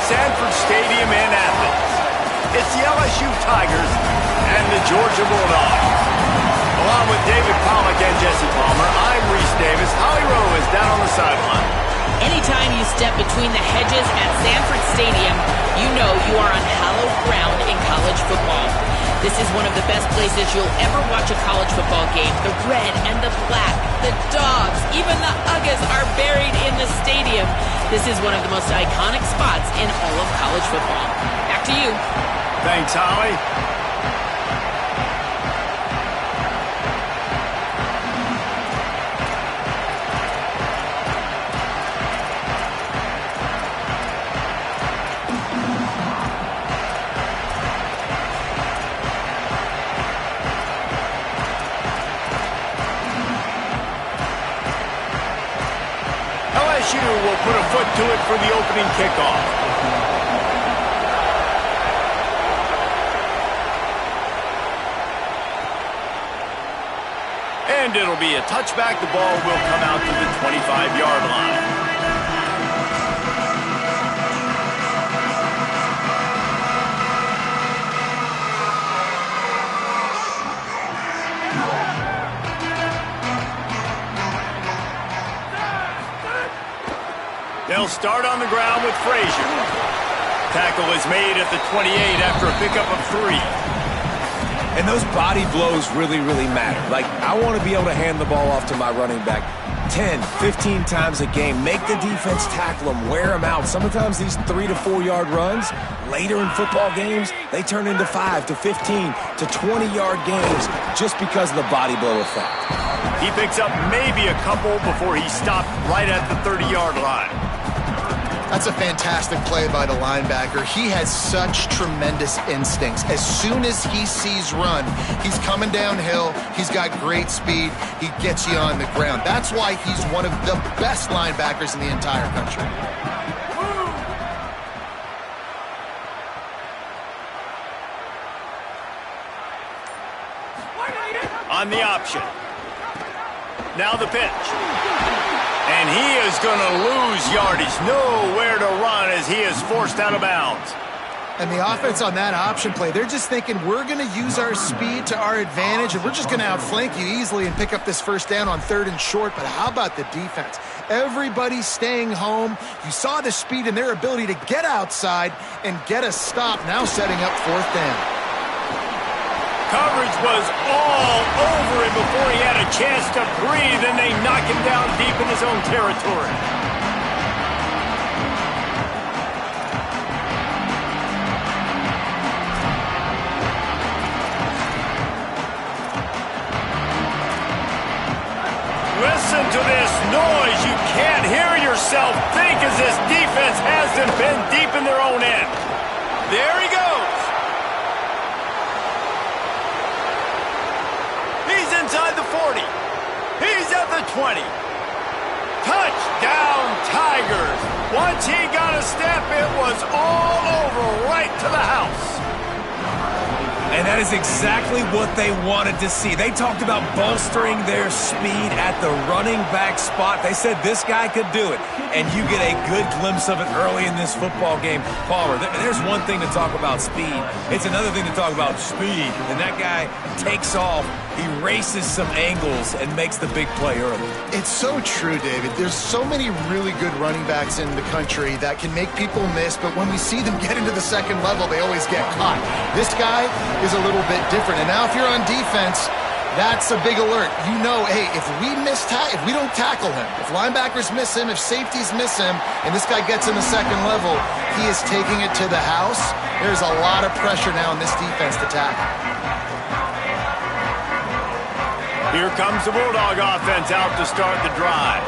Sanford Stadium in Athens. It's the LSU Tigers and the Georgia Bulldogs. Along with David Pollack and Jesse Palmer, I'm Reese Davis. Holly Rowe is down on the sideline. Anytime you step between the hedges at Sanford Stadium, you know you are on hallowed ground in college football. This is one of the best places you'll ever watch a college football game. The red and the black, the dogs, even the Uggas are buried in the stadium. This is one of the most iconic spots in all of college football. Back to you. Thanks, Holly. LSU will put a foot to it for the opening kickoff. And it'll be a touchback. The ball will come out to the 25-yard line. They'll start on the ground with Frazier. Tackle is made at the 28 after a pickup of 3. And those body blows really, really matter. Like, I want to be able to hand the ball off to my running back 10, 15 times a game. Make the defense tackle them, wear them out. Sometimes these 3 to 4 yard runs, later in football games, they turn into 5 to 15 to 20-yard games just because of the body blow effect. He picks up maybe a couple before he stopped right at the 30-yard line. That's a fantastic play by the linebacker. He has such tremendous instincts. As soon as he sees run, he's coming downhill. He's got great speed. He gets you on the ground. That's why he's one of the best linebackers in the entire country. On the option. Now the pitch. And he is going to lose yardage. Nowhere to run as he is forced out of bounds. And the offense on that option play, they're just thinking we're going to use our speed to our advantage, and we're just going to outflank you easily and pick up this first down on 3rd and short. But how about the defense? Everybody's staying home. You saw the speed and their ability to get outside and get a stop, now setting up 4th down. Coverage was all over him before he had a chance to breathe, and they knock him down deep in his own territory. Listen to this noise. You can't hear yourself think as this defense hasn't been deep in their own end. There he goes. Inside the 40. He's at the 20. Touchdown, Tigers. Once he got a step, it was all over right to the house. And that is exactly what they wanted to see. They talked about bolstering their speed at the running back spot. They said this guy could do it. And you get a good glimpse of it early in this football game. Palmer, there's one thing to talk about speed. It's another thing to talk about speed. And that guy takes off. He races some angles and makes the big play early. It's so true, David. There's so many really good running backs in the country that can make people miss, but when we see them get into the second level, they always get caught. This guy is a little bit different. And now if you're on defense, that's a big alert. You know, hey, if we don't tackle him, if linebackers miss him, if safeties miss him, and this guy gets in the second level, he is taking it to the house. There's a lot of pressure now in this defense to tackle. Here comes the Bulldog offense out to start the drive.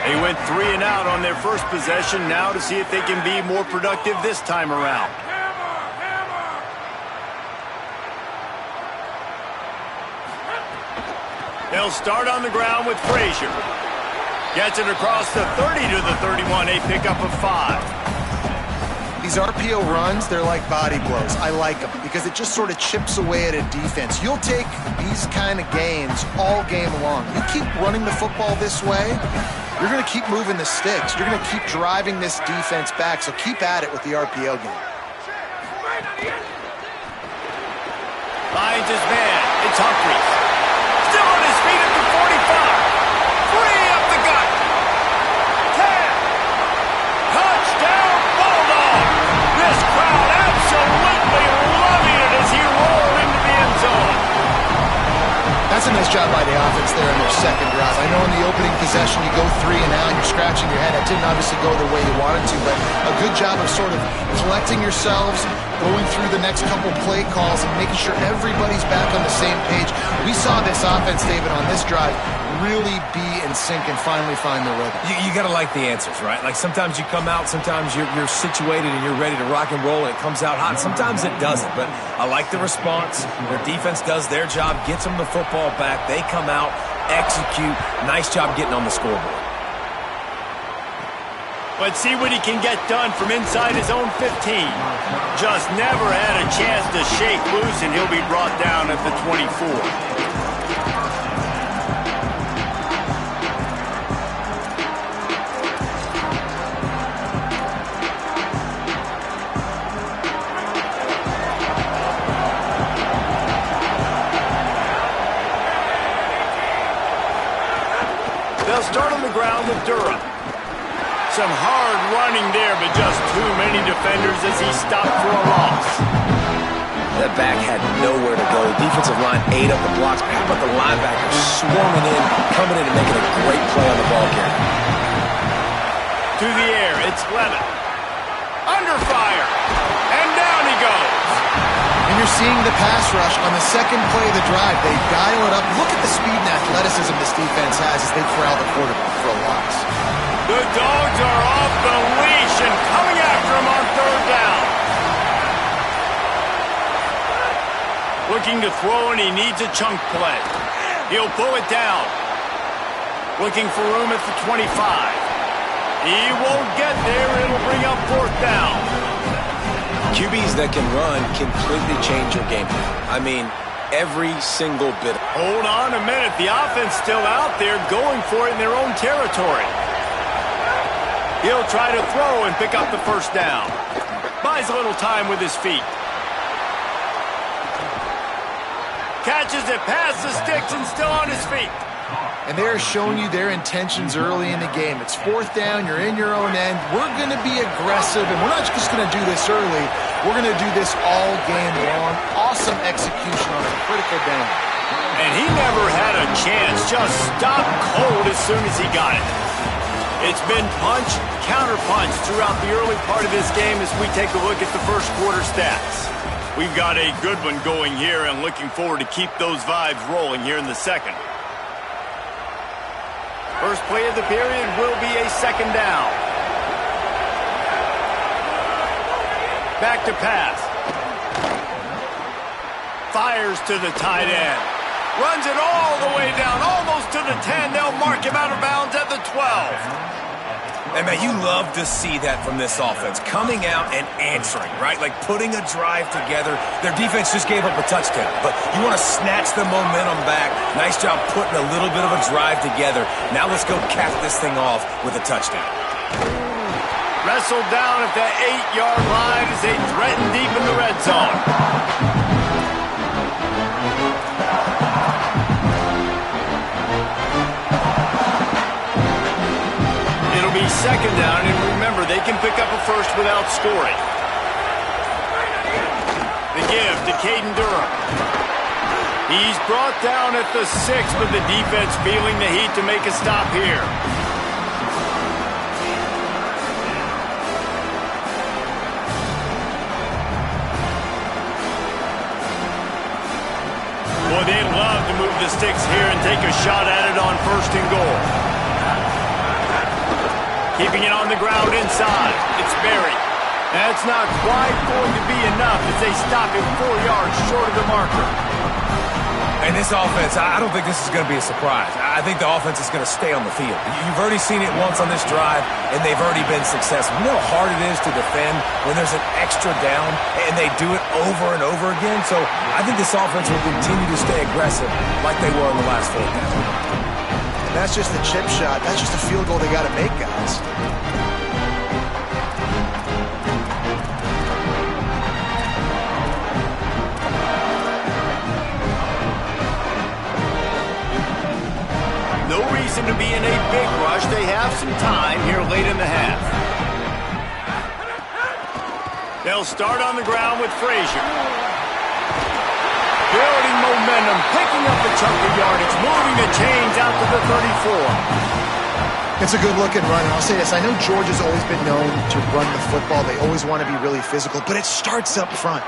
They went 3 and out on their first possession, now to see if they can be more productive this time around. They'll start on the ground with Frazier. Gets it across the 30 to the 31, a pickup of 5. These RPO runs, they're like body blows. I like them because it just sort of chips away at a defense. You'll take these kind of gains all game long. You keep running the football this way, you're going to keep moving the sticks. You're going to keep driving this defense back, so keep at it with the RPO game. Finds his man. It's Humphries. Still on his feet at the 45. Free up the gut. 10. Touchdown, Bulldogs. This crowd absolutely loving it as he rolled into the end zone. That's a nice job by the offense there in their second drive. I know in the opening possession you go 3 and out, you're scratching your head. That didn't obviously go the way you wanted to, but a good job of sort of collecting yourselves, going through the next couple play calls and making sure everybody's back on the same page. We saw this offense, David, on this drive really be in sync and finally find the rhythm. You got to like the answers, right? Like sometimes you come out, sometimes you're situated and you're ready to rock and roll and it comes out hot. Sometimes it doesn't, but I like the response. Their defense does their job, gets them the football back. They come out, execute. Nice job getting on the scoreboard. Let's see what he can get done from inside his own 15. Just never had a chance to shake loose, and he'll be brought down at the 24. They'll start on the ground with Durham. Some hard running there, but just too many defenders as he stopped for a loss. That back had nowhere to go. Defensive line ate up the blocks. How about the linebackers swarming in, coming in and making a great play on the ball carrier? To the air, it's Levitt. Under fire, and down he goes. And you're seeing the pass rush on the second play of the drive. They dial it up. Look at the speed and athleticism this defense has as they corral the quarterback for a loss. The Dogs are off the leash and coming after him on third down. Looking to throw, and he needs a chunk play. He'll pull it down. Looking for room at the 25. He won't get there. It'll bring up fourth down. QBs that can run completely change your game plan. I mean, every single bit. Hold on a minute. The offense still out there going for it in their own territory. He'll try to throw and pick up the first down. Buys a little time with his feet. Catches it past the sticks and still on his feet. And they're showing you their intentions early in the game. It's fourth down. You're in your own end. We're going to be aggressive, and we're not just going to do this early. We're going to do this all game long. Awesome execution on a critical down. And he never had a chance. Just stopped cold as soon as he got it. It's been punch, counter-punch throughout the early part of this game as we take a look at the first quarter stats. We've got a good one going here and looking forward to keep those vibes rolling here in the second. First play of the period will be a second down. Back to pass. Fires to the tight end. Runs it all the way down, almost to the 10. They'll mark him out of bounds at the 12. And, man, you love to see that from this offense. Coming out and answering, right? Like putting a drive together. Their defense just gave up a touchdown. But you want to snatch the momentum back. Nice job putting a little bit of a drive together. Now let's go cap this thing off with a touchdown. Wrestled down at the 8-yard line as they threaten deep in the red zone. It'll be second down, and remember, they can pick up a first without scoring. The give to Caden Durham. He's brought down at the 6, but the defense feeling the heat to make a stop here. Boy, they'd love to move the sticks here and take a shot at it on first and goal. Keeping it on the ground inside. It's Berry. That's not quite going to be enough as they stop him 4 yards short of the marker. And this offense, I don't think this is going to be a surprise. I think the offense is going to stay on the field. You've already seen it once on this drive, and they've already been successful. You know how hard it is to defend when there's an extra down, and they do it over and over again. So I think this offense will continue to stay aggressive like they were in the last 4 games. that's just a chip shot. That's just a field goal they got to make, guys. No reason to be in a big rush. They have some time here late in the half. They'll start on the ground with Frazier. Building momentum, picking up a chunk of yardage, moving the chains out to the 34. It's a good-looking run, and I'll say this. I know Georgia's always been known to run the football. They always want to be really physical, but it starts up front.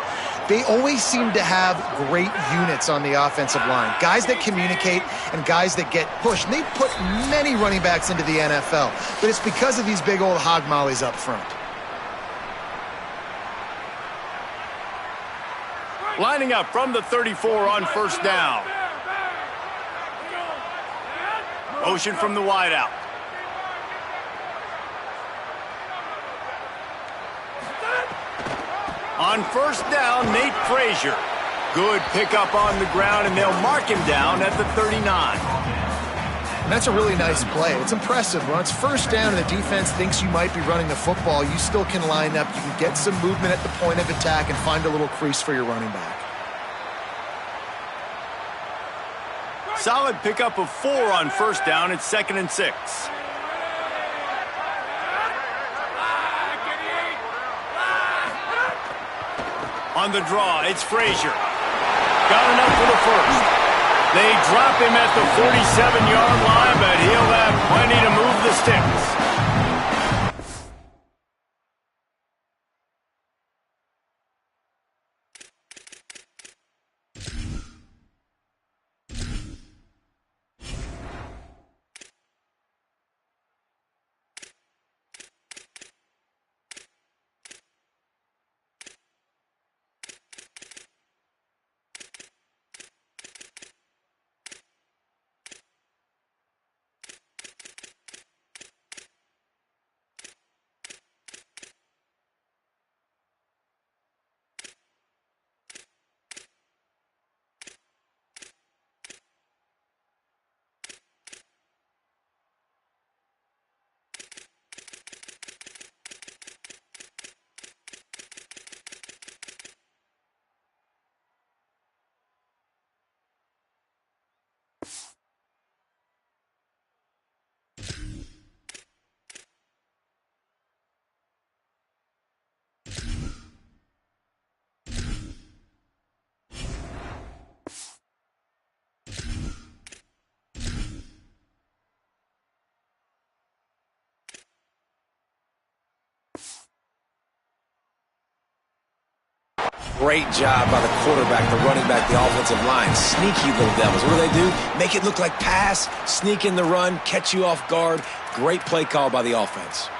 They always seem to have great units on the offensive line, guys that communicate and guys that get pushed. And they've put many running backs into the NFL, but it's because of these big old hog mollies up front. Lining up from the 34 on first down. Motion from the wideout. On first down, Nate Frazier. Good pickup on the ground, and they'll mark him down at the 39. And that's a really nice play. It's impressive. When it's first down and the defense thinks you might be running the football, you still can line up. You can get some movement at the point of attack and find a little crease for your running back. Solid pickup of 4 on first down. It's 2nd and 6. On the draw, it's Frazier. Got enough for the first. They drop him at the 47-yard line, but he'll have plenty to move the sticks. Great job by the quarterback, the running back, the offensive line. Sneaky little devils. What do? Make it look like pass, sneak in the run, catch you off guard. Great play call by the offense.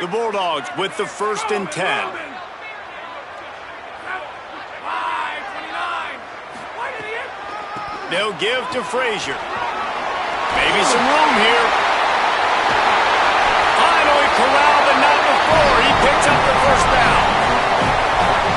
The Bulldogs with the 1st and 10. They'll give to Frazier. Maybe some room here. Finally corralled, but not before. He picks up the first down.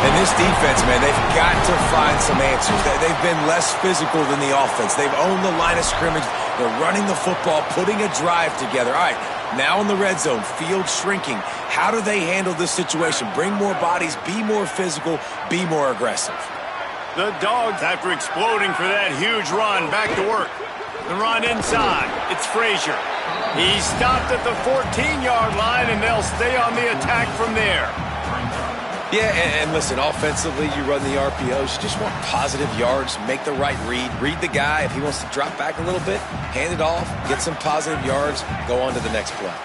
And this defense, man, they've got to find some answers. They've been less physical than the offense. They've owned the line of scrimmage. They're running the football, putting a drive together. All right, now in the red zone, field shrinking. How do they handle this situation? Bring more bodies, be more physical, be more aggressive. The Dogs, after exploding for that huge run, back to work. The run inside. It's Frazier. He stopped at the 14-yard line, and they'll stay on the attack from there. Yeah, and listen, offensively, you run the RPOs. You just want positive yards, make the right read. Read the guy. If he wants to drop back a little bit, hand it off, get some positive yards, go on to the next play.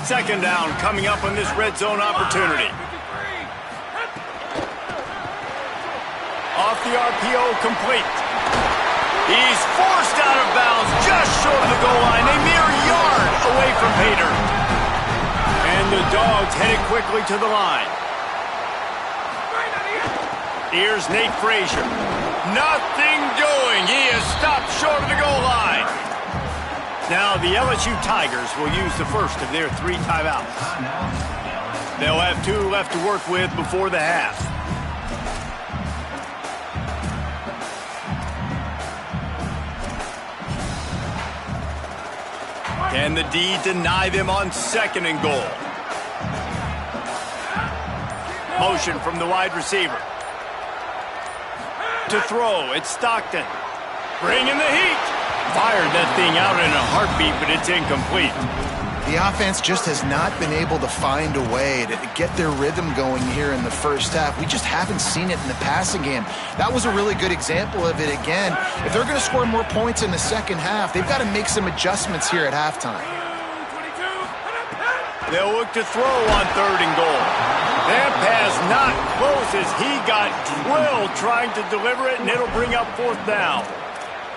2nd down coming up on this red zone opportunity. Off the RPO, complete. He's forced out of bounds just short of the goal line, a mere yard away from Pater. And the Dogs headed quickly to the line. Here's Nate Frazier. Nothing doing. He is stopped short of the goal line. Now the LSU Tigers will use the first of their 3 timeouts. They'll have 2 left to work with before the half. Can the D deny them on 2nd and goal? Motion from the wide receiver. To throw, it's Stockton. Bringing the heat. Fired that thing out in a heartbeat, but it's incomplete. The offense just has not been able to find a way to get their rhythm going here in the first half. We just haven't seen it in the passing game. That was a really good example of it again. If they're going to score more points in the second half, they've got to make some adjustments here at halftime. They'll look to throw on 3rd and goal. That pass not close as he got drilled trying to deliver it, and it'll bring up 4th down.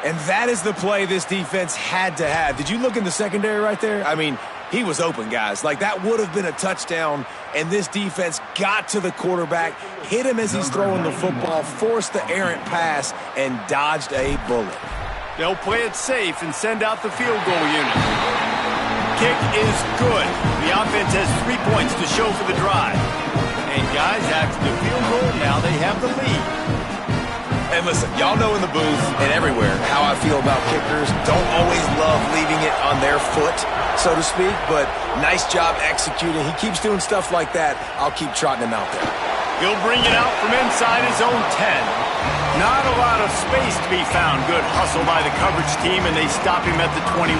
And that is the play this defense had to have. Did you look in the secondary right there? I mean, he was open, guys. Like, that would have been a touchdown, and this defense got to the quarterback, hit him as he's throwing the football, forced the errant pass, and dodged a bullet. They'll play it safe and send out the field goal unit. Kick is good. The offense has 3 points to show for the drive. And, guys, after the field goal, now they have the lead. And listen, y'all know in the booth and everywhere how I feel about kickers. Don't always love leaving it on their foot, so to speak, but nice job executing. He keeps doing stuff like that. I'll keep trotting him out there. He'll bring it out from inside his own 10. Not a lot of space to be found. Good hustle by the coverage team, and they stop him at the 21.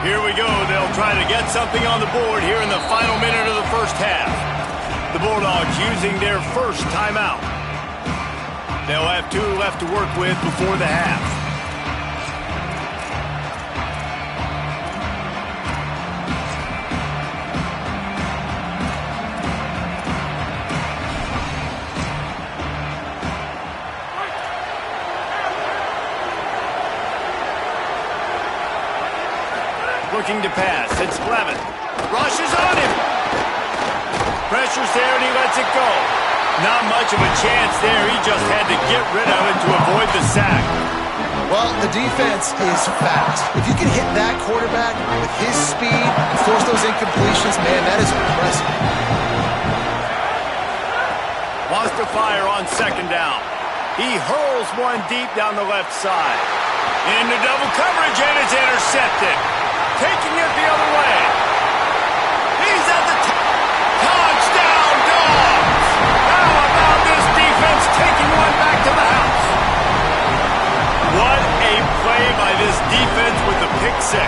Here we go. They'll try to get something on the board here in the final minute of the first half. The Bulldogs using their first timeout. They'll have 2 left to work with before the half. Looking to pass. It's Levin. Rushes on him. Pressure's there and he lets it go. Not much of a chance there. He just had to get rid of it to avoid the sack. Well, the defense is fast. If you can hit that quarterback with his speed and force those incompletions, man, that is impressive. Wants to fire on 2nd down. He hurls one deep down the left side. Into double coverage, and it's intercepted. Taking it the other way. He's at the touchdown, Dogs! How about this defense taking one back to the house? What a play by this defense with the pick 6.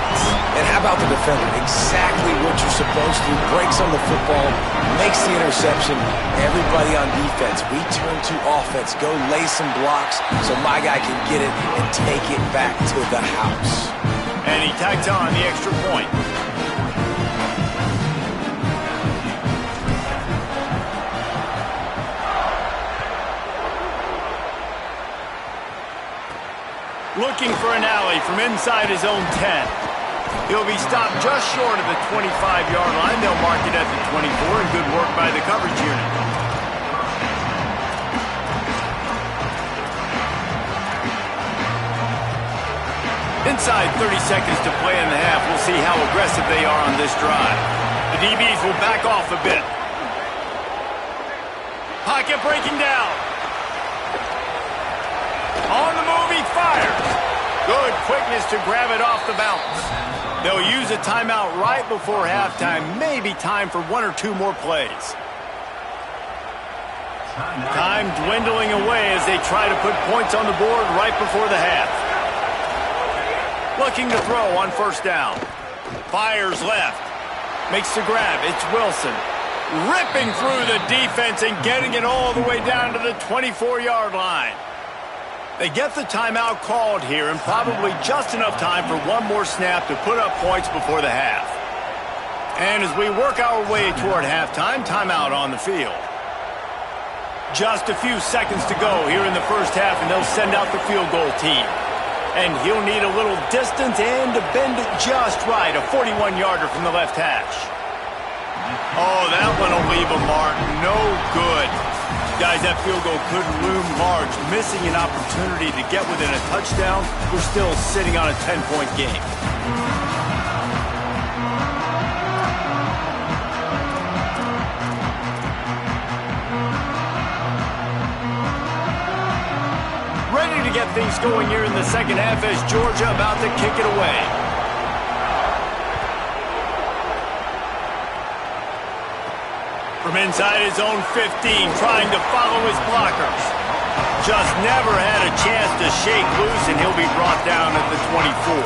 And how about the defender? Exactly what you're supposed to. Breaks on the football, makes the interception. Everybody on defense, we turn to offense. Go lay some blocks so my guy can get it and take it back to the house. And he tacks on the extra point. Looking for an alley from inside his own 10. He'll be stopped just short of the 25-yard line. They'll mark it at the 24, and good work by the coverage unit. Inside 30 seconds to play in the half. We'll see how aggressive they are on this drive. The DBs will back off a bit. Pocket breaking down. On the move, he fires. Good quickness to grab it off the bounce. They'll use a timeout right before halftime. Maybe time for 1 or 2 more plays. Time dwindling away as they try to put points on the board right before the half. Looking to throw on 1st down. Fires left. Makes the grab. It's Wilson. Ripping through the defense and getting it all the way down to the 24-yard line. They get the timeout called here and probably just enough time for 1 more snap to put up points before the half. And as we work our way toward halftime, timeout on the field. Just a few seconds to go here in the first half, and they'll send out the field goal team. And he'll need a little distance and to bend it just right. A 41-yarder from the left hash. Oh, that one will leave a mark. No good. Guys, that field goal could loom large. Missing an opportunity to get within a touchdown. We're still sitting on a 10-point game. Ready to get things going here in the second half as Georgia about to kick it away. From inside his own 15, trying to follow his blockers. Just never had a chance to shake loose, and he'll be brought down at the 24.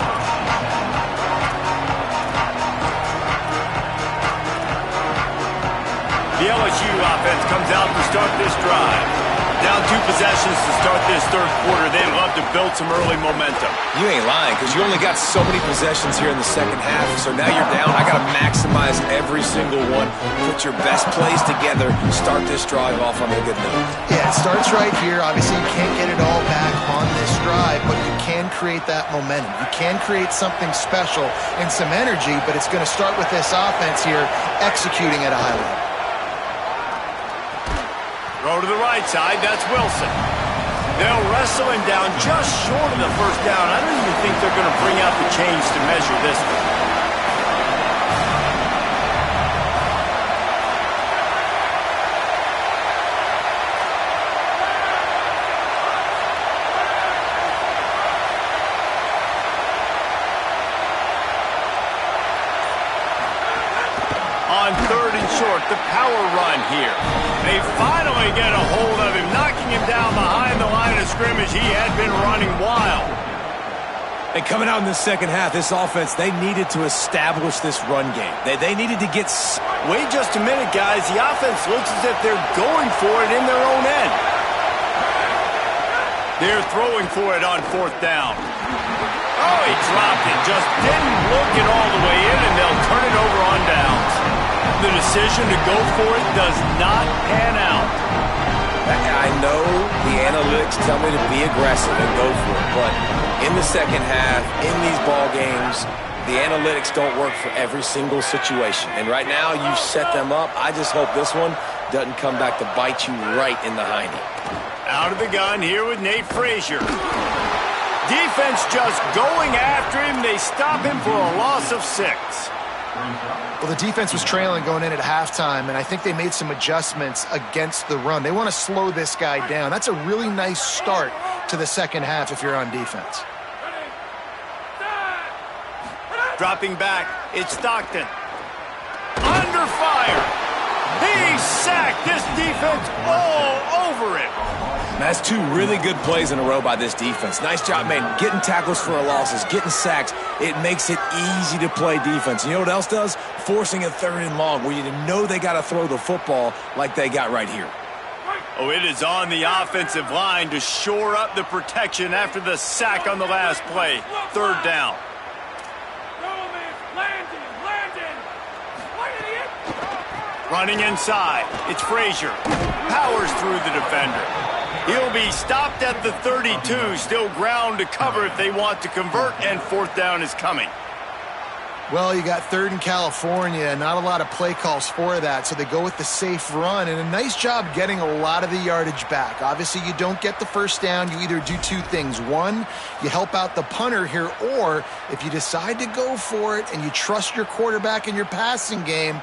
The LSU offense comes out to start this drive. Down 2 possessions to start this third quarter. They'd love to build some early momentum. You ain't lying, because you only got so many possessions here in the second half, so now you're down. I got to maximize every single one. Put your best plays together. Start this drive off on a good note. Yeah, it starts right here. Obviously, you can't get it all back on this drive, but you can create that momentum. You can create something special and some energy, but it's going to start with this offense here executing at a high level. Throw to the right side, that's Wilson. They'll wrestle him down just short of the first down. I don't even think they're going to bring out the chains to measure this one. On third and short, the power run here. They finally get a hold of him, knocking him down behind the line of scrimmage. He had been running wild. And coming out in the second half, this offense, they needed to establish this run game. They needed to get... Wait just a minute, guys. The offense looks as if they're going for it in their own end. They're throwing for it on fourth down. Oh, he dropped it. Just didn't look it all the way in, and they'll turn it over on downs. The decision to go for it does not pan out. I know the analytics tell me to be aggressive and go for it, but in the second half, in these ball games, the analytics don't work for every single situation. And right now, you've set them up. I just hope this one doesn't come back to bite you right in the hiney. Out of the gun here with Nate Frazier. Defense just going after him. They stop him for a loss of 6. Well, the defense was trailing going in at halftime, and I think they made some adjustments against the run. They want to slow this guy down. That's a really nice start to the second half if you're on defense. Dropping back, it's Stockton. Under fire. He sacked this defense all over it. That's 2 really good plays in a row by this defense. Nice job, man. Getting tackles for losses, getting sacks. It makes it easy to play defense. You know what else does? Forcing a third and long where you know they got to throw the football like they got right here. Oh, it is on the offensive line to shore up the protection after the sack on the last play. Third down. Running inside, it's Frazier. Powers through the defender. He'll be stopped at the 32, still ground to cover if they want to convert, and fourth down is coming. Well, you got third in California, not a lot of play calls for that, so they go with the safe run, and a nice job getting a lot of the yardage back. Obviously, you don't get the first down. You either do 2 things. One, you help out the punter here, or if you decide to go for it and you trust your quarterback in your passing game,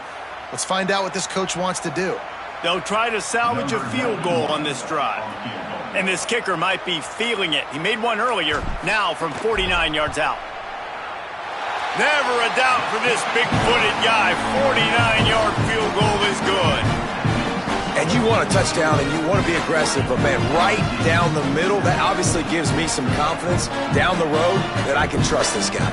let's find out what this coach wants to do. They'll try to salvage a field goal on this drive. And this kicker might be feeling it. He made one earlier, now from 49 yards out. Never a doubt for this big-footed guy. 49-yard field goal is good. And you want a touchdown and you want to be aggressive, but, man, right down the middle, that obviously gives me some confidence down the road that I can trust this guy.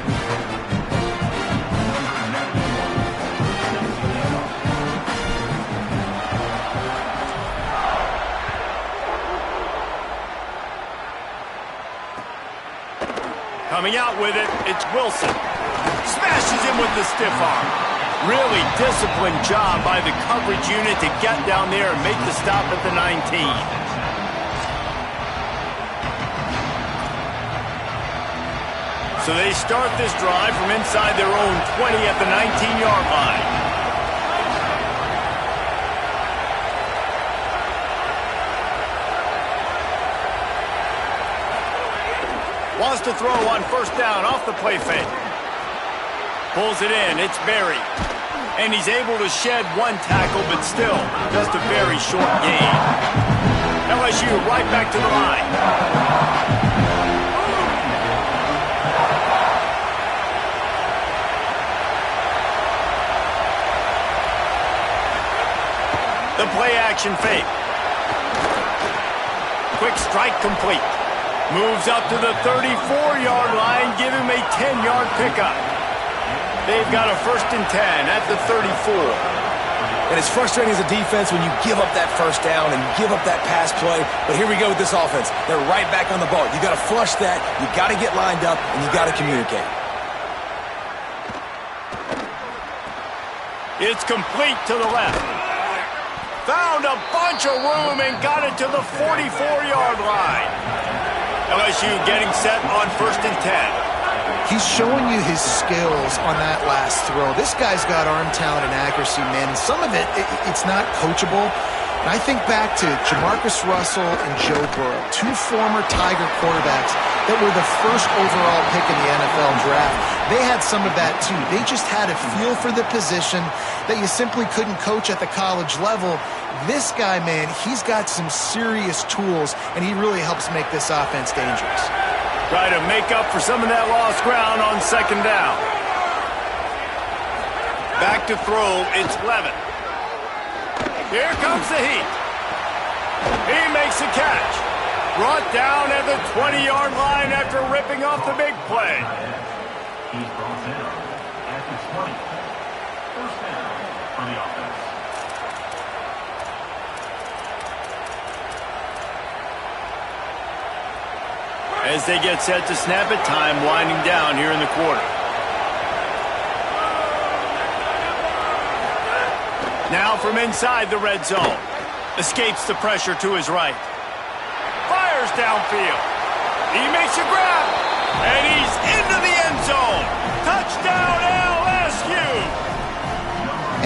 Coming out with it, it's Wilson. Smashes him with the stiff arm. Really disciplined job by the coverage unit to get down there and make the stop at the 19. 2 So they start this drive from inside their own 20 at the 19-yard line. Wants to throw on first down off the play fake. Pulls it in. It's Berry. And he's able to shed one tackle, but still just a very short gain. LSU right back to the line. The play action fake. Quick strike complete. Moves up to the 34-yard line, give him a 10-yard pickup. They've got a 1st and 10 at the 34. And it's frustrating as a defense when you give up that first down and you give up that pass play. But here we go with this offense. They're right back on the ball. You got to flush that, you got to get lined up, and you got to communicate. It's complete to the left. Found a bunch of room and got it to the 44-yard line. LSU getting set on 1st and 10. He's showing you his skills on that last throw. This guy's got arm talent and accuracy, man. And some of it's not coachable. And I think back to Jamarcus Russell and Joe Burrow, 2 former Tiger quarterbacks that were the 1st overall pick in the NFL draft. They had some of that too. They just had a feel for the position that you simply couldn't coach at the college level. This guy, man, he's got some serious tools, and he really helps make this offense dangerous. Try to make up for some of that lost ground on 2nd down. Back to throw, it's Levin. Here comes the heat. He makes a catch. Brought down at the 20-yard line after ripping off the big play. He's brought down at the 20. 1st down for the offense. As they get set to snap it, time winding down here in the quarter. Now from inside the red zone. Escapes the pressure to his right. Fires downfield. He makes a grab. And he's into the end zone. Touchdown LSU.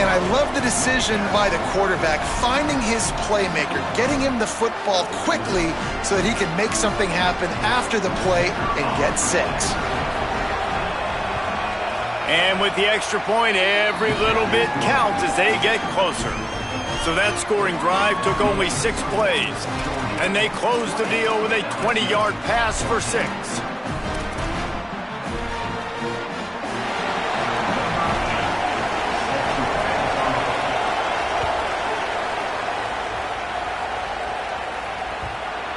And I love the decision by the quarterback, finding his playmaker, getting him the football quickly so that he can make something happen after the play and get 6. And with the extra point, every little bit counts as they get closer. So that scoring drive took only 6 plays. And they closed the deal with a 20-yard pass for 6.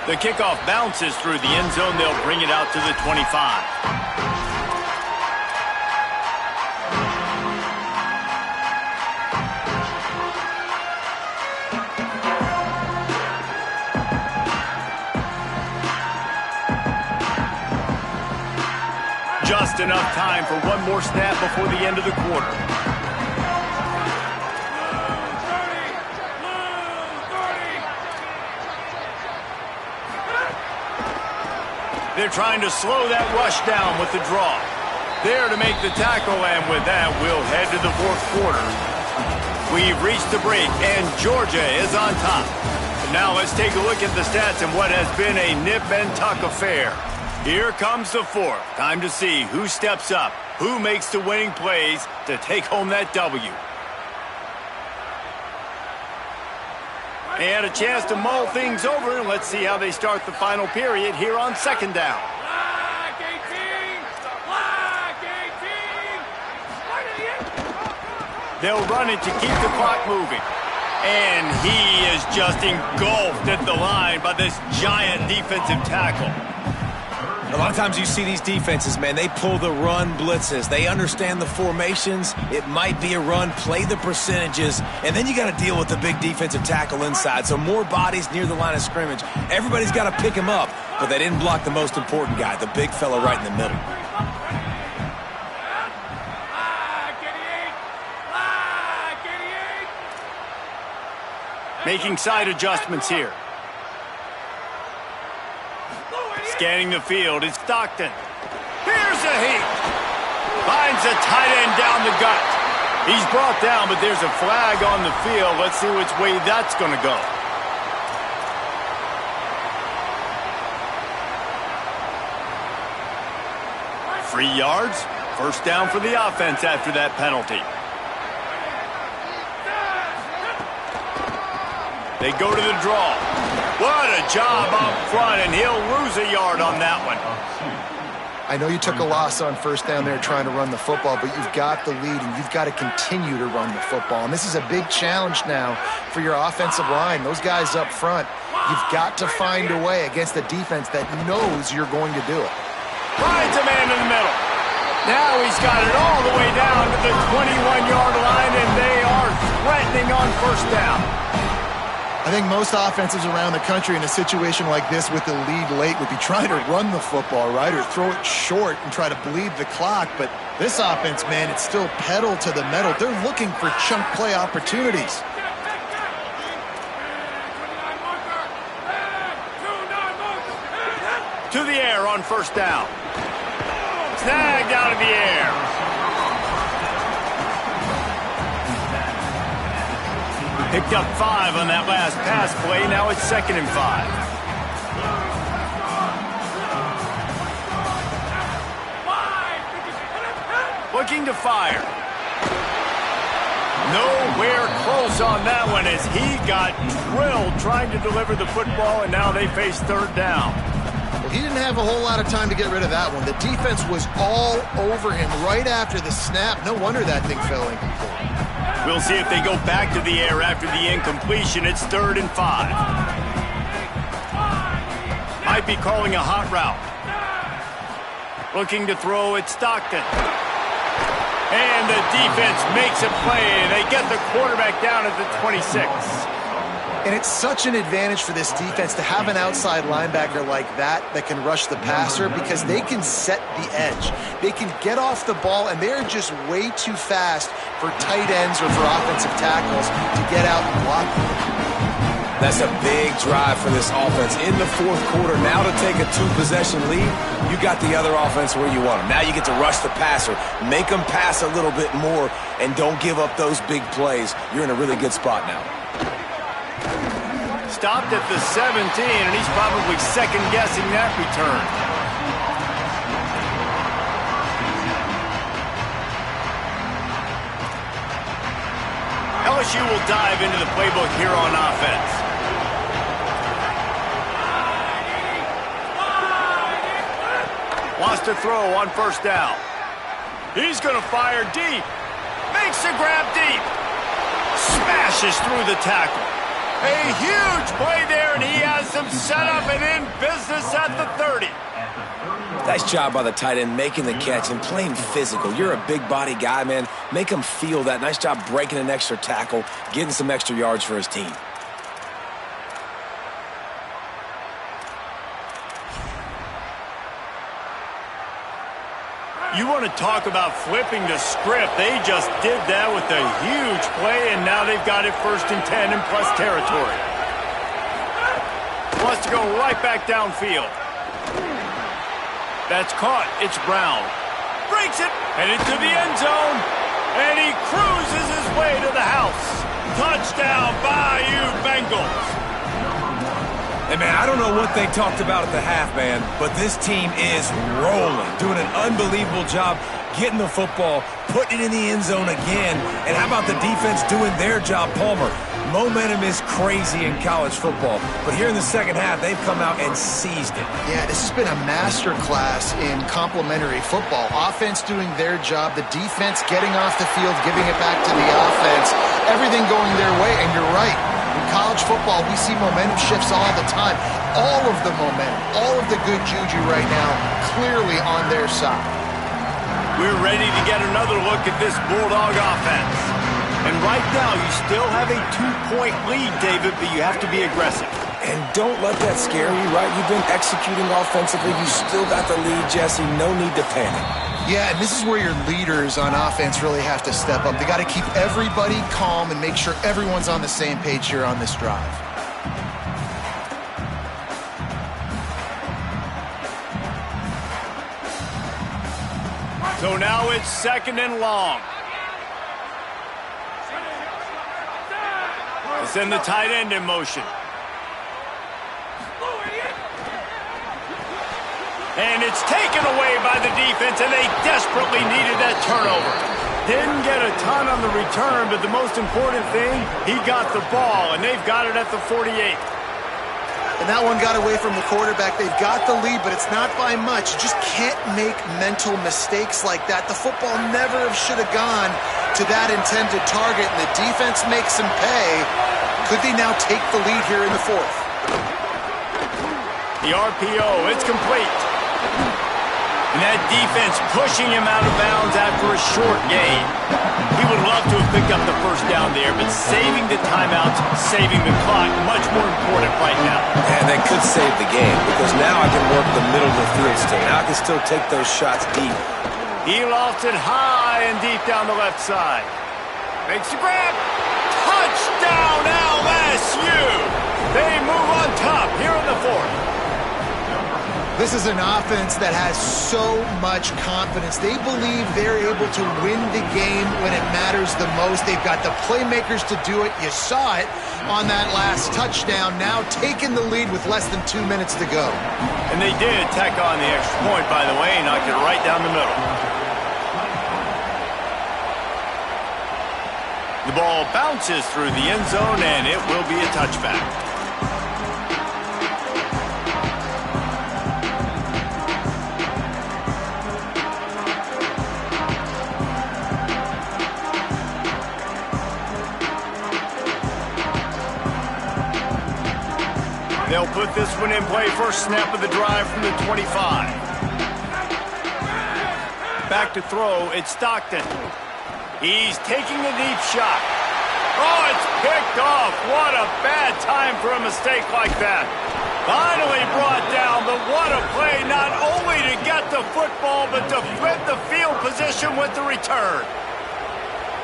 The kickoff bounces through the end zone. They'll bring it out to the 25. Just enough time for one more snap before the end of the quarter. They're trying to slow that rush down with the draw. There to make the tackle, and with that, we'll head to the 4th quarter. We've reached the break, and Georgia is on top. Now let's take a look at the stats and what has been a nip-and-tuck affair. Here comes the 4th. Time to see who steps up, who makes the winning plays to take home that W. They had a chance to mull things over, and let's see how they start the final period here on 2nd down. Black 18! Black 18! They'll run it to keep the clock moving. And he is just engulfed at the line by this giant defensive tackle. A lot of times you see these defenses, man, they pull the run blitzes. They understand the formations. It might be a run, play the percentages, and then you got to deal with the big defensive tackle inside. So more bodies near the line of scrimmage. Everybody's got to pick him up, but they didn't block the most important guy, the big fella right in the middle. Making side adjustments here. Scanning the field, it's Stockton. Here's a heat. Finds a tight end down the gut. He's brought down, but there's a flag on the field. Let's see which way that's going to go. Free yards. First down for the offense after that penalty. They go to the draw. What a job up front, and he'll lose a yard on that one. I know you took a loss on first down there trying to run the football, but you've got the lead, and you've got to continue to run the football. And this is a big challenge now for your offensive line. Those guys up front, you've got to find a way against a defense that knows you're going to do it. Finds a man in the middle. Now he's got it all the way down to the 21-yard line, and they are threatening on first down. I think most offenses around the country in a situation like this with the lead late would be trying to run the football, right, or throw it short and try to bleed the clock. But this offense, man, it's still pedal to the metal. They're looking for chunk play opportunities. To the air on first down. Snagged out of the air. Picked up 5 on that last pass play. Now it's 2nd and 5. Looking to fire. Nowhere close on that one as he got drilled trying to deliver the football, and now they face 3rd down. Well, he didn't have a whole lot of time to get rid of that one. The defense was all over him right after the snap. No wonder that thing fell incomplete. We'll see if they go back to the air after the incompletion. It's 3rd and 5. Might be calling a hot route. Looking to throw at Stockton. And the defense makes a play. They get the quarterback down at the 26. And it's such an advantage for this defense to have an outside linebacker like that can rush the passer because they can set the edge. They can get off the ball, and they're just way too fast for tight ends or for offensive tackles to get out and block them. That's a big drive for this offense in the 4th quarter. Now to take a 2-possession lead, you got the other offense where you want them. Now you get to rush the passer, make them pass a little bit more, and don't give up those big plays. You're in a really good spot now. Stopped at the 17, and he's probably second-guessing that return. LSU will dive into the playbook here on offense. Wants to throw on first down. He's going to fire deep. Makes the grab deep. Smashes through the tackle. A huge play there, and he has them set up and in business at the 30. Nice job by the tight end making the catch and playing physical. You're a big body guy, man. Make him feel that. Nice job breaking an extra tackle, getting some extra yards for his team. You want to talk about flipping the script. They just did that with a huge play, and now they've got it 1st and 10 in plus territory. Wants to go right back downfield. That's caught. It's Brown. Breaks it, headed to the end zone, and he cruises his way to the house. Touchdown, Bayou Bengals. Hey, man, I don't know what they talked about at the half, man, but this team is rolling, doing an unbelievable job getting the football, putting it in the end zone again. And how about the defense doing their job, Palmer? Momentum is crazy in college football, but here in the second half, they've come out and seized it. Yeah, this has been a master class in complementary football. Offense doing their job, the defense getting off the field, giving it back to the offense, everything going their way, and you're right. In college football, we see momentum shifts all the time. All of the momentum, all of the good juju right now, clearly on their side. We're ready to get another look at this Bulldog offense. And right now, you still have a 2-point lead, David, but you have to be aggressive. And don't let that scare you, right? You've been executing offensively. You still got the lead, Jesse. No need to panic. Yeah, and this is where your leaders on offense really have to step up. They got to keep everybody calm and make sure everyone's on the same page here on this drive. So now it's 2nd and long. They send the tight end in motion. And it's taken away by the defense, and they desperately needed that turnover. Didn't get a ton on the return, but the most important thing, he got the ball, and they've got it at the 48. And that one got away from the quarterback. They've got the lead, but it's not by much. You just can't make mental mistakes like that. The football never should have gone to that intended target, and the defense makes them pay. Could they now take the lead here in the 4th? The RPO, it's complete. And that defense pushing him out of bounds after a short gain. He would love to have picked up the first down there, but saving the timeouts, saving the clock, much more important right now. And they could save the game, because now I can work the middle of the field still. Now I can still take those shots deep. He lost it high and deep down the left side. Makes the grab. Touchdown LSU! They move on top here in the 4th. This is an offense that has so much confidence. They believe they're able to win the game when it matters the most. They've got the playmakers to do it. You saw it on that last touchdown. Now taking the lead with less than 2 minutes to go. And they did tack on the extra point, by the way, and knocked it right down the middle. The ball bounces through the end zone, and it will be a touchback. They'll put this one in play. First snap of the drive from the 25. Back to throw. It's Stockton. He's taking the deep shot. Oh, it's picked off. What a bad time for a mistake like that. Finally brought down, but what a play, not only to get the football, but to flip the field position with the return.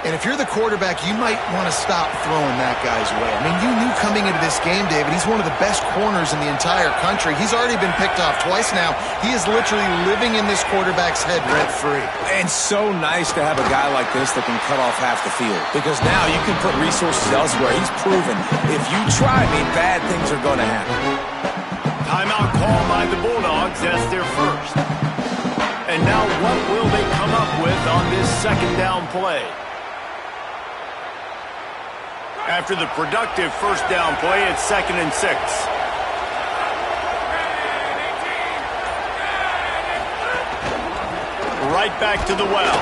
And if you're the quarterback, you might want to stop throwing that guy's way. I mean, you knew coming into this game, David, he's one of the best corners in the entire country. He's already been picked off twice now. He is literally living in this quarterback's head rent-free. And so nice to have a guy like this that can cut off half the field. Because now you can put resources elsewhere. He's proven if you try me, bad things are going to happen. Timeout call by the Bulldogs. That's their first. And now what will they come up with on this 2nd down play? After the productive first down play, it's 2nd and 6. Right back to the well.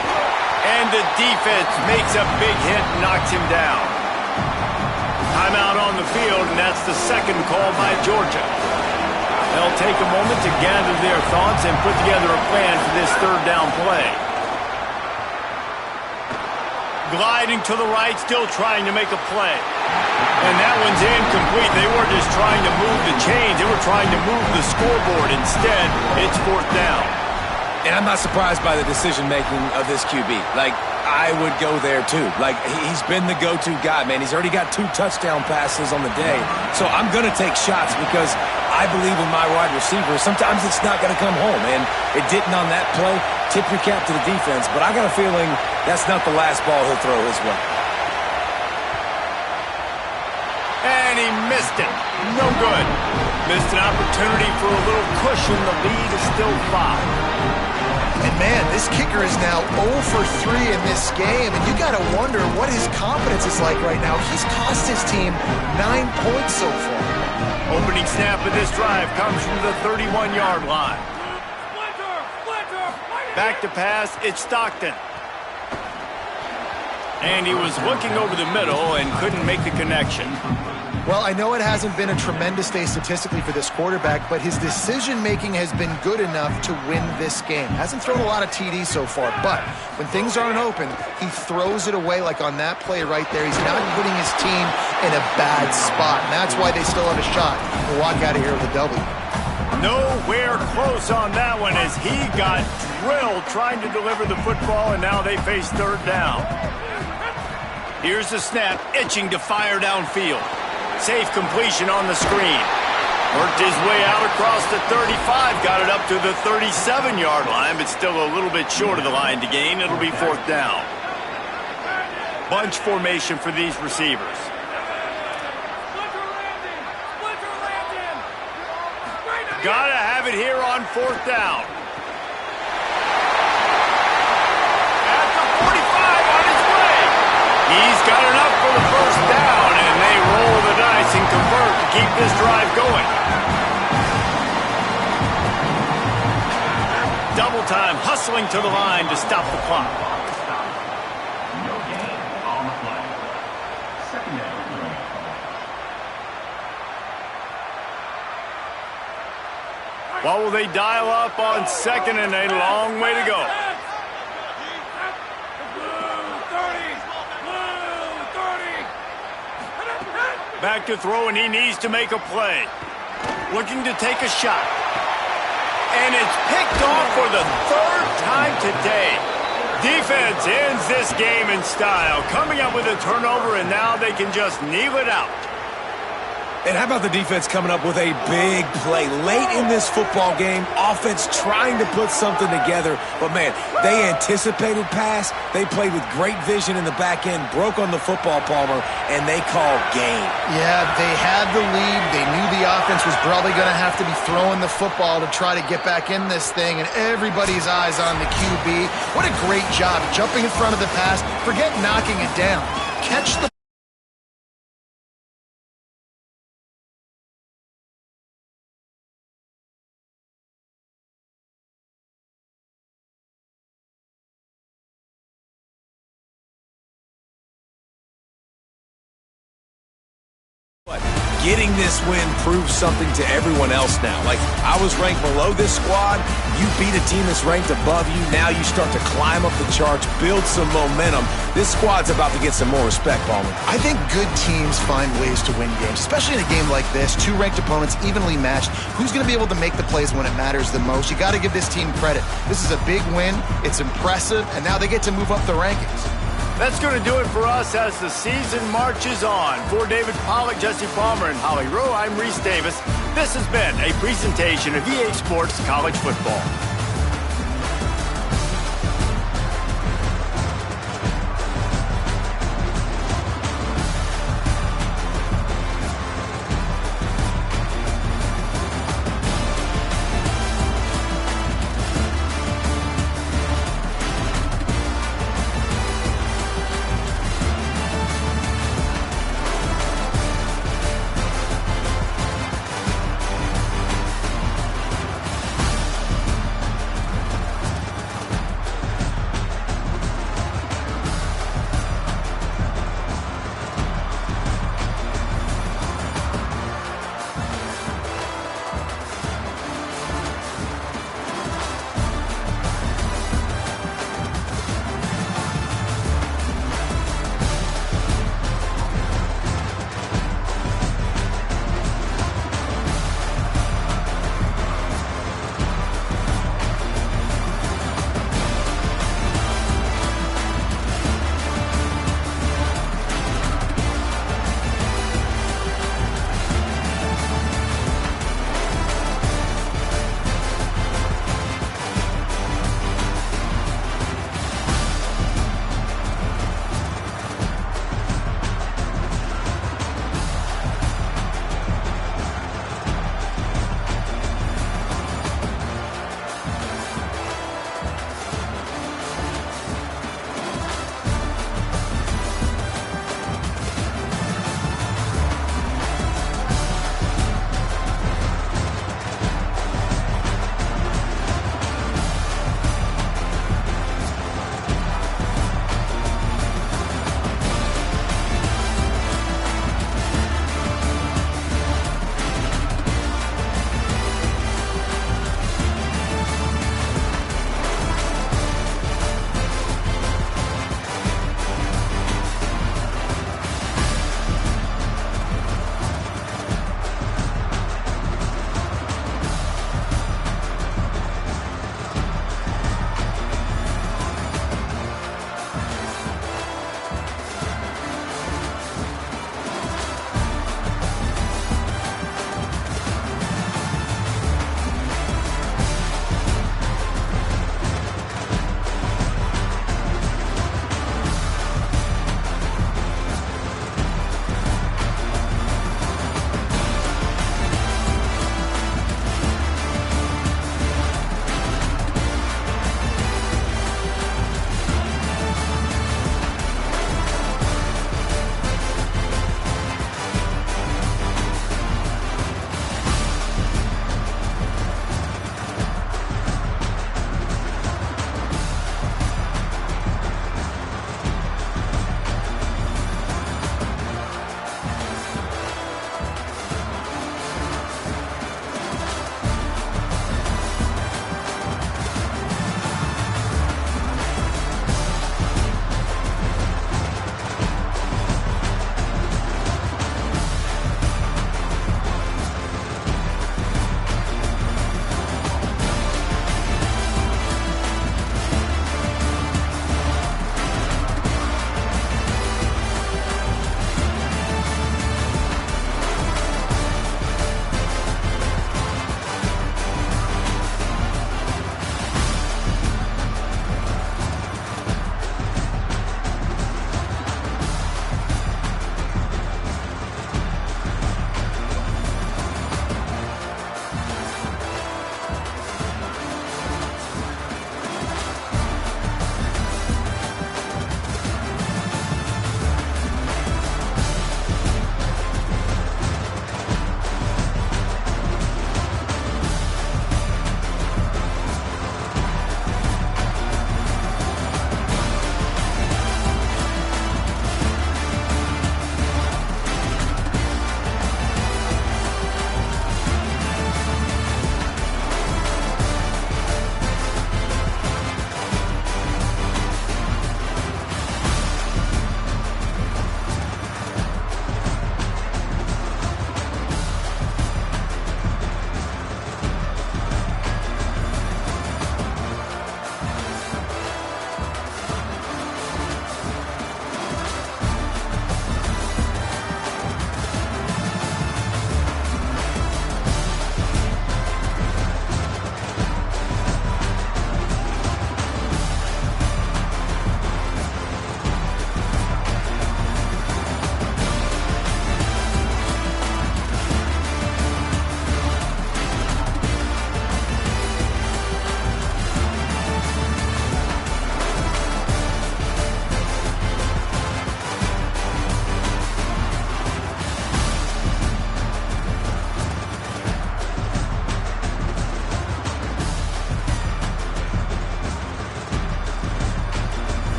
And the defense makes a big hit and knocks him down. Timeout on the field, and that's the 2nd call by Georgia. They'll take a moment to gather their thoughts and put together a plan for this 3rd down play. Gliding to the right, still trying to make a play. And that one's incomplete. They weren't just trying to move the chains. They were trying to move the scoreboard. Instead, it's 4th down. And I'm not surprised by the decision-making of this QB. Like, I would go there, too. Like, he's been the go-to guy, man. He's already got 2 touchdown passes on the day. So I'm going to take shots because I believe in my wide receiver. Sometimes it's not going to come home, and it didn't on that play. Tip your cap to the defense, but I got a feeling that's not the last ball he'll throw his way. And he missed it. No good. Missed an opportunity for a little cushion. The lead is still 5. And man, this kicker is now 0 for 3 in this game, and you got to wonder what his confidence is like right now. He's cost his team 9 points so far. Opening snap of this drive comes from the 31-yard line. Back to pass, it's Stockton. And he was looking over the middle and couldn't make the connection. Well, I know it hasn't been a tremendous day statistically for this quarterback, but his decision-making has been good enough to win this game. Hasn't thrown a lot of TDs so far, but when things aren't open, he throws it away like on that play right there. He's not putting his team in a bad spot, and that's why they still have a shot to walk out of here with a W. Nowhere close on that one as he got drilled trying to deliver the football, and now they face 3rd down. Here's the snap, itching to fire downfield. Safe completion on the screen. Worked his way out across the 35, got it up to the 37-yard line, but still a little bit short of the line to gain. It'll be 4th down. Bunch formation for these receivers. Gotta have it here on 4th down. At the 45 on his way. He's got enough for the 1st down, and they roll the dice and convert to keep this drive going. Double time, hustling to the line to stop the clock. No gain on the play. 2nd down. What will they dial up on 2nd and a long way to go? Back to throw, and he needs to make a play. Looking to take a shot. And it's picked off for the 3rd time today. Defense ends this game in style, coming up with a turnover, and now they can just kneel it out. And how about the defense coming up with a big play? Late in this football game, offense trying to put something together. But, man, they anticipated pass. They played with great vision in the back end, broke on the football, Palmer, and they called game. Yeah, they had the lead. They knew the offense was probably going to have to be throwing the football to try to get back in this thing, and everybody's eyes on the QB. What a great job jumping in front of the pass. Forget knocking it down. Catch the Getting this win proves something to everyone else now. Like, I was ranked below this squad. You beat a team that's ranked above you. Now you start to climb up the charts, build some momentum. This squad's about to get some more respect, Palmer. I think good teams find ways to win games, especially in a game like this. 2 ranked opponents, evenly matched. Who's going to be able to make the plays when it matters the most? You got to give this team credit. This is a big win. It's impressive, and now they get to move up the rankings. That's going to do it for us as the season marches on. For David Pollack, Jesse Palmer, and Holly Rowe, I'm Reese Davis. This has been a presentation of EA Sports College Football.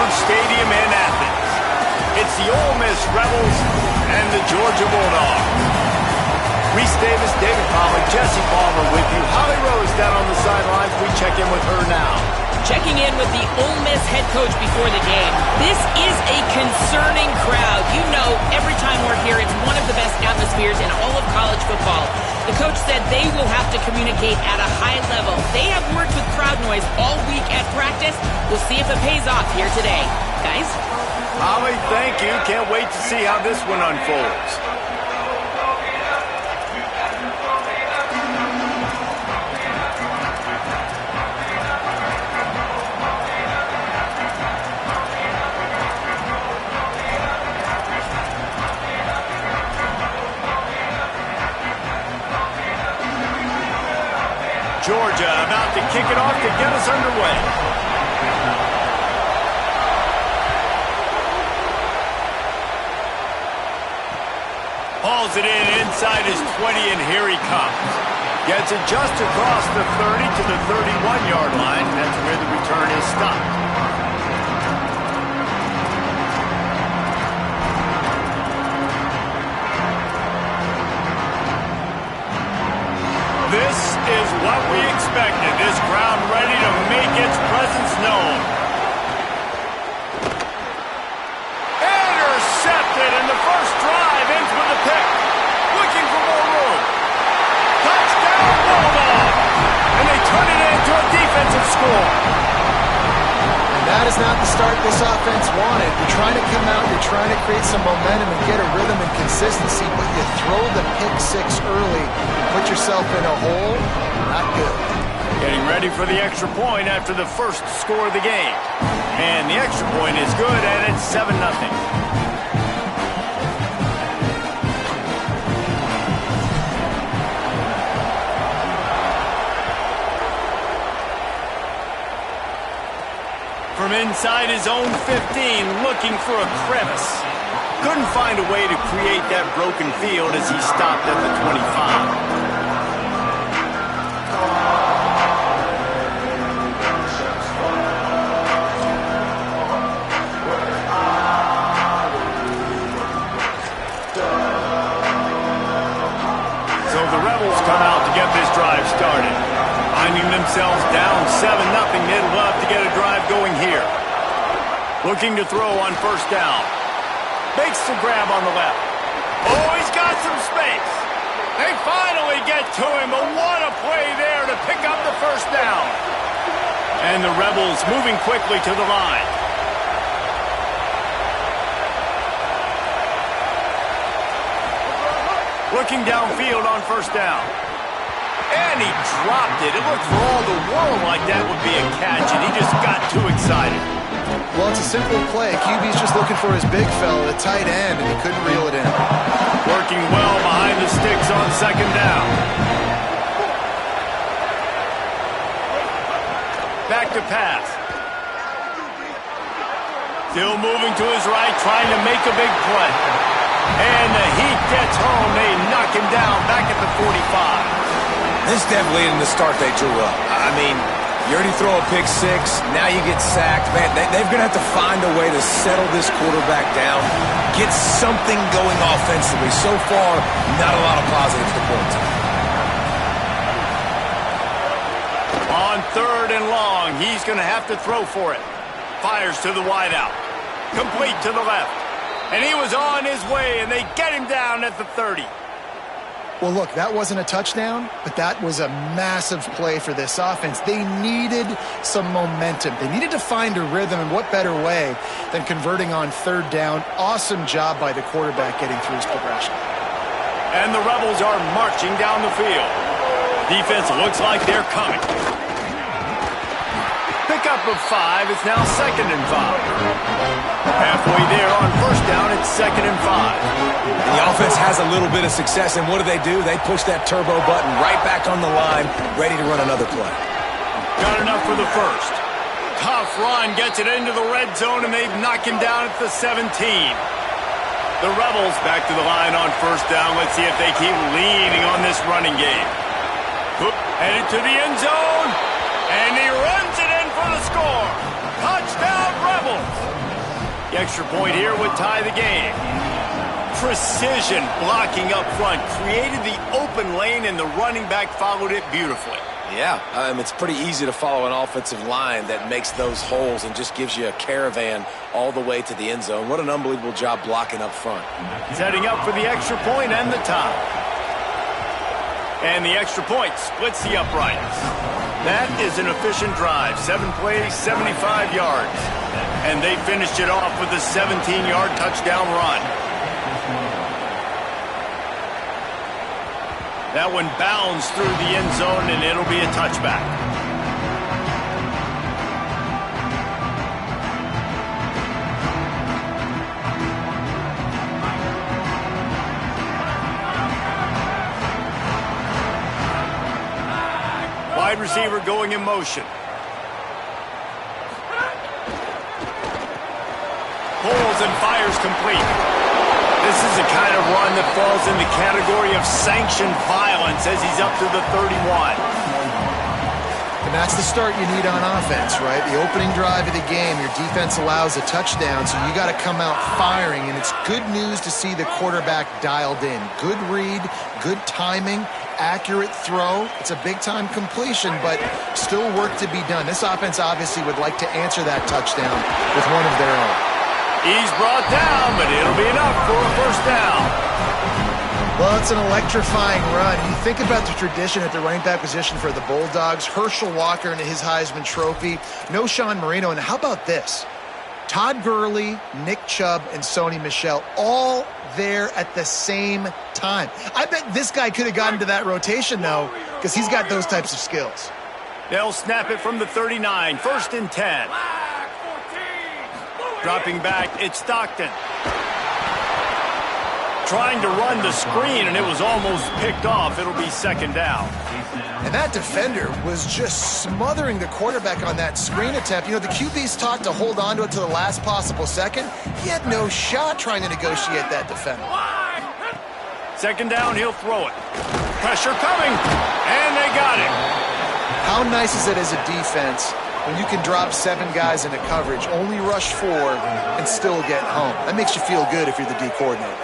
Stadium in Athens. It's the Ole Miss Rebels and the Georgia Bulldogs. Reese Davis, David Pollack, Jesse Palmer with you. Holly Rose down on the sidelines. We check in with her now. Checking in with the Ole Miss head coach before the game. This is a concerning crowd. You know, every time we're here, it's one of the best atmospheres in all of college football. The coach said they will have to communicate at a high level. They have worked with crowd noise all week at practice. We'll see if it pays off here today. Guys? Holly, thank you. Can't wait to see how this one unfolds. Georgia about to kick it off to get us underway. Hauls it in inside his 20, and here he comes. Gets it just across the 30 to the 31-yard line. That's where the return is stopped. This is what we expected. This crowd ready to make its presence known. Intercepted, and the first drive ends with a pick. Looking for more room. Touchdown, Bulldog! And they turn it into a defensive score. And that is not the start this offense wanted. You're trying to come out, you're trying to create some momentum and get a rhythm and consistency, but you throw the pick six early and put yourself in a hole. Not good. Getting ready for the extra point after the first score of the game. And the extra point is good, and it's 7-0. From inside his own 15, looking for a crevice. Couldn't find a way to create that broken field as he stopped at the 25. So the Rebels come out to get this drive started. Finding themselves down 7-0, they'd love to get a drive going here. Looking to throw on first down. Makes the grab on the left. Oh, he's got some space. They finally get to him, but what a play there to pick up the first down. And the Rebels moving quickly to the line. Looking downfield on first down. And he dropped it. It looked for all the world like that would be a catch, and he just got too excited. Well, it's a simple play. QB's just looking for his big fella, the tight end, and he couldn't reel it in. Working well behind the sticks on second down. Back to pass. Still moving to his right, trying to make a big play. And the heat gets home. They knock him down back at the 45. This definitely isn't the start they drew up. I mean, you already throw a pick six, now you get sacked. Man, they're going to have to find a way to settle this quarterback down, get something going offensively. So far, not a lot of positives to point to. On third and long, he's going to have to throw for it. Fires to the wideout. Complete to the left. And he was on his way, and they get him down at the 30. Well, look, that wasn't a touchdown, but that was a massive play for this offense. They needed some momentum. They needed to find a rhythm, and what better way than converting on third down. Awesome job by the quarterback getting through his progression. And the Rebels are marching down the field. Defense looks like they're coming. Pickup of 5. It's now 2nd and 5. Halfway there on first down, it's 2nd and 5. And the offense has a little bit of success, and what do? They push that turbo button right back on the line, ready to run another play. Got enough for the first. Tough run, gets it into the red zone, and they've knocked him down at the 17. The Rebels back to the line on first down. Let's see if they keep leaning on this running game. Headed to the end zone, and he runs it in for the score. Touchdown, Rebels! The extra point here would tie the game. Precision blocking up front created the open lane, and the running back followed it beautifully. Yeah, it's pretty easy to follow an offensive line that makes those holes and just gives you a caravan all the way to the end zone. What an unbelievable job blocking up front. Setting up for the extra point and the tie. And the extra point splits the uprights. That is an efficient drive. 7 plays, 75 yards. And they finished it off with a 17-yard touchdown run. That one bounds through the end zone, and it'll be a touchback. Wide receiver going in motion. Pulls and fires complete. This is the kind of run that falls in the category of sanctioned violence as he's up to the 31. And that's the start you need on offense, right? The opening drive of the game, your defense allows a touchdown, so you got to come out firing, and it's good news to see the quarterback dialed in. Good read, good timing, accurate throw. It's a big-time completion, but still work to be done. This offense obviously would like to answer that touchdown with one of their own. He's brought down, but it'll be enough for a first down. Well, it's an electrifying run. You think about the tradition at the running back position for the Bulldogs. Herschel Walker and his Heisman Trophy. No Sean Marino. And how about this? Todd Gurley, Nick Chubb, and Sony Michel all there at the same time. I bet this guy could have gotten to that rotation, though, because he's got those types of skills. They'll snap it from the 39. First and 10. Dropping back, it's Stockton. Trying to run the screen, and it was almost picked off. It'll be second down. And that defender was just smothering the quarterback on that screen attempt. You know, the QB's taught to hold on to it to the last possible second. He had no shot trying to negotiate that defender. Second down, he'll throw it. Pressure coming, and they got him. How nice is it as a defense when you can drop 7 guys into coverage, only rush 4, and still get home? That makes you feel good if you're the D coordinator.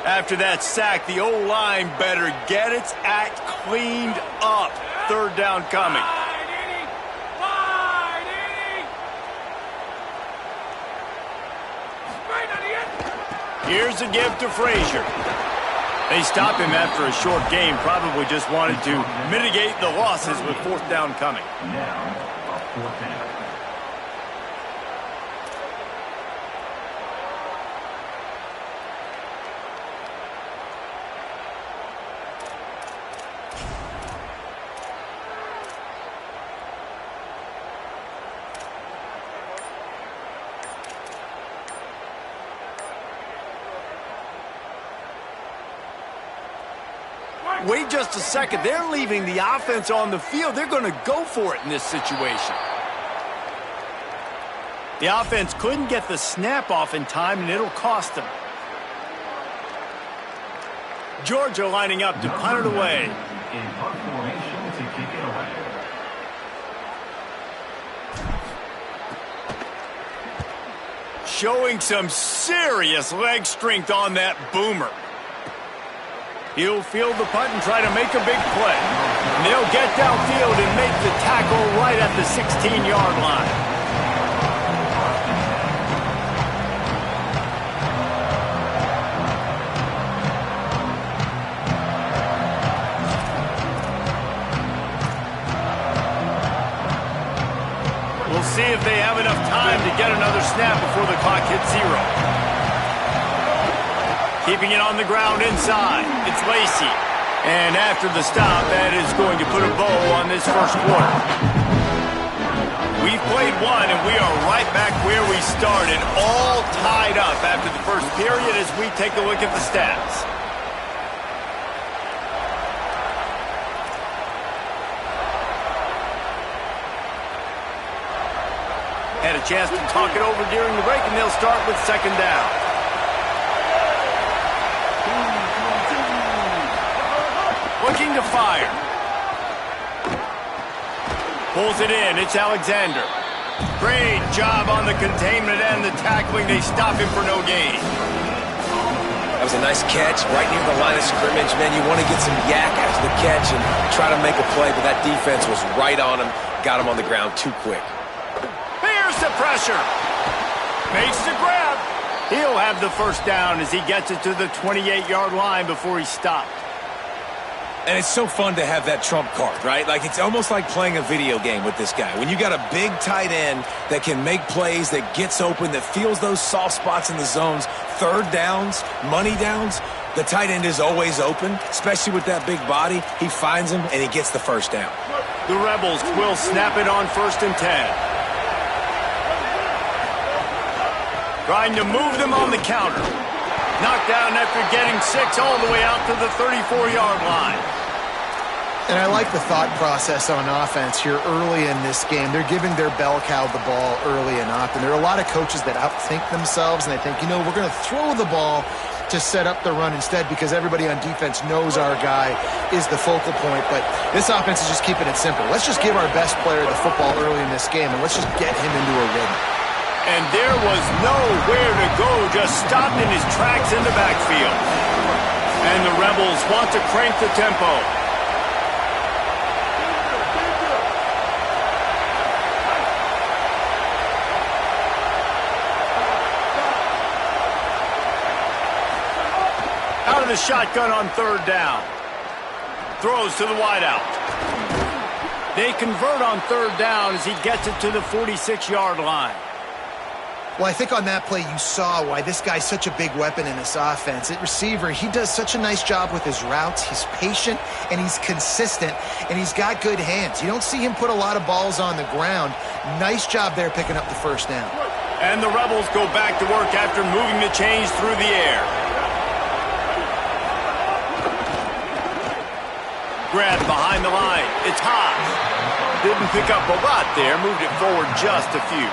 After that sack, the O-line better get its act cleaned up. Third down coming. Here's a give to Frazier. They stop him after a short game. Probably just wanted to mitigate the losses with fourth down coming. Now, a fourth down. Wait just a second. They're leaving the offense on the field. They're going to go for it in this situation. The offense couldn't get the snap off in time, and it'll cost them. Georgia lining up to punt it away. In punt formation to kick it away. Showing some serious leg strength on that boomer. He'll field the punt and try to make a big play. And they'll get downfield and make the tackle right at the 16-yard line. We'll see if they have enough time to get another snap before the clock hits 0. Keeping it on the ground inside. It's Lacy. And after the stop, that is going to put a bow on this first quarter. We've played one, and we are right back where we started, all tied up after the first period as we take a look at the stats. Had a chance to talk it over during the break, and they'll start with second down. Looking to fire. Pulls it in. It's Alexander. Great job on the containment and the tackling. They stop him for no gain. That was a nice catch right near the line of scrimmage. Man, you want to get some yak after the catch and try to make a play, but that defense was right on him. Got him on the ground too quick. Here's the pressure. Makes the grab. He'll have the first down as he gets it to the 28-yard line before he stopped. And it's so fun to have that trump card, right? Like, it's almost like playing a video game with this guy. When you got a big tight end that can make plays, that gets open, that feels those soft spots in the zones, third downs, money downs, the tight end is always open, especially with that big body. He finds him, and he gets the first down. The Rebels will snap it on 1st and 10. Trying to move them on the counter. Knocked down after getting 6 all the way out to the 34-yard line. And I like the thought process on offense here early in this game. They're giving their bell cow the ball early and often. There are a lot of coaches that outthink themselves, and they think, you know, we're going to throw the ball to set up the run instead because everybody on defense knows our guy is the focal point. But this offense is just keeping it simple. Let's just give our best player the football early in this game, and let's just get him into a rhythm. And there was nowhere to go, just stopped in his tracks in the backfield. And the Rebels want to crank the tempo. Out of the shotgun on 3rd down. Throws to the wideout. They convert on 3rd down as he gets it to the 46-yard line. Well, I think on that play you saw why this guy's such a big weapon in this offense. At receiver, he does such a nice job with his routes. He's patient, and he's consistent, and he's got good hands. You don't see him put a lot of balls on the ground. Nice job there picking up the first down. And the Rebels go back to work after moving the chains through the air. Grab behind the line. It's high. Didn't pick up a lot there. Moved it forward just a few.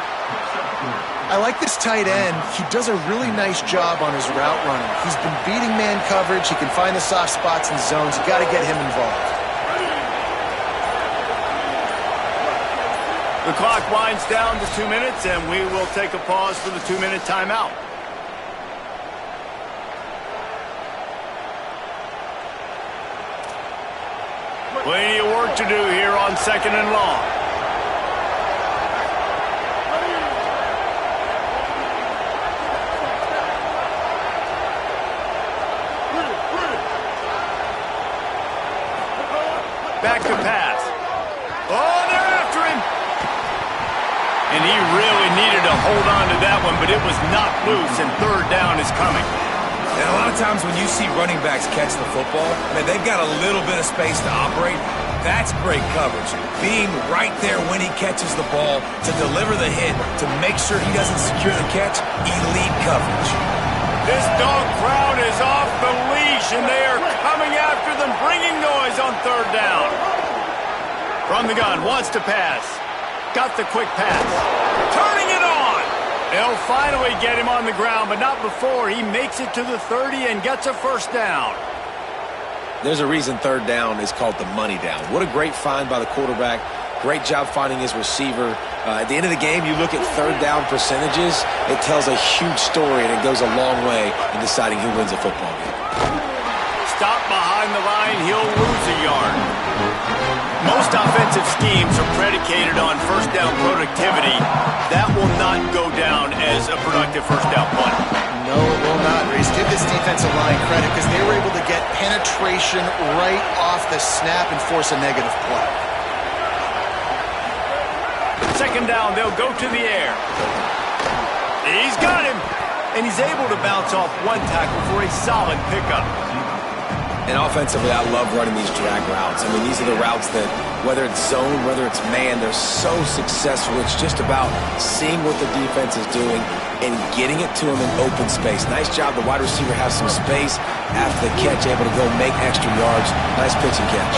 I like this tight end. He does a really nice job on his route running. He's been beating man coverage. He can find the soft spots and zones. You got to get him involved. The clock winds down to 2 minutes, and we will take a pause for the 2-minute timeout. Plenty of work to do here on 2nd and long. Back to pass. Oh, they're after him. And he really needed to hold on to that one, but it was knocked loose, and 3rd down is coming. And a lot of times when you see running backs catch the football, man, they've got a little bit of space to operate. That's great coverage. Being right there when he catches the ball to deliver the hit, to make sure he doesn't secure the catch, elite coverage. This dog crowd is off the leash, and they are coming after them, bringing noise on 3rd down. From the gun, wants to pass. Got the quick pass. Turning it on. They'll finally get him on the ground, but not before he makes it to the 30 and gets a first down. There's a reason 3rd down is called the money down. What a great find by the quarterback. Great job finding his receiver. At the end of the game, you look at 3rd down percentages. It tells a huge story, and it goes a long way in deciding who wins a football game. Stop behind the line. He'll lose a yard. Most offensive schemes are predicated on 1st down productivity. That will not go down as a productive 1st down play. No, it will not, Reese. Give this defensive line credit because they were able to get penetration right off the snap and force a negative play. 2nd down, they'll go to the air. He's got him, and he's able to bounce off one tackle for a solid pickup. And offensively, I love running these drag routes. I mean, these are the routes that, whether it's zone, whether it's man, they're so successful. It's just about seeing what the defense is doing and getting it to them in open space. Nice job. The wide receiver has some space after the catch, able to go make extra yards. Nice pitch and catch.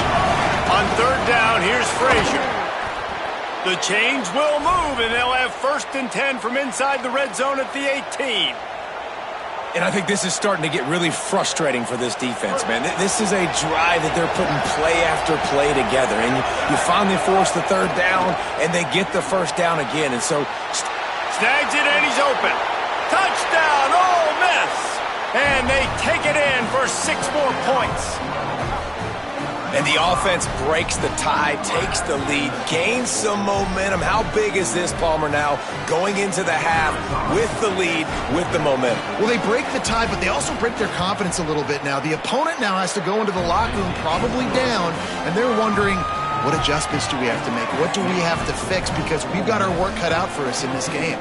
On 3rd down, here's Frazier. The chains will move, and they'll have 1st and 10 from inside the red zone at the 18. And I think this is starting to get really frustrating for this defense, man. This is a drive that they're putting play after play together. And you finally force the third down, and they get the first down again. And so snags it, and he's open. Touchdown, Ole Miss. And they take it in for 6 more points. And the offense breaks the tie, takes the lead, gains some momentum. How big is this, Palmer, now going into the half with the lead, with the momentum? Well, they break the tie, but they also break their confidence a little bit now. The opponent now has to go into the locker room probably down, and they're wondering, what adjustments do we have to make? What do we have to fix? Because we've got our work cut out for us in this game.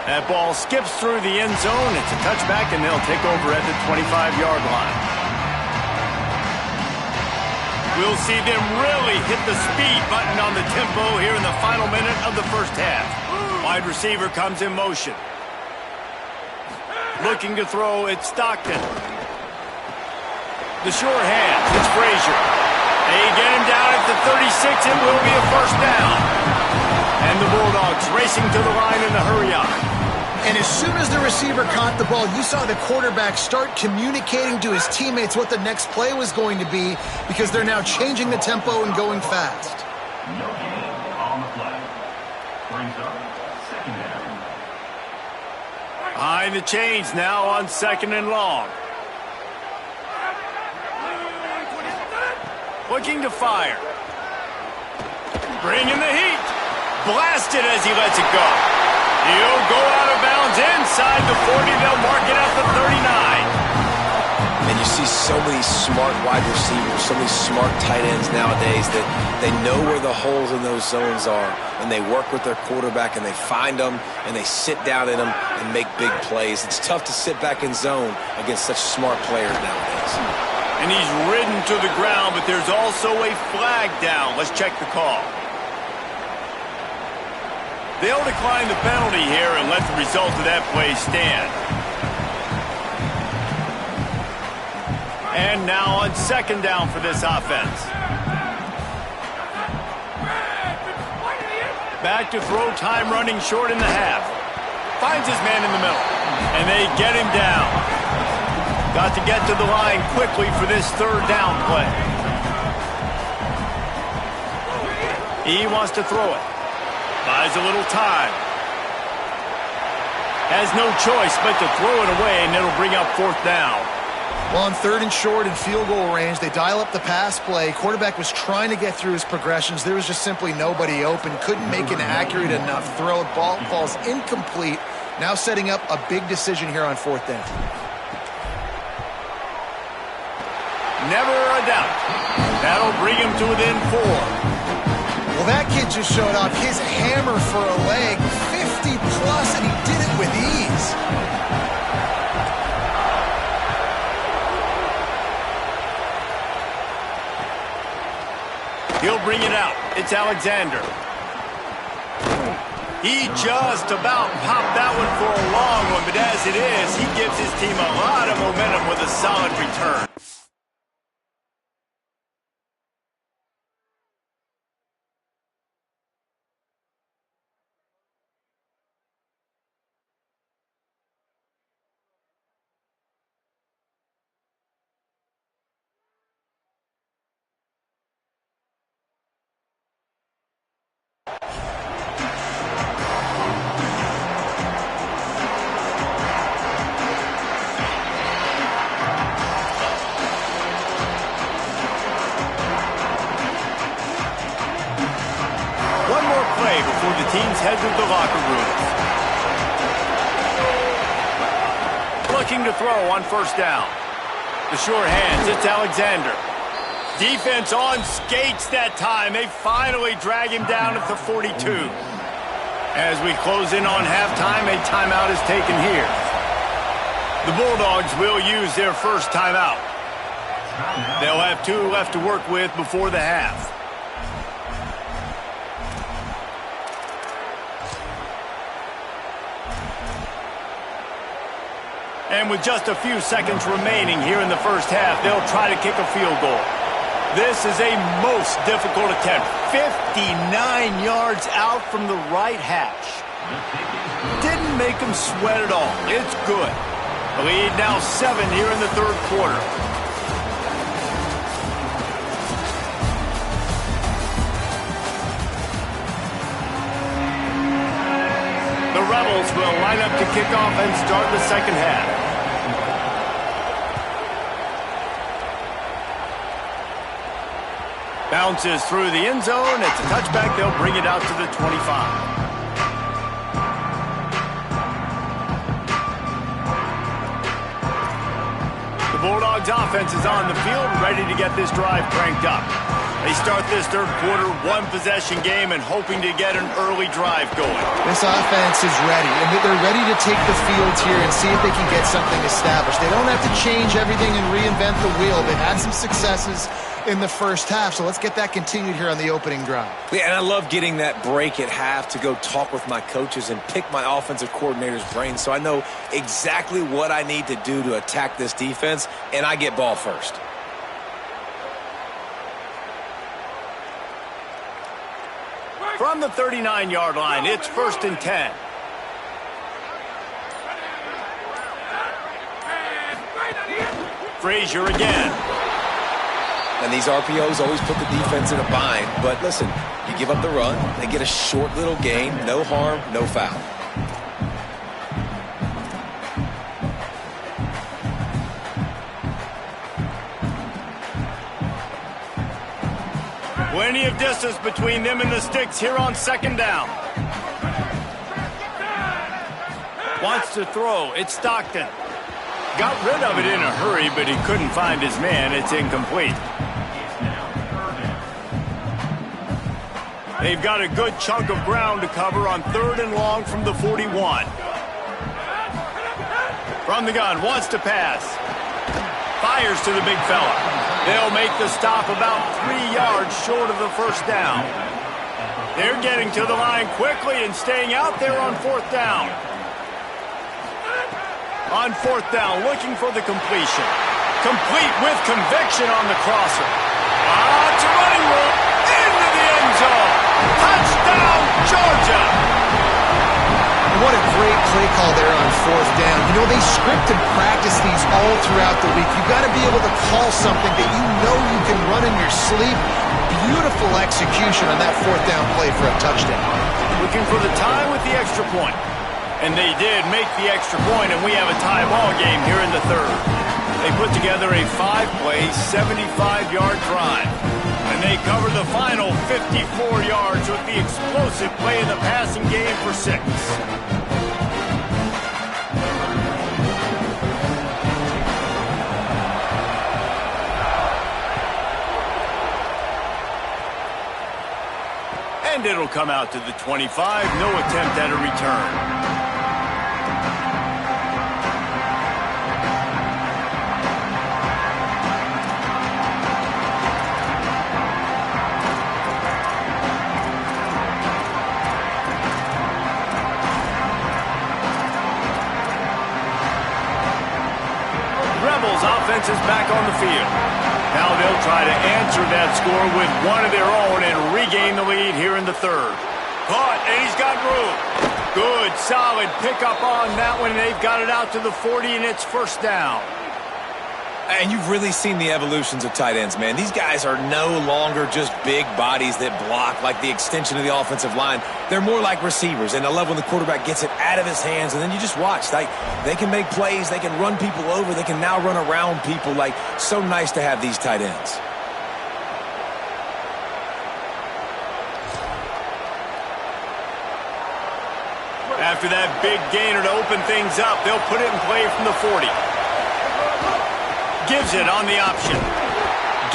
That ball skips through the end zone. It's a touchback, and they'll take over at the 25-yard line. We'll see them really hit the speed button on the tempo here in the final minute of the first half. Wide receiver comes in motion. Looking to throw, it's Stockton. The short hands, it's Frazier. They get him down at the 36. It will be a first down. And the Bulldogs racing to the line in the hurry-up. And as soon as the receiver caught the ball, you saw the quarterback start communicating to his teammates what the next play was going to be, because they're now changing the tempo and going fast. No gain on the play. Brings up second down. Behind the chains now on second and long. Looking to fire. Bringing the heat. Blasted as he lets it go. He'll go out of bounds inside the 40. They'll mark it at the 39. And you see so many smart wide receivers, so many smart tight ends nowadays that they know where the holes in those zones are, and they work with their quarterback, and they find them, and they sit down in them and make big plays. It's tough to sit back in zone against such smart players nowadays. And he's ridden to the ground, but there's also a flag down. Let's check the call. They'll decline the penalty here and let the result of that play stand. And now on second down for this offense. Back to throw, time running short in the half. Finds his man in the middle. And they get him down. Got to get to the line quickly for this third down play. He wants to throw it. Buys a little time. Has no choice but to throw it away, and it'll bring up fourth down. Well, on third and short and field goal range, they dial up the pass play. Quarterback was trying to get through his progressions. There was just simply nobody open. Couldn't make an accurate enough throw. Ball falls incomplete. Now setting up a big decision here on fourth down. Never a doubt. That'll bring him to within 4. Well, that kid just showed off his hammer for a leg, 50-plus, and he did it with ease. He'll bring it out. It's Alexander. He just about popped that one for a long one, but as it is, he gives his team a lot of momentum with a solid return. Before the teams head to the locker rooms. Looking to throw on first down. The short hands, it's Alexander. Defense on skates that time. They finally drag him down at the 42. As we close in on halftime, a timeout is taken here. The Bulldogs will use their first timeout. They'll have 2 left to work with before the half. And with just a few seconds remaining here in the first half, they'll try to kick a field goal. This is a most difficult attempt. 59 yards out from the right hash. Didn't make him sweat at all. It's good. The lead now 7 here in the third quarter. The Rebels will line up to kick off and start the second half. Bounces through the end zone. It's a touchback. They'll bring it out to the 25. The Bulldogs offense is on the field, ready to get this drive cranked up. They start this third quarter one-possession game and hoping to get an early drive going. This offense is ready, and they're ready to take the field here and see if they can get something established. They don't have to change everything and reinvent the wheel. They've had some successes in the first half, so let's get that continued here on the opening drive. Yeah, and I love getting that break at half to go talk with my coaches and pick my offensive coordinator's brain so I know exactly what I need to do to attack this defense, and I get ball first. From the 39-yard line, it's 1st and 10. Frazier again. And these RPOs always put the defense in a bind. But listen, you give up the run, they get a short little gain, no harm, no foul. Plenty of distance between them and the sticks here on second down. Wants to throw. It's Stockton. Got rid of it in a hurry, but he couldn't find his man. It's incomplete. They've got a good chunk of ground to cover on 3rd and long from the 41. From the gun, wants to pass. Fires to the big fella. They'll make the stop about 3 yards short of the first down. They're getting to the line quickly and staying out there on 4th down. On 4th down, looking for the completion. Complete with conviction on the crosser. It's a running room into the end zone. Touchdown, Georgia! What a great play call there on 4th down. You know, they script and practice these all throughout the week. You've got to be able to call something that you know you can run in your sleep. Beautiful execution on that 4th down play for a touchdown. Looking for the tie with the extra point. And they did make the extra point, and we have a tie ball game here in the third. They put together a 5-play, 75-yard drive. And they cover the final 54 yards with the explosive play in the passing game for 6. And it'll come out to the 25. No attempt at a return. Offense is back on the field. Now they'll try to answer that score with one of their own and regain the lead here in the third. Caught, and he's got room. Good, solid pickup on that one. They've got it out to the 40, and it's 1st down. And you've really seen the evolutions of tight ends, man. These guys are no longer just big bodies that block like the extension of the offensive line. They're more like receivers, and I love when the quarterback gets it out of his hands, and then you just watch. Like, they can make plays, they can run people over, they can now run around people. Like, so nice to have these tight ends. After that big gainer to open things up, they'll put it in play from the 40. Gives it on the option.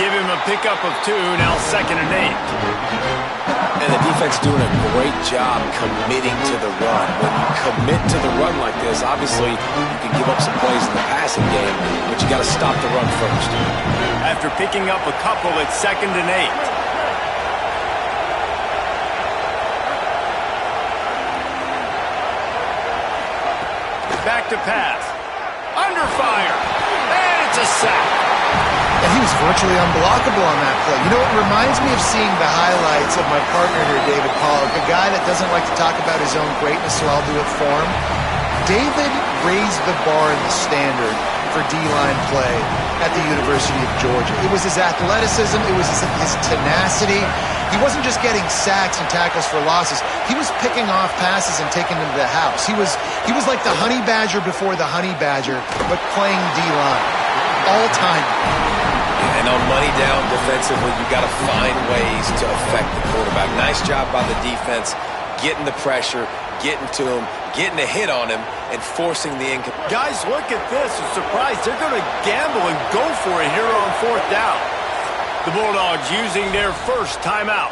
Give him a pickup of 2, now 2nd and 8. And the defense doing a great job committing to the run. When you commit to the run like this, obviously you can give up some plays in the passing game, but you got to stop the run first. After picking up a couple, it's 2nd and 8. Back to pass. Under fire. And it's a sack. And he was virtually unblockable on that play. You know, it reminds me of seeing the highlights of my partner here, David Pollack, a guy that doesn't like to talk about his own greatness, so I'll do it for him. David raised the bar in the standard for D-line play at the University of Georgia. It was his athleticism. It was his tenacity. He wasn't just getting sacks and tackles for losses. He was picking off passes and taking them to the house. He was like the honey badger before the honey badger, but playing D-line all time. And on money down defensively, you got to find ways to affect the quarterback. Nice job by the defense, getting the pressure, getting to him, getting a hit on him, and forcing the incomplete. Guys, look at this. I'm surprised they're going to gamble and go for it here on 4th down. The Bulldogs using their first timeout.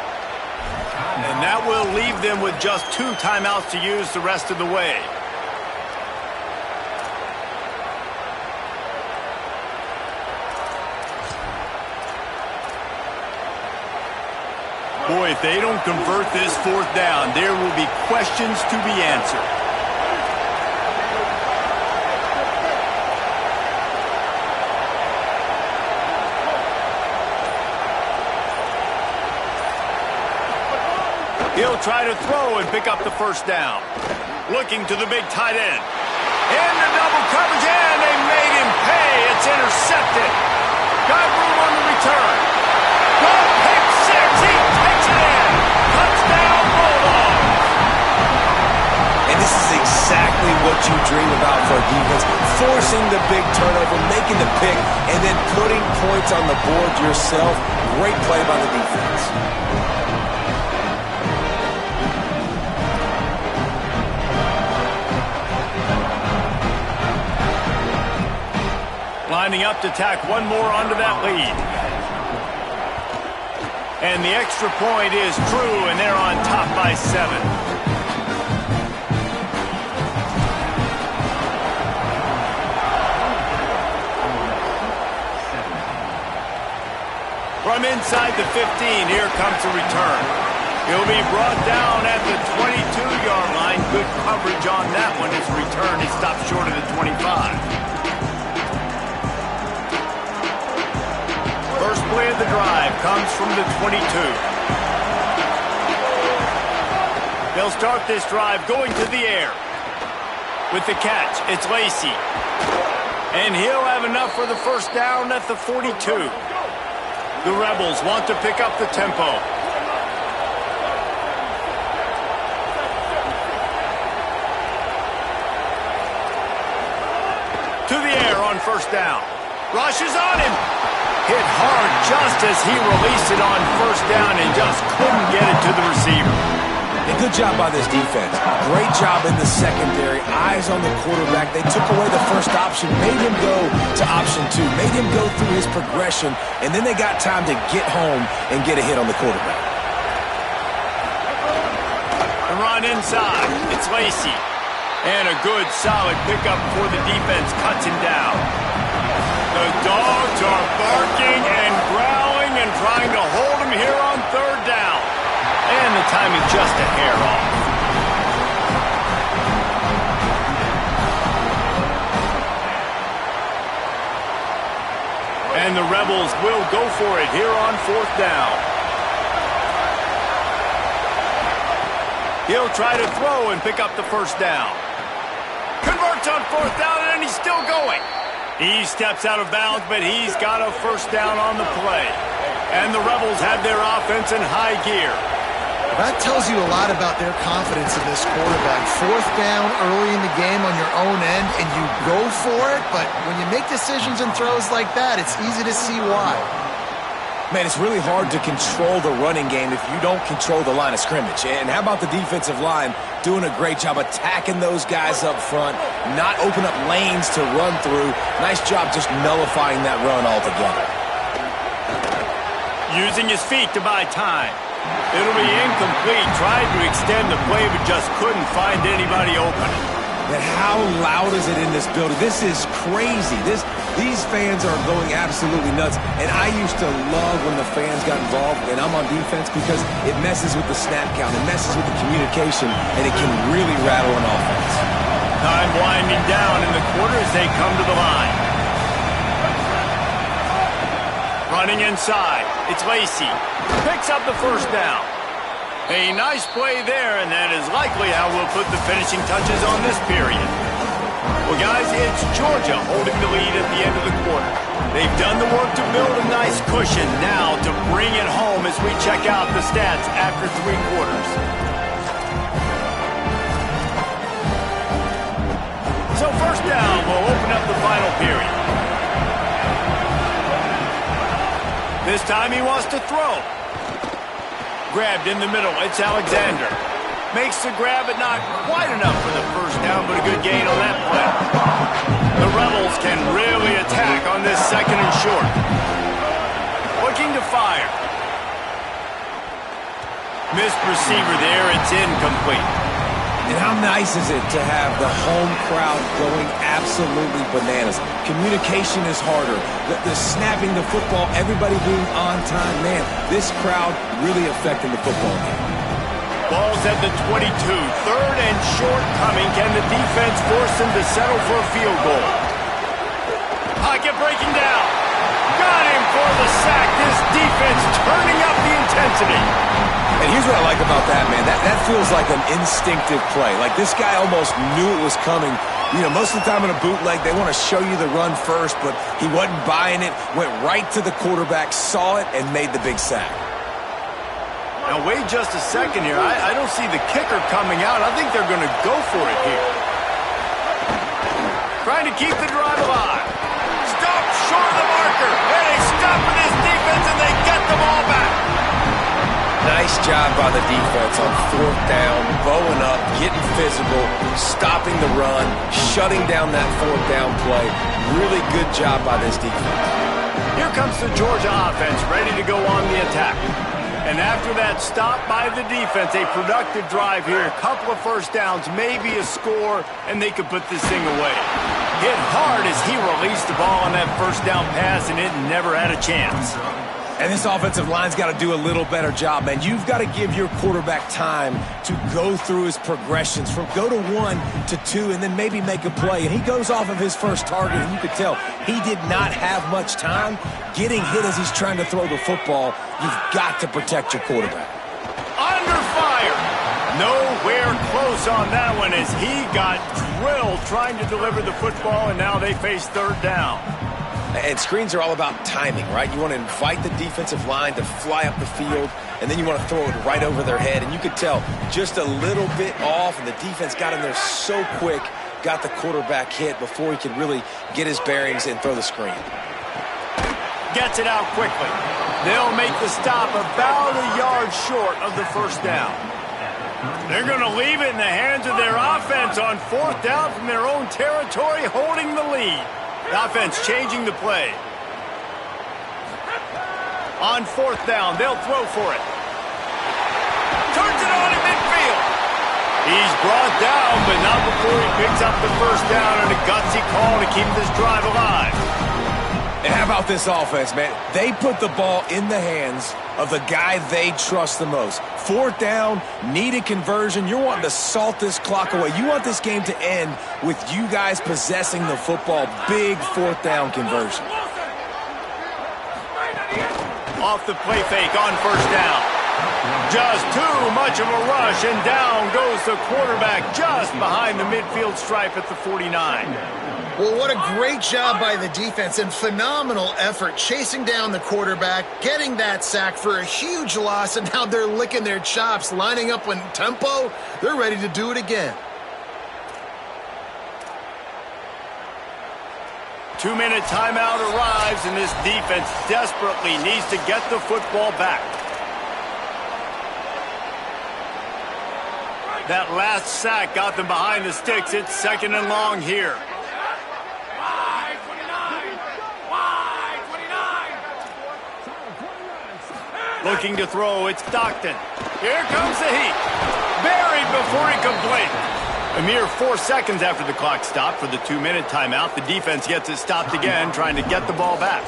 And that will leave them with just 2 timeouts to use the rest of the way. Boy, if they don't convert this 4th down, there will be questions to be answered. He'll try to throw and pick up the first down. Looking to the big tight end. In the double coverage, and they made him pay. It's intercepted. Got room on the return. Go pick 6. He takes it in. Touchdown, Bulldogs. And this is exactly what you dream about for a defense. Forcing the big turnover, making the pick, and then putting points on the board yourself. Great play by the defense. Lining up to tack one more onto that lead. And the extra point is true, and they're on top by 7. From inside the 15, here comes the return. He'll be brought down at the 22-yard line. Good coverage on that one. His return is stopped short of the 25. First play of the drive comes from the 22. They'll start this drive going to the air. With the catch, it's Lacy. And he'll have enough for the first down at the 42. The Rebels want to pick up the tempo. To the air on first down. Rushes on him. Hit hard just as he released it on first down and just couldn't get it to the receiver. And good job by this defense. Great job in the secondary. Eyes on the quarterback. They took away the first option, made him go to option 2, made him go through his progression, and then they got time to get home and get a hit on the quarterback. The run inside. It's Lacy. And a good, solid pickup before the defense cuts him down. The Dogs are barking and growling and trying to hold him here on 3rd down. And the timing just a hair off. And the Rebels will go for it here on 4th down. He'll try to throw and pick up the first down. Converts on 4th down, and he's still going. He steps out of bounds, but he's got a first down on the play. And the Rebels have their offense in high gear. That tells you a lot about their confidence in this quarterback. 4th down early in the game on your own end, and you go for it, but when you make decisions and throws like that, it's easy to see why. Man, it's really hard to control the running game if you don't control the line of scrimmage. And how about the defensive line doing a great job attacking those guys up front, not open up lanes to run through. Nice job just nullifying that run altogether. Using his feet to buy time. It'll be incomplete. Tried to extend the play, but just couldn't find anybody open. But how loud is it in this building? This is crazy. These fans are going absolutely nuts. And I used to love when the fans got involved, and I'm on defense, because it messes with the snap count. It messes with the communication, and it can really rattle an offense. Time winding down in the quarter as they come to the line. Running inside, it's Lacy. Picks up the first down. A nice play there, and that is likely how we'll put the finishing touches on this period. Well, guys, it's Georgia holding the lead at the end of the quarter. They've done the work to build a nice cushion. Now to bring it home as we check out the stats after 3 quarters. So first down will open up the final period. This time he wants to throw. Grabbed in the middle, it's Alexander. Makes the grab, but not quite enough for the first down, but a good gain on that play. The Rebels can really attack on this 2nd and short. Looking to fire. Missed receiver there, it's incomplete. And how nice is it to have the home crowd going absolutely bananas? Communication is harder. The snapping the football, everybody being on time. Man, this crowd really affecting the football game. Ball's at the 22. 3rd and short coming. Can the defense force them to settle for a field goal? Pocket breaking down. Got him for the sack. This defense turning up the intensity. And here's what I like about that, man. That feels like an instinctive play. Like this guy almost knew it was coming. You know, most of the time in a bootleg, they want to show you the run first, but he wasn't buying it, went right to the quarterback, saw it, and made the big sack. Now, wait just a second here. I don't see the kicker coming out. I think they're going to go for it here. Trying to keep the drive alive. Stop short of the marker. And they stop with his defense, and they get the ball back. Nice job by the defense on 4th down, bowing up, getting physical, stopping the run, shutting down that 4th down play. Really good job by this defense. Here comes the Georgia offense, ready to go on the attack. And after that stop by the defense, a productive drive here, a couple of first downs, maybe a score, and they could put this thing away. Hit hard as he released the ball on that first down pass, and it never had a chance. And this offensive line's got to do a little better job, man. You've got to give your quarterback time to go through his progressions from go to 1 to 2 and then maybe make a play. And he goes off of his first target, and you could tell he did not have much time getting hit as he's trying to throw the football. You've got to protect your quarterback. Under fire. Nowhere close on that one as he got drilled trying to deliver the football, and now they face 3rd down. And screens are all about timing, right? You want to invite the defensive line to fly up the field, and then you want to throw it right over their head. And you could tell just a little bit off, and the defense got in there so quick, got the quarterback hit before he could really get his bearings and throw the screen. Gets it out quickly. They'll make the stop about a yard short of the first down. They're going to leave it in the hands of their offense on 4th down from their own territory, holding the lead. The offense changing the play. On 4th down, they'll throw for it. Turns it on in midfield. He's brought down, but not before he picks up the first down and a gutsy call to keep this drive alive. And how about this offense, man? They put the ball in the hands of the guy they trust the most. 4th down, need a conversion. You're wanting to salt this clock away. You want this game to end with you guys possessing the football. Big 4th down conversion. Off the play fake on first down. Just too much of a rush, and down goes the quarterback just behind the midfield stripe at the 49. Well, what a great job by the defense and phenomenal effort chasing down the quarterback, getting that sack for a huge loss, and now they're licking their chops, lining up in tempo. They're ready to do it again. 2-minute timeout arrives, and this defense desperately needs to get the football back. That last sack got them behind the sticks. It's 2nd and long here. Looking to throw, it's Stockton. Here comes the heat. Buried before he could blink. A mere 4 seconds after the clock stopped for the 2-minute timeout, the defense gets it stopped again, trying to get the ball back.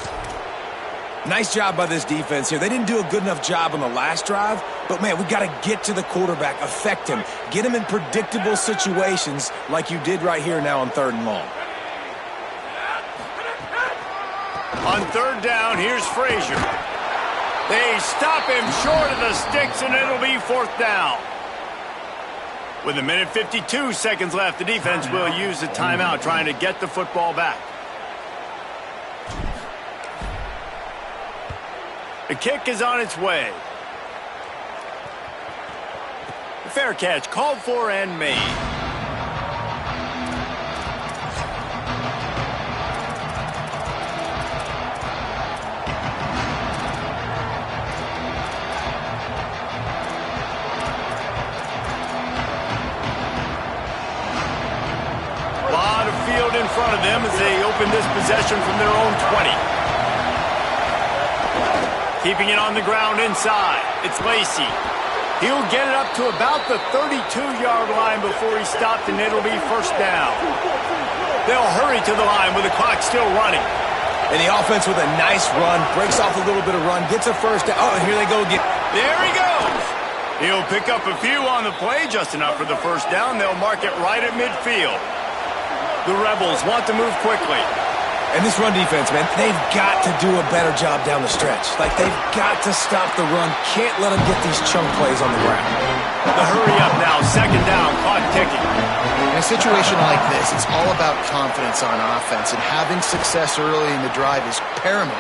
Nice job by this defense here. They didn't do a good enough job on the last drive, but, man, we got to get to the quarterback, affect him, get him in predictable situations like you did right here now on 3rd and long. On 3rd down, here's Frazier. They stop him short of the sticks, and it'll be 4th down. With 1:52 seconds left, the defense will use the timeout trying to get the football back. The kick is on its way. The fair catch called for and made. A lot of field in front of them as they open this possession from their own 20. Keeping it on the ground inside. It's Lacy. He'll get it up to about the 32-yard line before he's stopped, and it'll be 1st down. They'll hurry to the line with the clock still running. And the offense with a nice run, breaks off a little bit of run, gets a 1st down. Oh, and here they go again. There he goes. He'll pick up a few on the play, just enough for the 1st down. They'll mark it right at midfield. The Rebels want to move quickly. And this run defense, man, they've got to do a better job down the stretch. Like, they've got to stop the run. Can't let them get these chunk plays on the ground. The hurry up now, 2nd down, clock ticking. In a situation like this, it's all about confidence on offense, and having success early in the drive is paramount.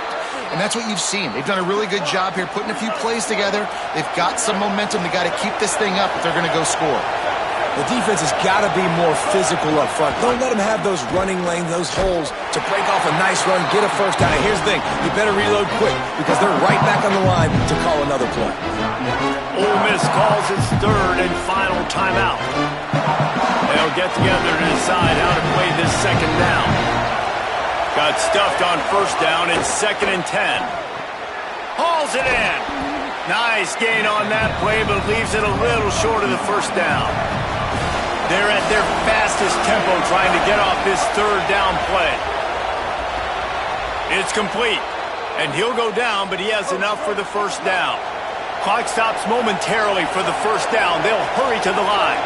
And that's what you've seen. They've done a really good job here putting a few plays together. They've got some momentum. They've got to keep this thing up if they're going to go score. The defense has got to be more physical up front. Don't let them have those running lanes, those holes to break off a nice run, get a 1st down. And here's the thing, you better reload quick because they're right back on the line to call another play. Ole Miss calls its 3rd and final timeout. They'll get together to decide how to play this 2nd down. Got stuffed on 1st down. It's 2nd and 10. Hauls it in. Nice gain on that play, but leaves it a little short of the 1st down. They're at their fastest tempo trying to get off this 3rd down play. It's complete, and he'll go down, but he has enough for the 1st down. Clock stops momentarily for the 1st down. They'll hurry to the line.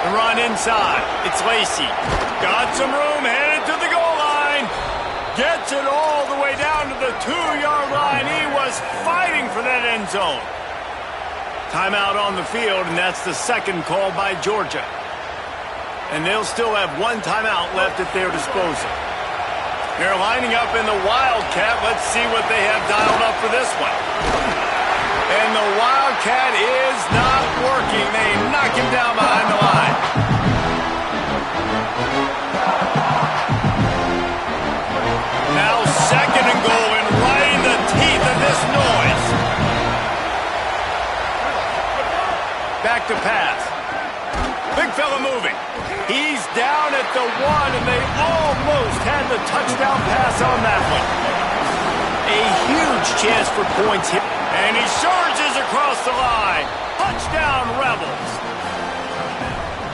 The run inside. It's Lacy. Got some room, headed to the goal line. Gets it all the way down to the 2-yard line. He was fighting for that end zone. Timeout on the field, and that's the 2nd call by Georgia. And they'll still have 1 timeout left at their disposal. They're lining up in the Wildcat. Let's see what they have dialed up for this one. And the Wildcat is not working. They knock him down behind the line. Now 2nd and goal, and right in the teeth of this noise. Back to pass. Big fella moving. He's down at the 1, and they almost had the touchdown pass on that one. A huge chance for points here. And he surges across the line. Touchdown, Rebels.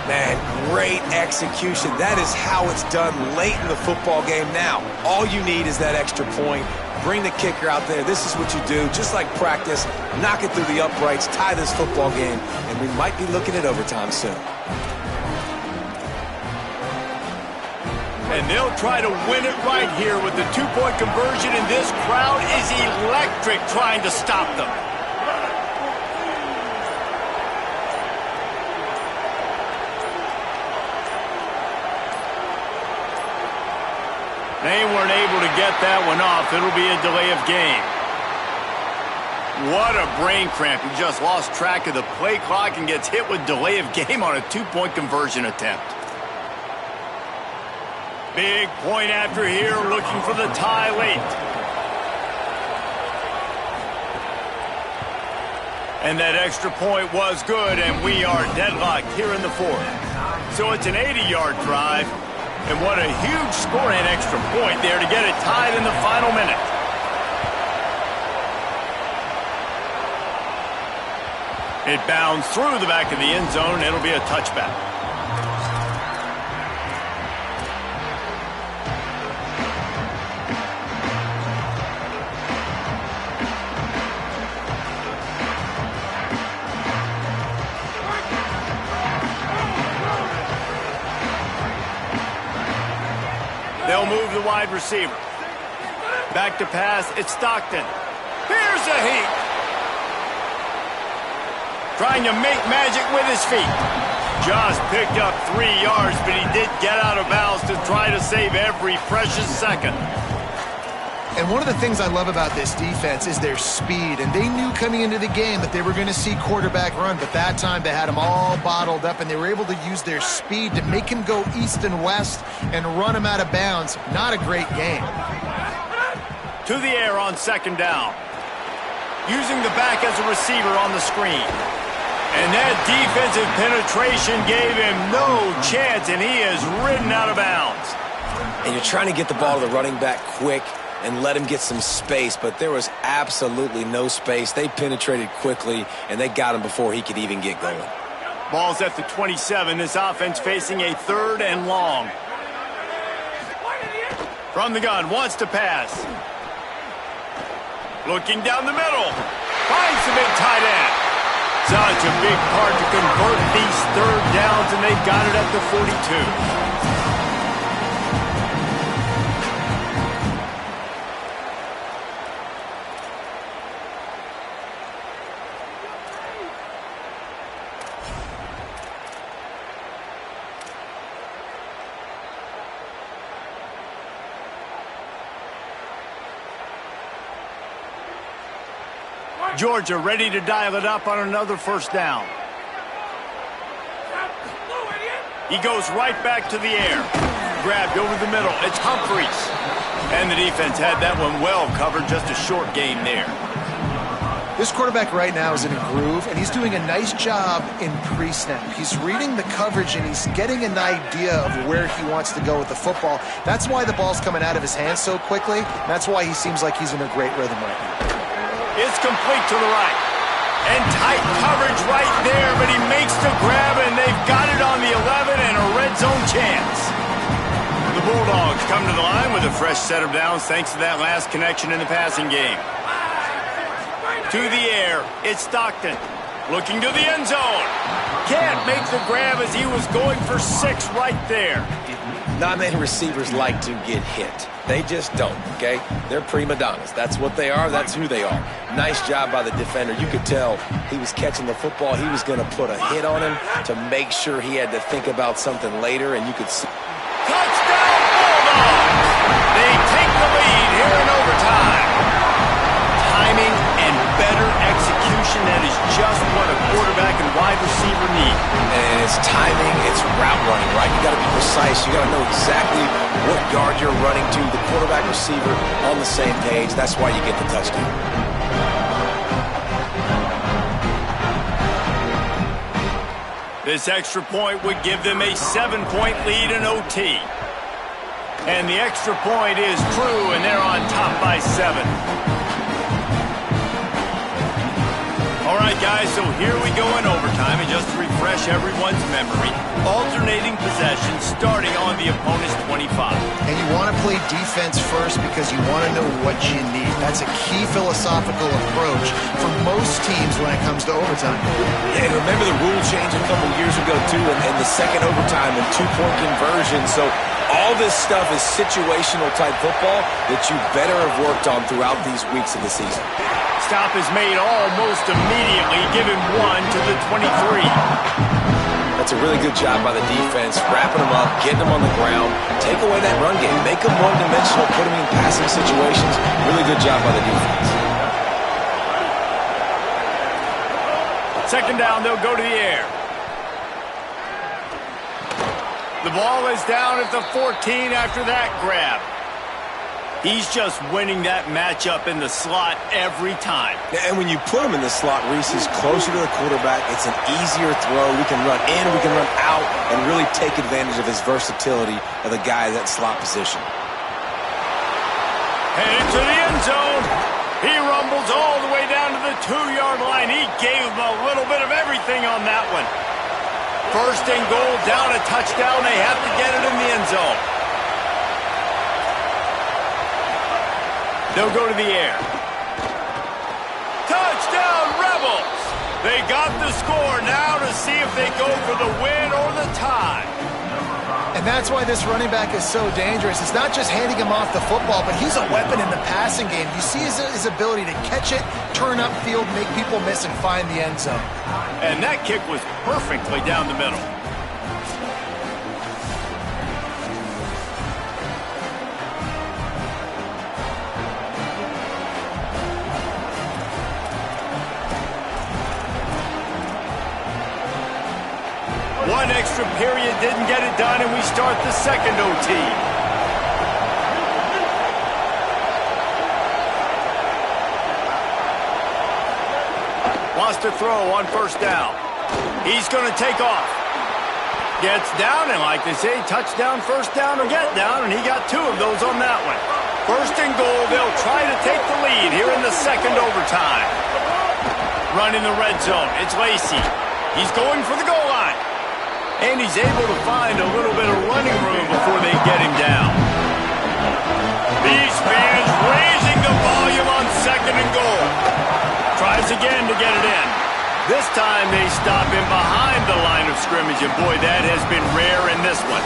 Man, great execution. That is how it's done late in the football game. Now, all you need is that extra point. Bring the kicker out there. This is what you do. Just like practice, knock it through the uprights, tie this football game, and we might be looking at overtime soon. And they'll try to win it right here with the 2-point conversion, and this crowd is electric trying to stop them. They weren't able to get that one off. It'll be a delay of game. What a brain cramp. He just lost track of the play clock and gets hit with delay of game on a 2-point conversion attempt. Big point after here, looking for the tie late. And that extra point was good, and we are deadlocked here in the 4th. So it's an 80-yard drive. And what a huge score and extra point there to get it tied in the final minute. It bounds through the back of the end zone. It'll be a touchback. They'll move the wide receiver. Back to pass, it's Stockton. Here's a heat. Trying to make magic with his feet. Just picked up 3 yards, but he did get out of bounds to try to save every precious second. And one of the things I love about this defense is their speed. And they knew coming into the game that they were going to see quarterback run, but that time they had him all bottled up, and they were able to use their speed to make him go east and west and run him out of bounds. Not a great game. To the air on second down. Using the back as a receiver on the screen. And that defensive penetration gave him no chance, and he is ridden out of bounds. And you're trying to get the ball to the running back quick and let him get some space, but there was absolutely no space. They penetrated quickly, and they got him before he could even get going. Ball's at the 27. This offense facing a 3rd and long. From the gun, wants to pass. Looking down the middle. Finds the big tight end. Such a big part to convert these 3rd downs, and they've got it at the 42. Georgia ready to dial it up on another 1st down. He goes right back to the air. Grabbed over the middle. It's Humphries. And the defense had that one well covered. Just a short gain there. This quarterback right now is in a groove, and he's doing a nice job in pre-snap. He's reading the coverage, and he's getting an idea of where he wants to go with the football. That's why the ball's coming out of his hands so quickly. That's why he seems like he's in a great rhythm right now. It's complete to the right. And tight coverage right there, but he makes the grab, and they've got it on the 11 and a red zone chance. The Bulldogs come to the line with a fresh set of downs thanks to that last connection in the passing game. To the air, it's Stockton. Looking to the end zone. Can't make the grab as he was going for 6 right there. Not many receivers like to get hit. They just don't, okay? They're prima donnas. That's what they are. That's who they are. Nice job by the defender. You could tell he was catching the football. He was going to put a hit on him to make sure he had to think about something later, and you could see. Touchdown, Bulldogs! They take the lead here in overtime. Timing and better execution, that is just what a quarterback and wide receiver need. And it's timing, it's route running, right? You got to be precise. You got to know exactly what yard you're running to. The quarterback receiver on the same page. That's why you get the touchdown. This extra point would give them a 7-point lead in OT. And the extra point is true, and they're on top by 7. All right, guys, so here we go in overtime, and just to refresh everyone's memory, alternating possession starting on the opponent's 25. And you want to play defense first because you want to know what you need. That's a key philosophical approach for most teams when it comes to overtime. Yeah, and remember the rule change a couple years ago, too, and the second overtime and 2-point conversion. So all this stuff is situational type football that you better have worked on throughout these weeks of the season. Stop is made almost immediately. Give him 1 to the 23. That's a really good job by the defense, wrapping them up, getting them on the ground, take away that run game, make them one-dimensional, put them in passing situations. Really good job by the defense. Second down, they'll go to the air. The ball is down at the 14 after that grab. He's just winning that matchup in the slot every time. And when you put him in the slot, Reese is closer to the quarterback. It's an easier throw. We can run in, we can run out, and really take advantage of his versatility of the guy in that slot position. Headed to the end zone. He rumbles all the way down to the 2-yard line. He gave him a little bit of everything on that one. First and goal, down a touchdown. They have to get it in the end zone. They'll go to the air. Touchdown, Rebels! They got the score now to see if they go for the win or the tie. And that's why this running back is so dangerous. It's not just handing him off the football, but he's a weapon in the passing game. You see his ability to catch it, turn upfield, make people miss, and find the end zone. And that kick was perfectly down the middle. One extra period didn't get it done, and we start the second OT. Wants to throw on first down. He's going to take off. Gets down, and like they say, touchdown, first down, or get down, and he got 2 of those on that one. First and goal, they'll try to take the lead here in the second overtime. Running the red zone, it's Lacy. He's going for the goal line. And he's able to find a little bit of running room before they get him down. These fans raising the volume on second and goal. Tries again to get it in. This time they stop him behind the line of scrimmage, and boy, that has been rare in this one.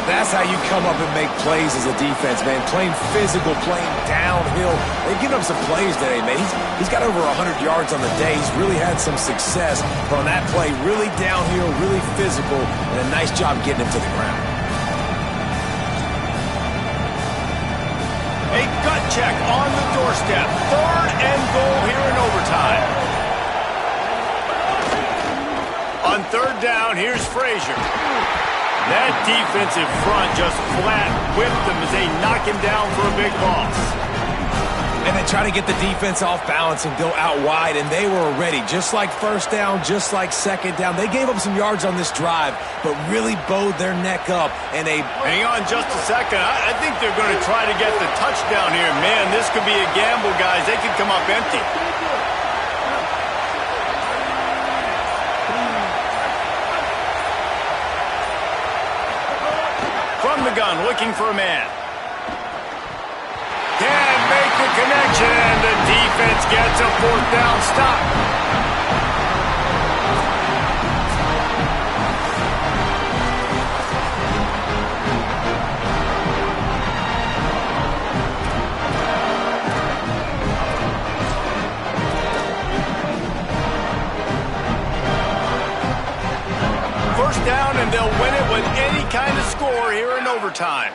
That's how you come up and make plays as a defense, man. Playing physical, playing downhill. They've given up some plays today, man. He's got over 100 yards on the day. He's really had some success. But on that play, really downhill, really physical, and a nice job getting him to the ground. A gut check on the doorstep. Third and goal here in overtime. On third down, here's Frazier. That defensive front just flat whipped them as they knock him down for a big loss. And they try to get the defense off balance and go out wide, and they were ready. Just like first down, just like second down. They gave up some yards on this drive, but really bowed their neck up. And hang on just a second. I think they're going to try to get the touchdown here. Man, this could be a gamble, guys. They could come up empty. From the gun, looking for a man. Can't make the connection, and the defense gets a fourth down stop. First down, and they'll win it with any kind of score here in overtime.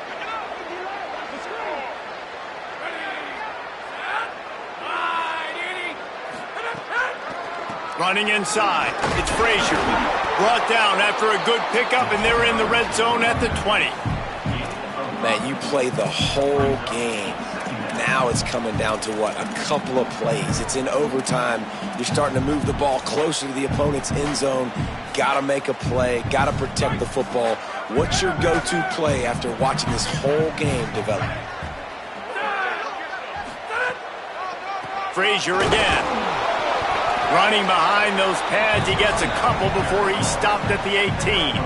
Running inside, it's Frazier. Brought down after a good pickup, and they're in the red zone at the 20. Man, you play the whole game. Now it's coming down to what? A couple of plays. It's in overtime. You're starting to move the ball closer to the opponent's end zone. Got to make a play. Got to protect the football. What's your go-to play after watching this whole game develop? Frazier again. Running behind those pads. He gets a couple before he stopped at the 18.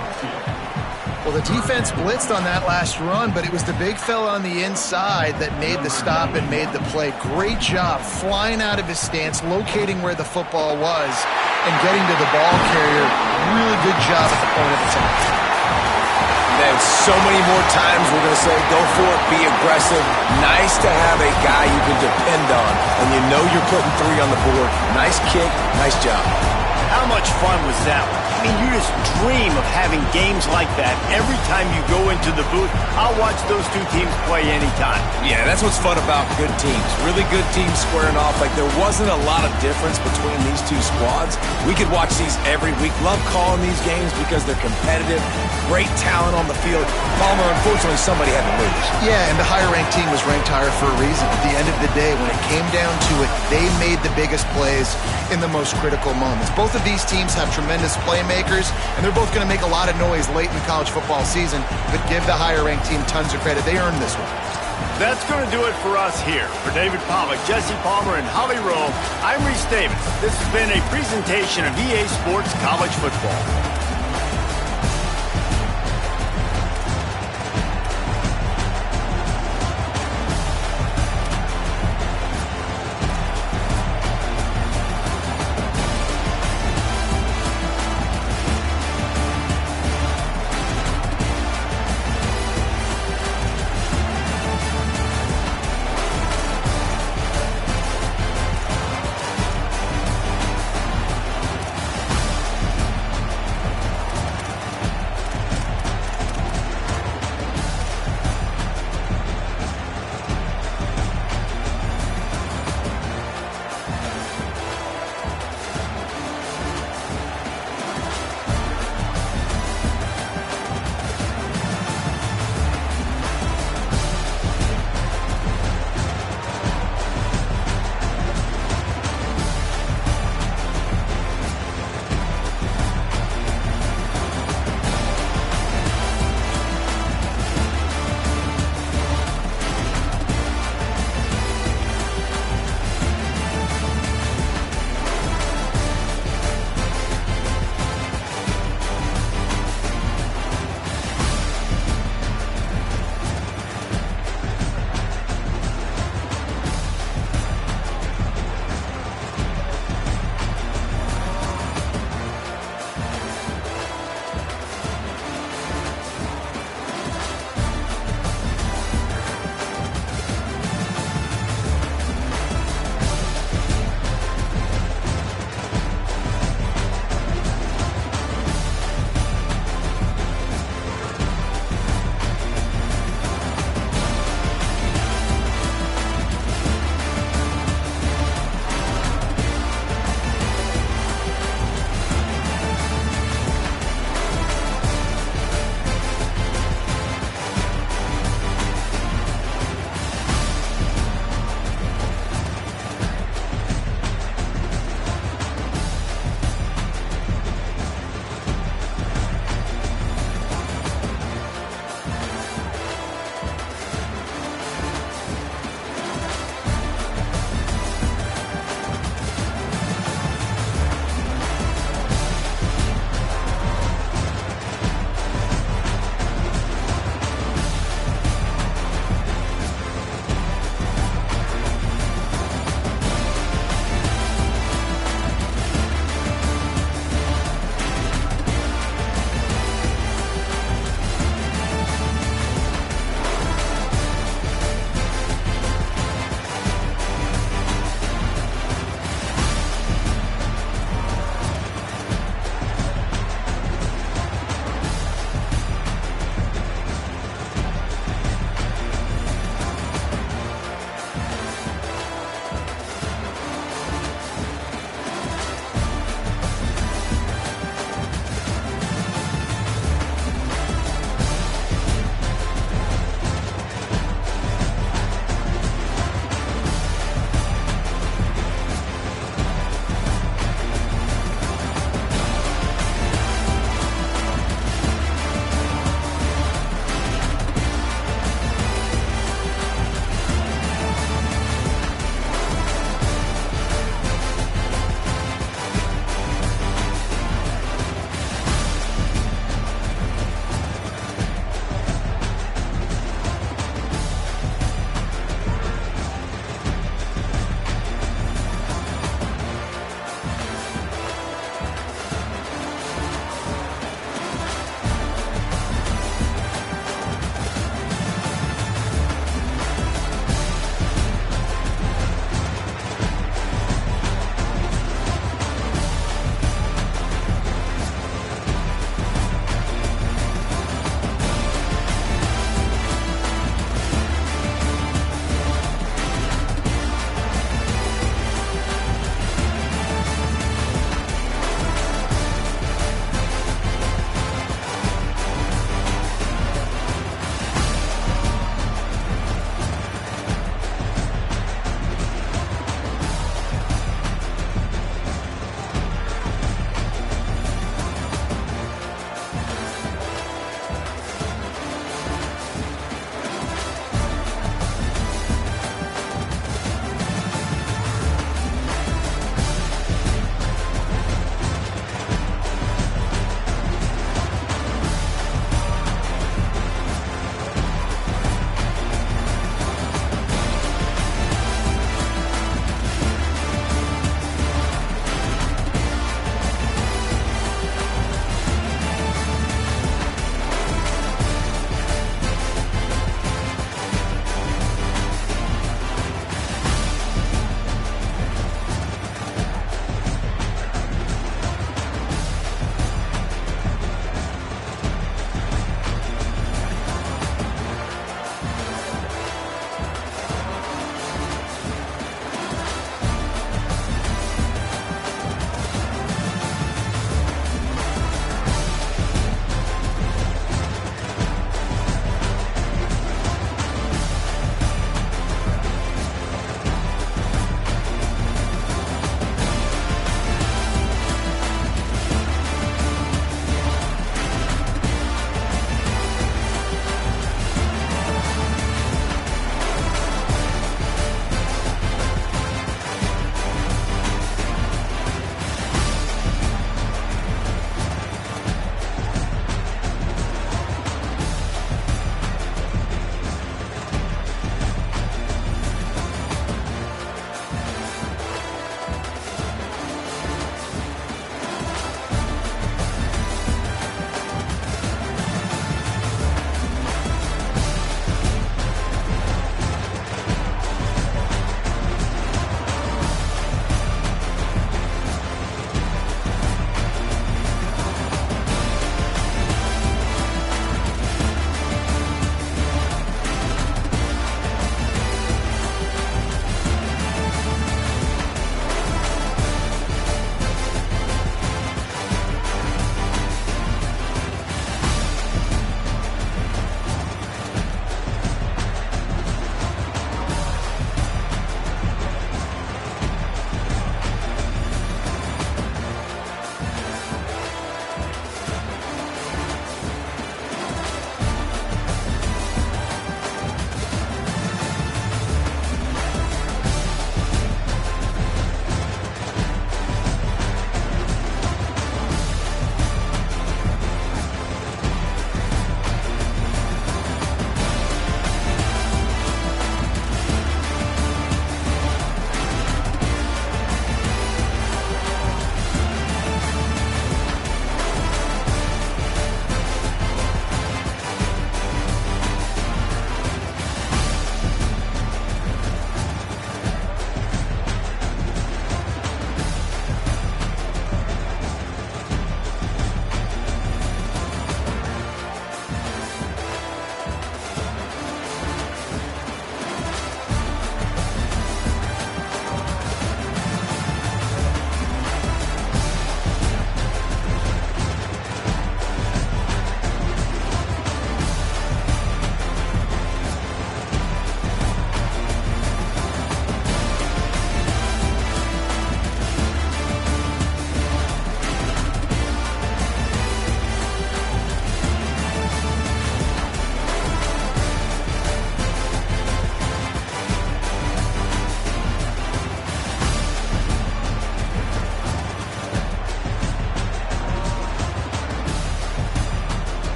Well, the defense blitzed on that last run, but it was the big fella on the inside that made the stop and made the play. Great job flying out of his stance, locating where the football was, and getting to the ball carrier. Really good job at the point of attack. Then so many more times we're going to say, go for it, be aggressive. Nice to have a guy you can depend on, and you know you're putting 3 on the board. Nice kick, nice job. How much fun was that one? I mean, you just dream of having games like that every time you go into the booth. I'll watch those two teams play anytime. Yeah, that's what's fun about good teams. Really good teams squaring off. Like, there wasn't a lot of difference between these two squads. We could watch these every week. Love calling these games because they're competitive. Great talent on the field. Palmer, unfortunately, somebody had to lose. Yeah, and the higher-ranked team was ranked higher for a reason. At the end of the day, when it came down to it, they made the biggest plays in the most critical moments. Both of these teams have tremendous playmakers, and they're both going to make a lot of noise late in the college football season, but give the higher-ranked team tons of credit. They earned this one. That's going to do it for us here. For David Pollack, Jesse Palmer, and Holly Rowe, I'm Reese Davis. This has been a presentation of EA Sports College Football.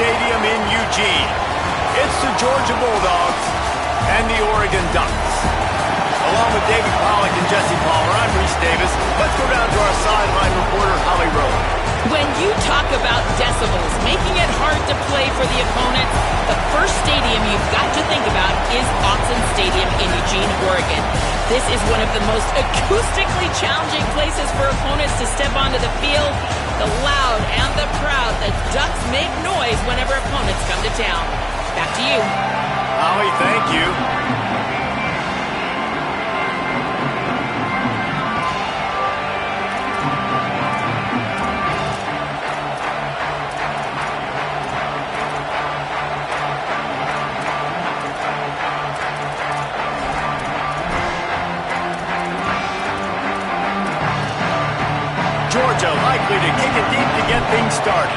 Stadium in Eugene. It's the Georgia Bulldogs and the Oregon Ducks. Along with David Pollack and Jesse Palmer, I'm Reese Davis. Let's go down to our sideline reporter, Holly Rowe. When you talk about decibels, making it hard to play for the opponents, the first stadium you've got to think about is Autzen Stadium in Eugene, Oregon. This is one of the most acoustically challenging places for opponents to step onto the field. The loud and the proud, the Ducks make noise whenever opponents come to town. Back to you. Holly, thank you. Georgia likely to kick it deep to get things started.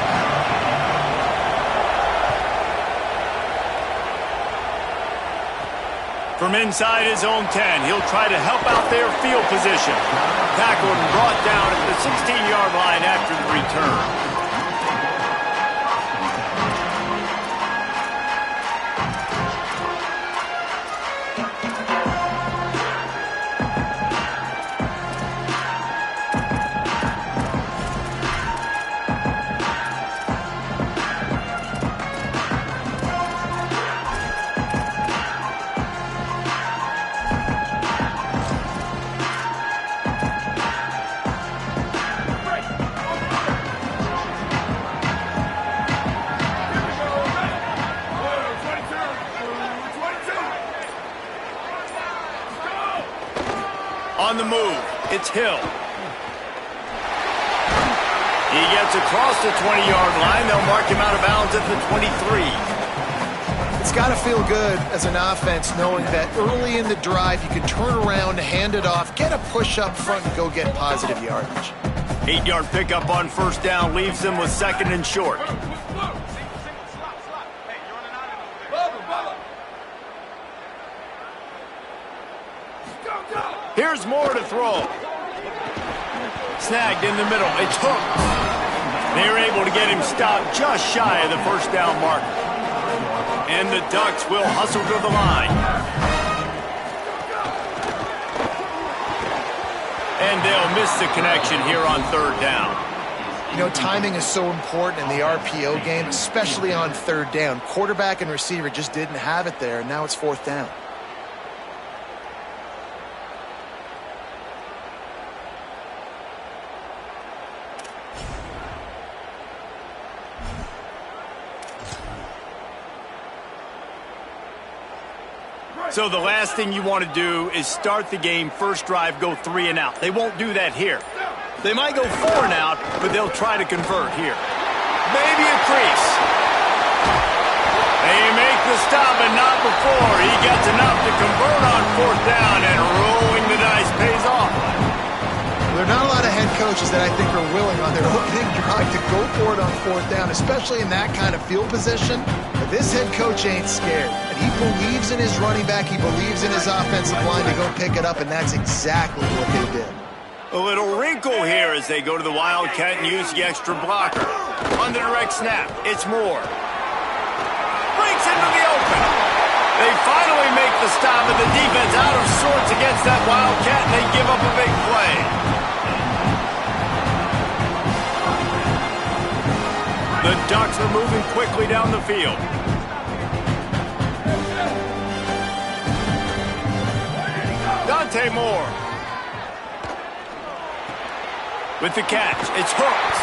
From inside his own 10, he'll try to help out their field position. Tackled and brought down at the 16-yard line after the return. On the move, it's Hill. He gets across the 20-yard line. They'll mark him out of bounds at the 23. It's got to feel good as an offense knowing that early in the drive you can turn around, hand it off, get a push up front, and go get positive yardage. 8-yard pickup on first down leaves them with second and short. Here's Moore to throw. Snagged in the middle. It's hooked. They're able to get him stopped just shy of the first down marker. And the Ducks will hustle to the line. And they'll miss the connection here on third down. You know, timing is so important in the RPO game, especially on third down. Quarterback and receiver just didn't have it there, and now it's fourth down. So the last thing you want to do is start the game, first drive, go 3 and out. They won't do that here. They might go 4 and out, but they'll try to convert here. Maybe a crease. They make the stop, but not before. He gets enough to convert on fourth down, and rolling the dice pays off. There are not a lot of head coaches that I think are willing on their opening drive to go for it on fourth down, especially in that kind of field position. But this head coach ain't scared. And he believes in his running back. He believes in his offensive line to go pick it up, and that's exactly what they did. A little wrinkle here as they go to the Wildcat and use the extra blocker. On the direct snap, it's Moore. Breaks into the open. They finally make the stop, and the defense out of sorts against that Wildcat, and they give up a big play. The Ducks are moving quickly down the field. Dante Moore. With the catch, it's hooked.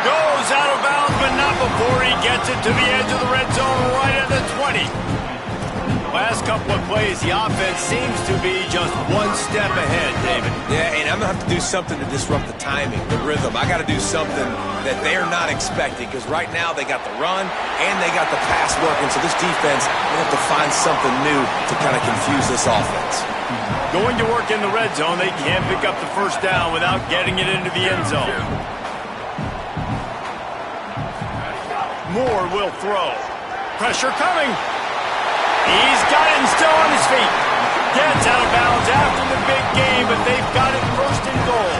Goes out of bounds, but not before he gets it to the edge of the red zone right at the 20. Last couple of plays, the offense seems to be just one step ahead, David. Yeah, and I'm going to have to do something to disrupt the timing, the rhythm. I got to do something that they're not expecting, because right now they got the run and they got the pass working, so this defense will have to find something new to kind of confuse this offense. Going to work in the red zone, they can't pick up the first down without getting it into the end zone. Moore will throw. Pressure coming. He's got it and still on his feet. Gets out of bounds after the big game, but they've got it first and goal.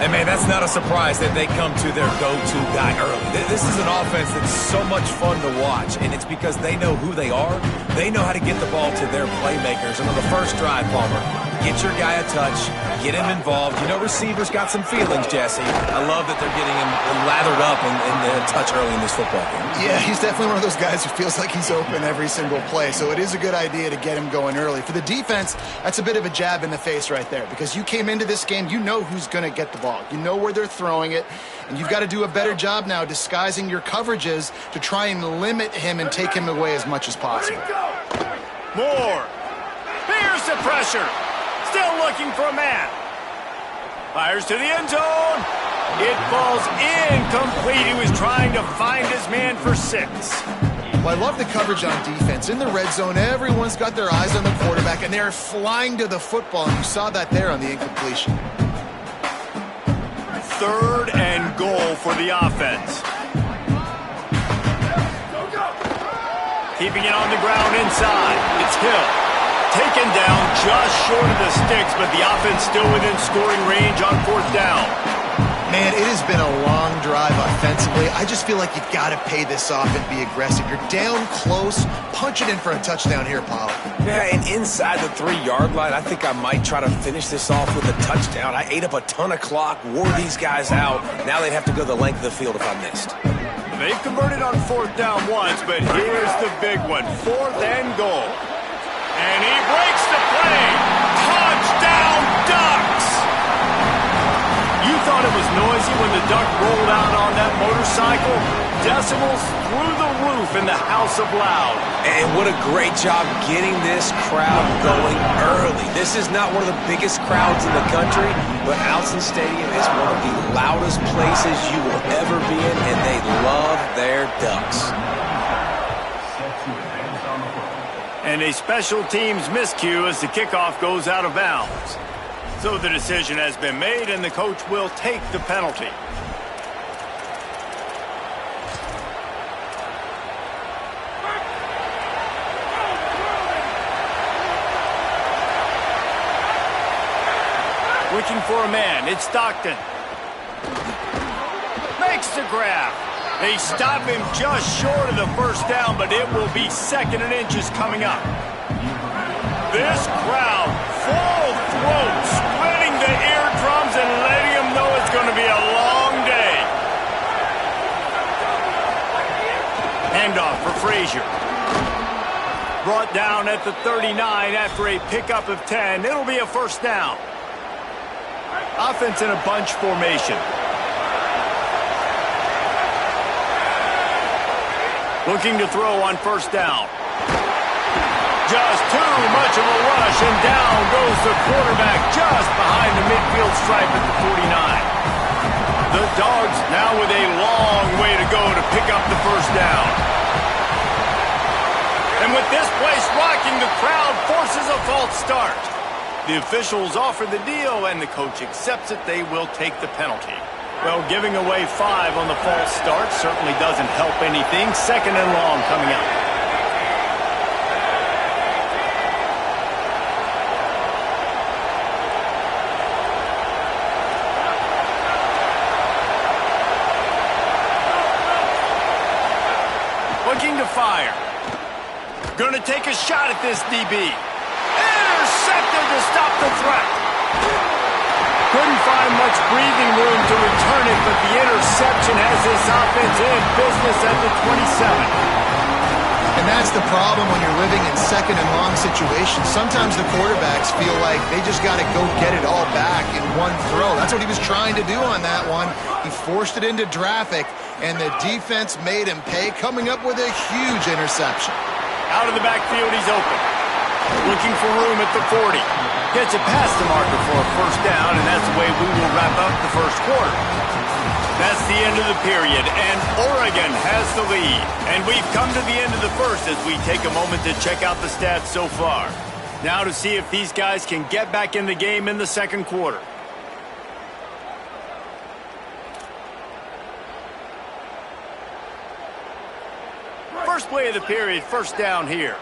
And, man, that's not a surprise that they come to their go-to guy early. This is an offense that's so much fun to watch, and it's because they know who they are. They know how to get the ball to their playmakers. And on the first drive, Palmer, get your guy a touch, get him involved. You know receivers got some feelings, Jesse. I love that they're getting him lathered up in the touch early in this football game. Yeah, he's definitely one of those guys who feels like he's open every single play, so it is a good idea to get him going early. For the defense, that's a bit of a jab in the face right there, because you came into this game, you know who's going to get the ball. You know where they're throwing it, and you've got to do a better job now disguising your coverages to try and limit him and take him away as much as possible. Moore. Here's the pressure. Still looking for a man. Fires to the end zone. It falls incomplete. He was trying to find his man for 6. Well, I love the coverage on defense. In the red zone, everyone's got their eyes on the quarterback, and they're flying to the football, and you saw that there on the incompletion. 3rd and goal for the offense. Keeping it on the ground inside. It's Hill. Taken down just short of the sticks, but the offense still within scoring range on 4th down. Man, it has been a long drive offensively. I just feel like you've got to pay this off and be aggressive. You're down close. Punch it in for a touchdown here, Paul. Yeah, and inside the 3-yard line, I think I might try to finish this off with a touchdown. I ate up a ton of clock, wore these guys out. Now they'd have to go the length of the field if I missed. They've converted on 4th down once, but here's the big one. 4th and goal. And he breaks the play. Touchdown, Ducks! You thought it was noisy when the Duck rolled out on that motorcycle? Decibels through the roof in the House of Loud. And what a great job getting this crowd going early. This is not one of the biggest crowds in the country, but Autzen Stadium is one of the loudest places you will ever be in, and they love their Ducks. And a special teams miscue as the kickoff goes out of bounds. So the decision has been made, and the coach will take the penalty. Looking for a man. It's Stockton. Makes the grab. They stop him just short of the 1st down, but it will be 2nd and inches coming up. This crowd, full throat, splitting the eardrums and letting them know it's going to be a long day. Handoff for Frazier. Brought down at the 39 after a pickup of 10. It'll be a 1st down. Offense in a bunch formation. Looking to throw on 1st down. Just too much of a rush, and down goes the quarterback just behind the midfield stripe at the 49. The Dogs now with a long way to go to pick up the 1st down. And with this place rocking, the crowd forces a false start. The officials offer the deal, and the coach accepts it. They will take the penalty. Well, giving away 5 on the false start certainly doesn't help anything. 2nd and long coming up. Looking to fire. Going to take a shot at this DB. Intercepted to stop the threat. Couldn't find much breathing room to return it, but the interception has this offense in business at the 27. And that's the problem when you're living in 2nd and long situations. Sometimes the quarterbacks feel like they just got to go get it all back in one throw. That's what he was trying to do on that one. He forced it into traffic, and the defense made him pay, coming up with a huge interception. Out of the backfield, he's open. Looking for room at the 40. Gets it past the marker for a 1st down, and that's the way we will wrap up the 1st quarter. That's the end of the period, and Oregon has the lead. And we've come to the end of the 1st as we take a moment to check out the stats so far. Now to see if these guys can get back in the game in the 2nd quarter. First play of the period, 1st down here.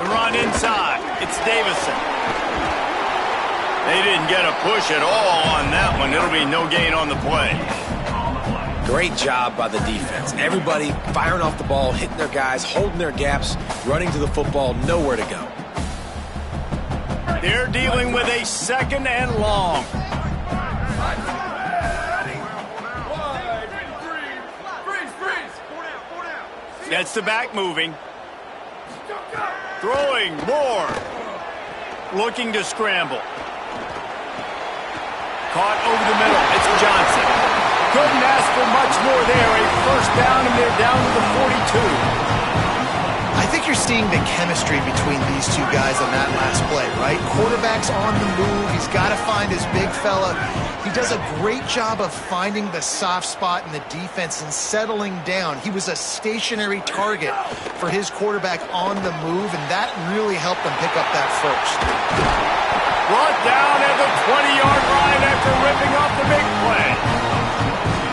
The run inside. It's Davison. They didn't get a push at all on that one. It'll be no gain on the play. Great job by the defense. Everybody firing off the ball, hitting their guys, holding their gaps, running to the football, nowhere to go. They're dealing with a 2nd and long. Gets the back moving. Throwing more. Looking to scramble. Caught over the middle. It's Johnson. Couldn't ask for much more there. A first down, and they're down to the 42. I think you're seeing the chemistry between these two guys on that last play, right? Quarterback's on the move. He's got to find his big fella. He does a great job of finding the soft spot in the defense and settling down. He was a stationary target for his quarterback on the move, and that really helped them pick up that first. Brought down at the 20-yard line after ripping off the big play.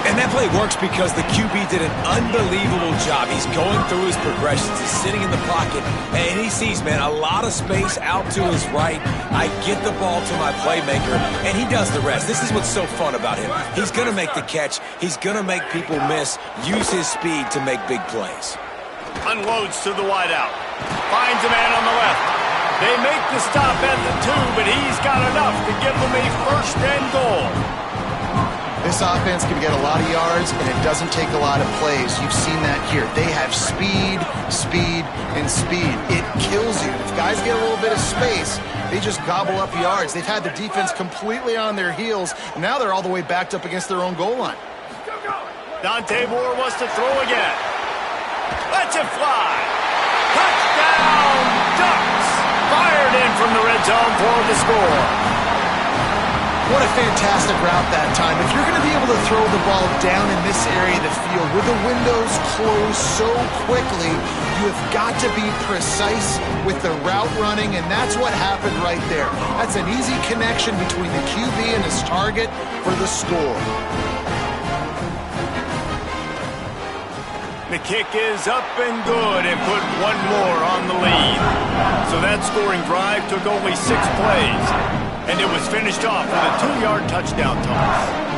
And that play works because the QB did an unbelievable job. He's going through his progressions. He's sitting in the pocket, and he sees, man, a lot of space out to his right. I get the ball to my playmaker, and he does the rest. This is what's so fun about him. He's going to make the catch. He's going to make people miss, use his speed to make big plays. Unloads to the wideout. Finds a man on the left. They make the stop at the 2, but he's got enough to give them a 1st and goal. This offense can get a lot of yards, and it doesn't take a lot of plays. You've seen that here. They have speed, speed, and speed. It kills you. If guys get a little bit of space, they just gobble up yards. They've had the defense completely on their heels. Now they're all the way backed up against their own goal line. Dante Moore wants to throw again. Lets it fly. Touchdown, Ducks. Fired in from the red zone for the score. What a fantastic route that time. If you're going to be able to throw the ball down in this area of the field where the windows close so quickly, you have got to be precise with the route running, and that's what happened right there. That's an easy connection between the QB and his target for the score. The kick is up and good and put one more on the lead. So that scoring drive took only 6 plays. And it was finished off with a 2-yard touchdown toss.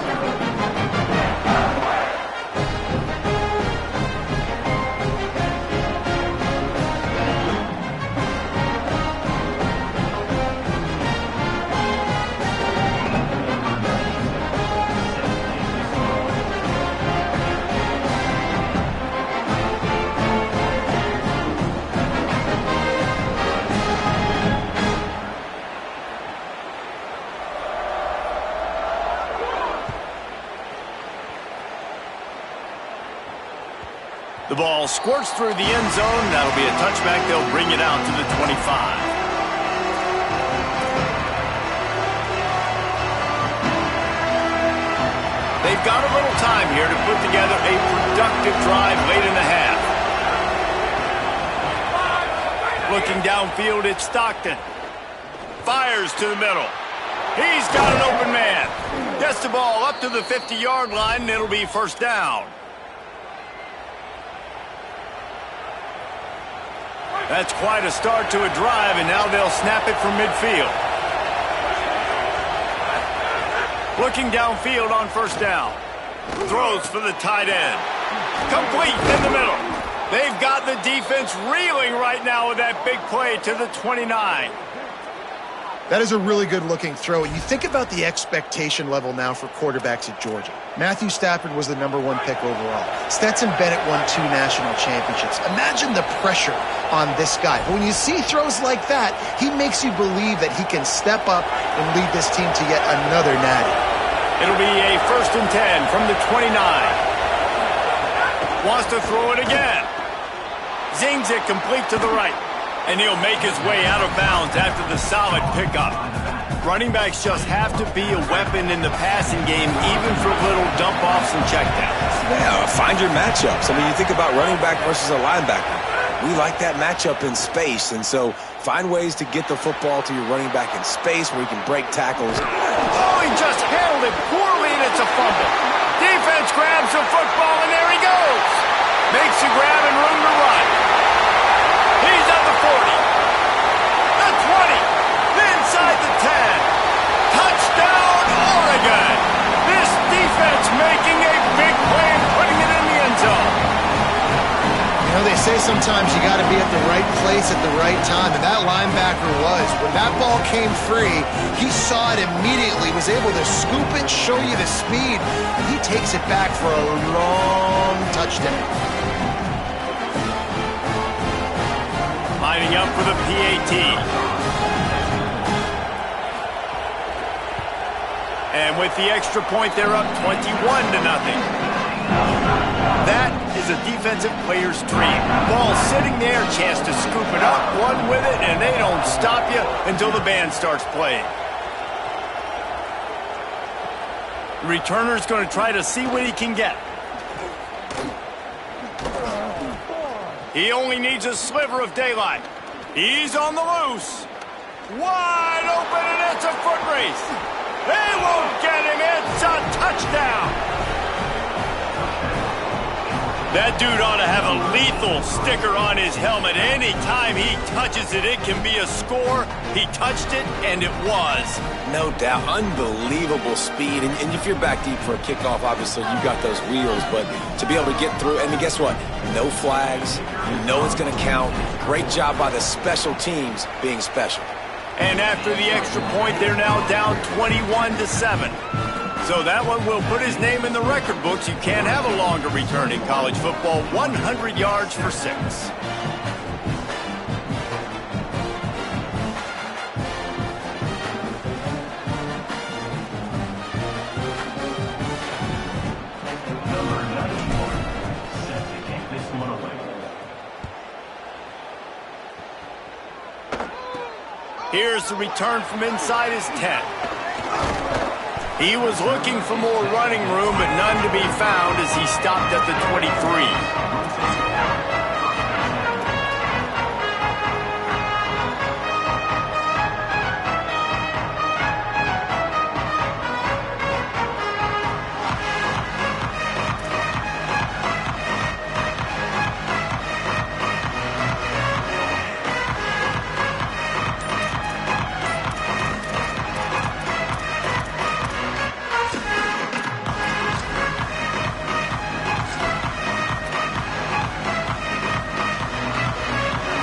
The ball squirts through the end zone. That'll be a touchback. They'll bring it out to the 25. They've got a little time here to put together a productive drive late in the half. Looking downfield, it's Stockton. Fires to the middle. He's got an open man. Gets the ball up to the 50-yard line, and it'll be 1st down. That's quite a start to a drive, and now they'll snap it from midfield. Looking downfield on 1st down. Throws for the tight end. Complete in the middle. They've got the defense reeling right now with that big play to the 29. That is a really good-looking throw. And you think about the expectation level now for quarterbacks at Georgia. Matthew Stafford was the #1 pick overall. Stetson Bennett won 2 national championships. Imagine the pressure on this guy. But when you see throws like that, he makes you believe that he can step up and lead this team to yet another natty. It'll be a 1st and 10 from the 29. Wants to throw it again. Zings it complete to the right. And he'll make his way out of bounds after the solid pickup. Running backs just have to be a weapon in the passing game, even for little dump-offs and checkdowns. Yeah, find your matchups. I mean, you think about running back versus a linebacker. We like that matchup in space, and so find ways to get the football to your running back in space where you can break tackles. Oh, he just handled it poorly, and it's a fumble. Defense grabs the football, and there he goes. Makes a grab and room to run. He's at the 40, the 20, inside the 10. sometimes you got to be at the right place at the right time, and that linebacker was. When that ball came free, he saw it immediately, was able to scoop it, show you the speed, and he takes it back for a long touchdown. Lining up for the PAT. And with the extra point, they're up 21-0. That is a defensive player's dream. Ball sitting there, chance to scoop it up, run with it, and they don't stop you until the band starts playing. The returner's going to try to see what he can get. He only needs a sliver of daylight. He's on the loose. Wide open, and it's a foot race. They won't get him. It's a touchdown. That dude ought to have a lethal sticker on his helmet. Anytime he touches it, it can be a score. He touched it, and it was. No doubt. Unbelievable speed. And if you're back deep for a kickoff, obviously you got those wheels. But to be able to get through, and guess what? No flags. You know it's going to count. Great job by the special teams being special. And after the extra point, they're now down 21-7. So that one will put his name in the record books. You can't have a longer return in college football. 100 yards for 6. Number 94, set to kick this one away. Here's the return from inside his 10. He was looking for more running room, but none to be found as he stopped at the 23.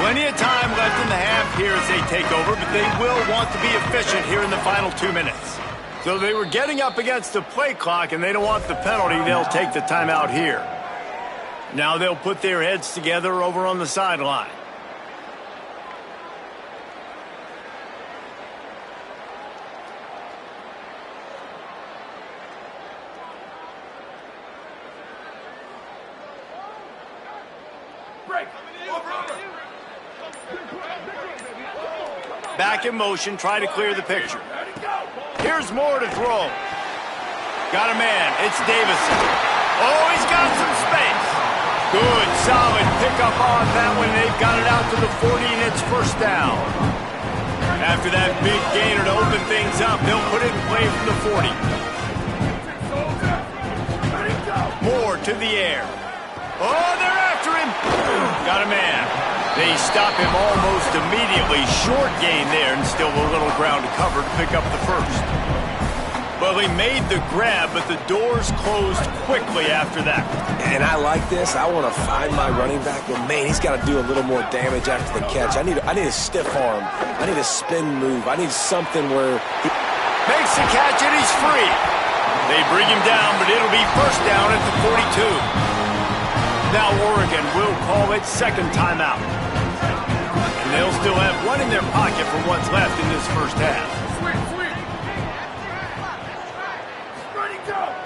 Plenty of time left in the half here as they take over, but they will want to be efficient here in the final 2 minutes. So they were getting up against the play clock, and they don't want the penalty. They'll take the timeout here. Now they'll put their heads together over on the sideline. Back in motion, try to clear the picture. Here's Moore to throw. Got a man. It's Davison. Oh, he's got some space. Good, solid pickup on that one. They've got it out to the 40, and it's first down. After that big gainer to open things up, they'll put it in play from the 40. Moore to the air. Oh, they're after him. Got a man. They stop him almost immediately. Short gain there, and still a little ground to cover to pick up the first. Well, he made the grab, but the doors closed quickly after that. And I like this. I want to find my running back, but man, he's got to do a little more damage after the catch. I need a stiff arm. I need a spin move. I need something where he makes the catch, and he's free. They bring him down, but it'll be first down at the 42. Now Oregon will call it second timeout. And they'll still have one in their pocket for what's left in this first half.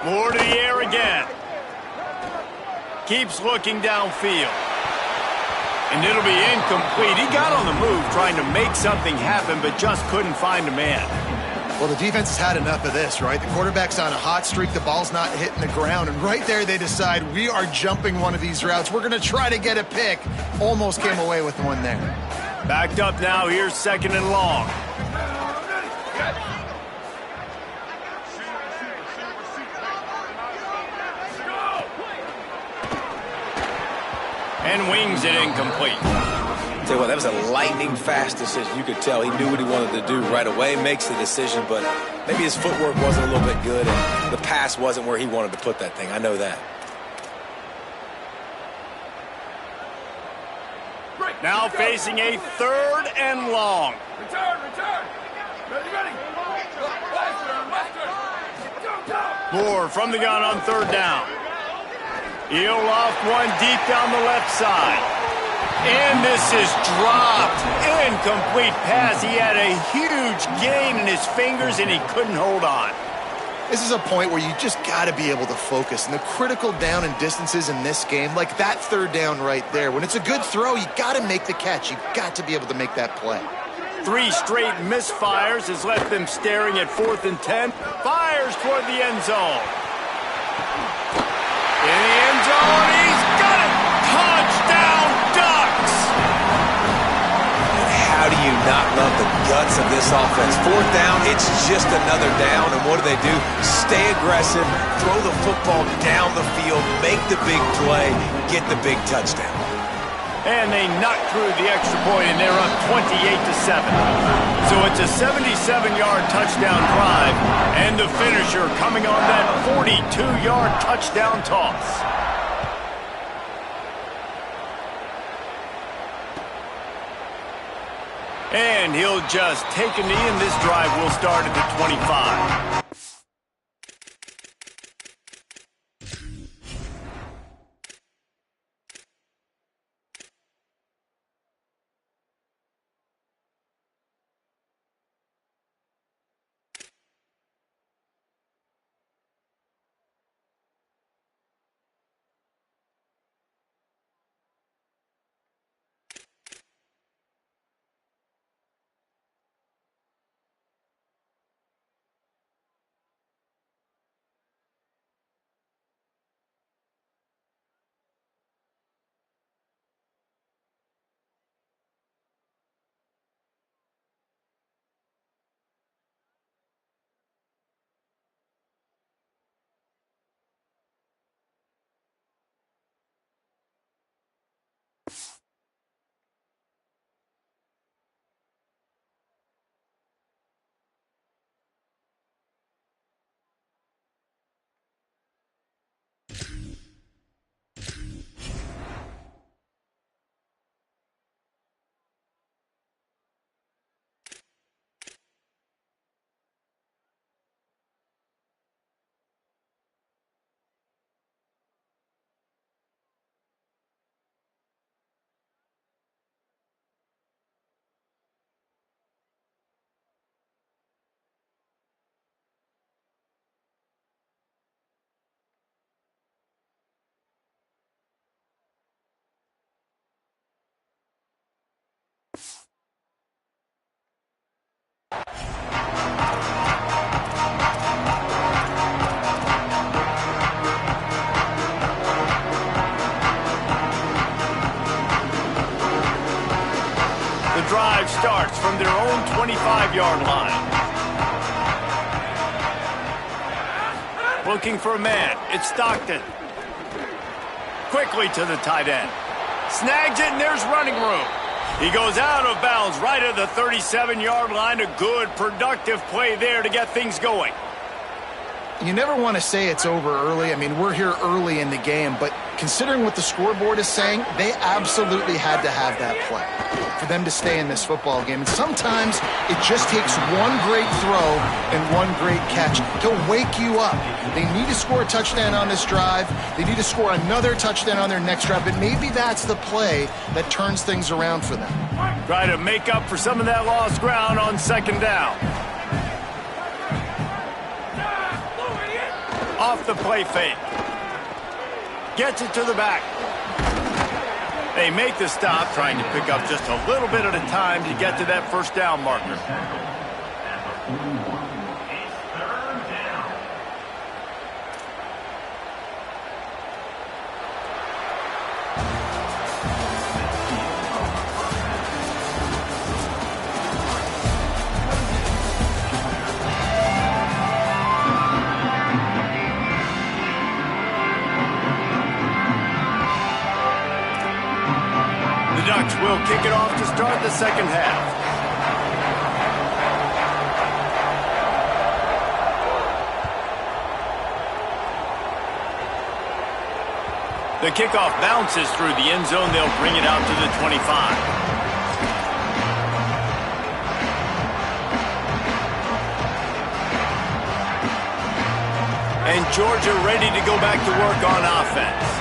Moore to the air again. Keeps looking downfield. And it'll be incomplete. He got on the move trying to make something happen, but just couldn't find a man. Well, the defense has had enough of this, right? The quarterback's on a hot streak. The ball's not hitting the ground. And right there, they decide, we are jumping one of these routes. We're going to try to get a pick. Almost came away with one there. Backed up now. Here's second and long. And wings it incomplete. Tell you what, that was a lightning-fast decision. You could tell he knew what he wanted to do right away, makes the decision, but maybe his footwork wasn't a little bit good, and the pass wasn't where he wanted to put that thing. I know that. Now facing a 3rd and long. Return. Ready. Moore from the gun on 3rd down. He'll loft one deep down the left side. And this is dropped. Incomplete pass. He had a huge gain in his fingers, and he couldn't hold on. This is a point where you just got to be able to focus. And the critical down and distances in this game, like that 3rd down right there, when it's a good throw, you got to make the catch. You got to be able to make that play. 3 straight misfires has left them staring at 4th and 10. Fires toward the end zone. In the end zone, he's got it! Touchdown, Ducks! How do you not love the guts of this offense? 4th down, it's just another down, and what do? Stay aggressive, throw the football down the field, make the big play, get the big touchdown. And they knocked through the extra point, and they're up 28-7. So it's a 77-yard touchdown drive, and the finisher coming on that 42-yard touchdown toss. And he'll just take a knee, and this drive will start at the 25. Drive starts from their own 25-yard line. Looking for a man. It's Stockton. Quickly to the tight end. Snags it, and there's running room. He goes out of bounds right at the 37-yard line. A good, productive play there to get things going. You never want to say it's over early. I mean, we're here early in the game, but considering what the scoreboard is saying, they absolutely had to have that play for them to stay in this football game. And sometimes it just takes one great throw and one great catch to wake you up. They need to score a touchdown on this drive. They need to score another touchdown on their next drive, but maybe that's the play that turns things around for them. Try to make up for some of that lost ground on 2nd down. Off the play fake. Gets it to the back. They make the stop, trying to pick up just a little bit at a time to get to that 1st down marker. Ducks will kick it off to start the 2nd half. The kickoff bounces through the end zone. They'll bring it out to the 25. Georgia ready to go back to work on offense.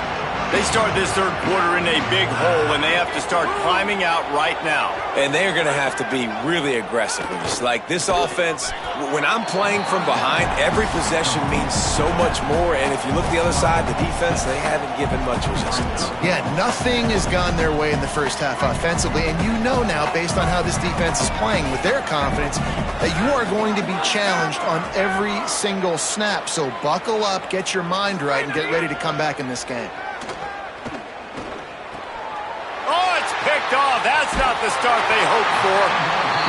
They start this third quarter in a big hole, and they have to start climbing out right now. And they're going to have to be really aggressive. It's like this offense, when I'm playing from behind, every possession means so much more. And if you look the other side, the defense, they haven't given much resistance. Yeah, nothing has gone their way in the first half offensively. And you know now, based on how this defense is playing with their confidence, that you are going to be challenged on every single snap. So buckle up, get your mind right, and get ready to come back in this game. Picked off. That's not the start they hoped for.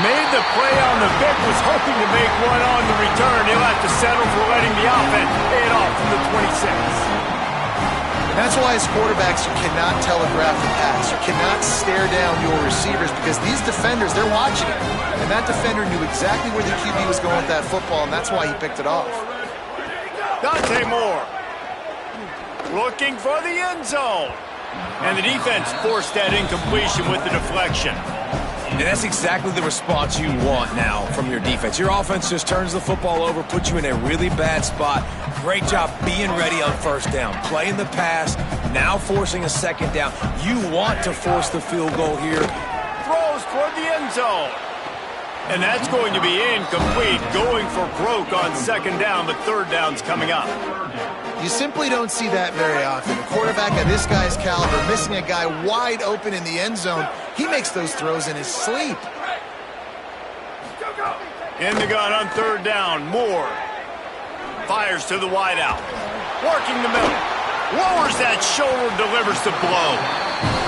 Made the play on the Vic, was hoping to make one on the return. He'll have to settle for letting the offense pay it off from the 26. That's why as quarterbacks you cannot telegraph the pass. You cannot stare down your receivers because these defenders, they're watching it. And that defender knew exactly where the QB was going with that football, and that's why he picked it off. Dante Moore looking for the end zone. And the defense forced that incompletion with the deflection. And that's exactly the response you want now from your defense. Your offense just turns the football over, puts you in a really bad spot. Great job being ready on first down. Playing the pass, now forcing a second down. You want to force the field goal here. Throws toward the end zone. And that's going to be incomplete. Going for broke on second down, but third down's coming up. You simply don't see that very often. A quarterback of this guy's caliber missing a guy wide open in the end zone. He makes those throws in his sleep. In the gun on third down. Moore fires to the wideout. Working the middle. Lowers that shoulder, delivers the blow.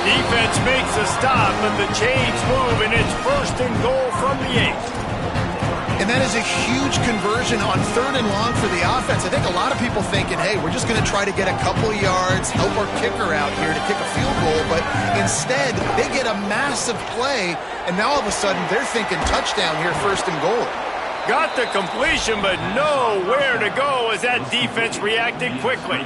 Defense makes a stop, but the chains move, and it's first and goal from the 8. And that is a huge conversion on third and long for the offense. I think a lot of people thinking, hey, we're just going to try to get a couple yards, help our kicker out here to kick a field goal. But instead, they get a massive play, and now all of a sudden they're thinking touchdown here, first and goal. Got the completion, but nowhere to go as that defense reacted quickly.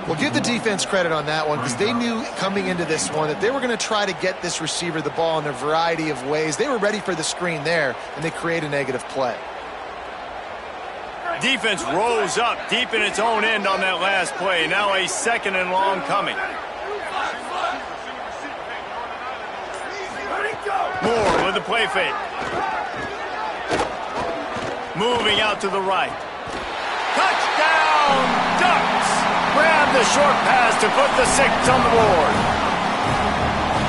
Well, give the defense credit on that one because they knew coming into this one that they were going to try to get this receiver the ball in a variety of ways. They were ready for the screen there, and they create a negative play. Defense rose up deep in its own end on that last play. Now a second and long coming. Moore with the play fake. Moving out to the right. Touchdown, Ducks! Grab the short pass to put the 6 on the board.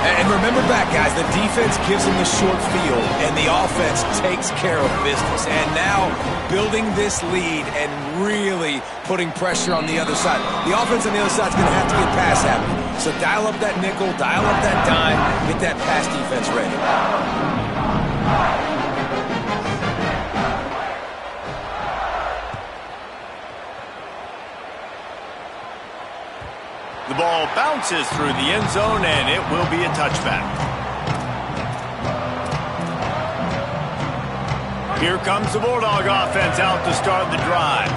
And remember back, guys, the defense gives them the short field, and the offense takes care of business. And now building this lead and really putting pressure on the other side. The offense on the other side is going to have to get pass happy. So dial up that nickel, dial up that dime, get that pass defense ready. The ball bounces through the end zone, and it will be a touchback. Here comes the Bulldog offense out to start the drive.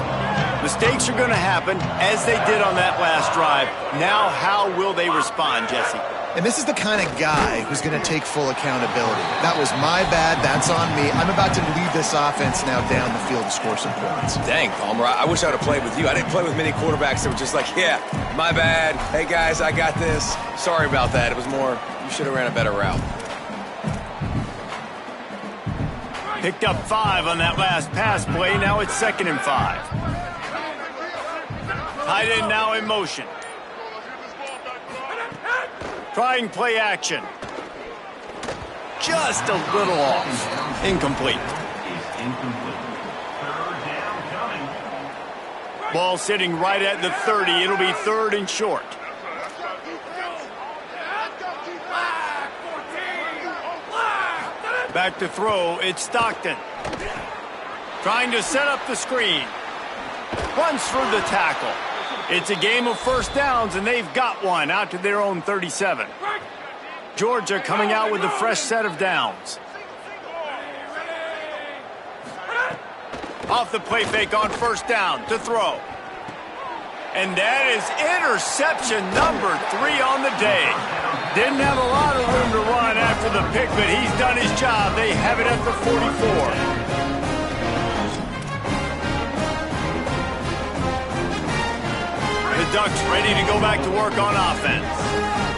Mistakes are going to happen, as they did on that last drive. Now, how will they respond, Jesse? And this is the kind of guy who's going to take full accountability. That was my bad. That's on me. I'm about to lead this offense now down the field to score some points. Dang, Palmer, I wish I would have played with you. I didn't play with many quarterbacks that were just like, yeah, my bad. Hey, guys, I got this. Sorry about that. It was more, you should have ran a better route. Picked up 5 on that last pass play. Now it's 2nd and 5. Tight end now in motion. Trying play action. Just a little off. Incomplete. Ball sitting right at the 30. It'll be 3rd and short. Back to throw. It's Stockton. Trying to set up the screen. Runs through the tackle. It's a game of first downs, and they've got one out to their own 37. Georgia coming out with a fresh set of downs. Off the play fake on first down to throw. And that is interception number 3 on the day. Didn't have a lot of room to run after the pick, but he's done his job. They have it at the 44. Ducks ready to go back to work on offense.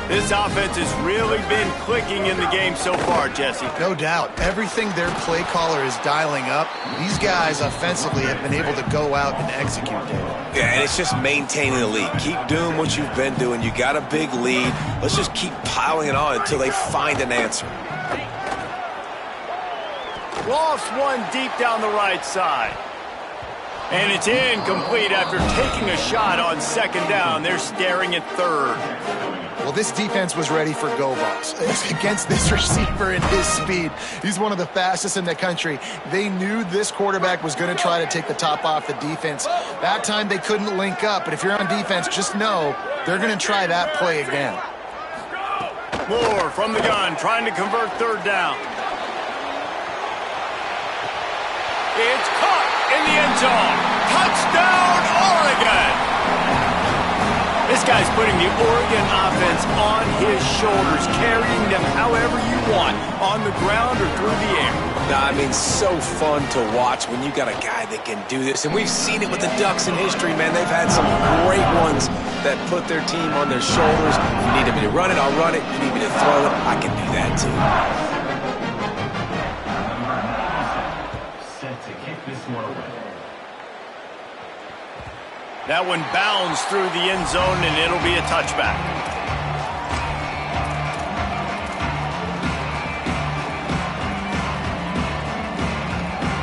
This offense has really been clicking in the game so far, Jesse. No doubt. Everything their play caller is dialing up, these guys offensively have been able to go out and execute, David. Yeah, and it's just maintaining the lead. Keep doing what you've been doing. You got a big lead. Let's just keep piling it on until they find an answer. Lofts one deep down the right side. And it's incomplete after taking a shot on second down. They're staring at third. Well, this defense was ready for go balls against this receiver and his speed. He's one of the fastest in the country. They knew this quarterback was going to try to take the top off the defense. That time they couldn't link up, but if you're on defense, just know they're going to try that play again. Moore from the gun, trying to convert third down. It's caught in the end zone. Touchdown, Oregon! This guy's putting the Oregon offense on his shoulders, carrying them however you want, on the ground or through the air. I mean, so fun to watch when you got a guy that can do this. And we've seen it with the Ducks in history, man. They've had some great ones that put their team on their shoulders. You need me to run it, I'll run it. You need me to throw it, I can do that too. Set to kick this one away. That one bounds through the end zone, and it'll be a touchback.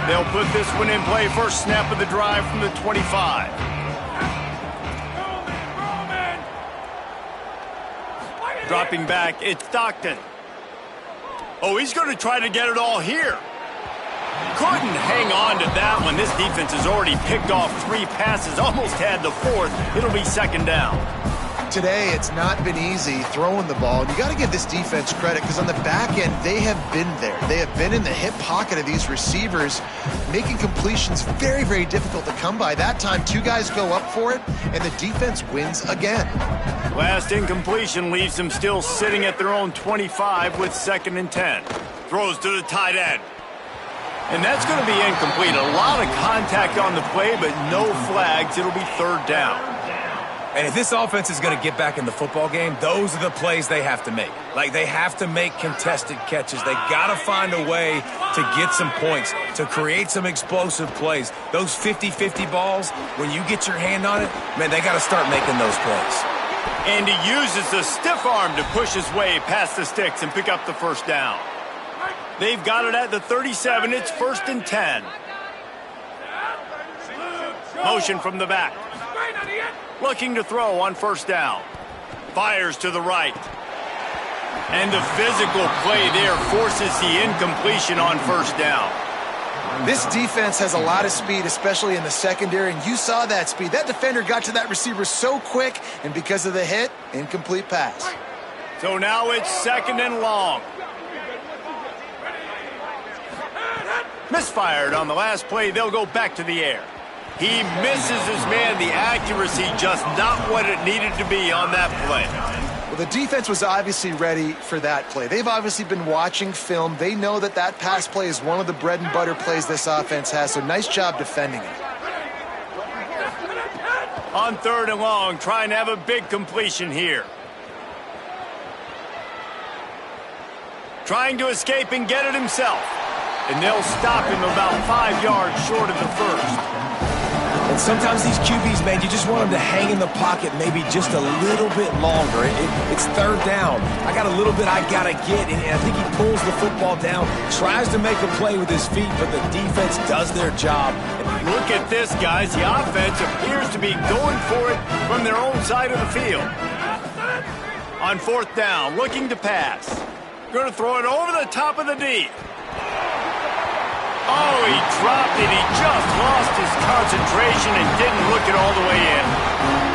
They'll put this one in play. First snap of the drive from the 25. Dropping back, it's Stockton. Oh, he's going to try to get it all here. Couldn't hang on to that one. This defense has already picked off 3 passes, almost had the 4th. It'll be second down. Today, it's not been easy throwing the ball. You got to give this defense credit because on the back end, they have been there. They have been in the hip pocket of these receivers, making completions very, very difficult to come by. That time, 2 guys go up for it, and the defense wins again. Last incompletion leaves them still sitting at their own 25 with 2nd and 10. Throws to the tight end. And that's going to be incomplete. A lot of contact on the play, but no flags. It'll be third down. And if this offense is going to get back in the football game, those are the plays they have to make. Like, they have to make contested catches. They got to find a way to get some points, to create some explosive plays. Those 50-50 balls, when you get your hand on it, man, they got to start making those plays. And he uses the stiff arm to push his way past the sticks and pick up the first down. They've got it at the 37. It's 1st and 10. Motion from the back. Looking to throw on 1st down. Fires to the right. And the physical play there forces the incompletion on 1st down. This defense has a lot of speed, especially in the secondary, and you saw that speed. That defender got to that receiver so quick, and because of the hit, incomplete pass. So now it's 2nd and long. Misfired on the last play. They'll go back to the air. He misses his man. The accuracy just not what it needed to be on that play. Well, the defense was obviously ready for that play. They've obviously been watching film. They know that that pass play is one of the bread and butter plays this offense has, so nice job defending it. On 3rd and long, trying to have a big completion here. Trying to escape and get it himself. And they'll stop him about 5 yards short of the 1st. And sometimes these QBs, man, you just want them to hang in the pocket maybe just a little bit longer. It's 3rd down. I got a little bit I got to get, and I think he pulls the football down, tries to make a play with his feet, but the defense does their job. Look at this, guys. The offense appears to be going for it from their own side of the field. On 4th down, looking to pass. Going to throw it over the top of the D. Oh, he dropped it. He just lost his concentration and didn't look it all the way in.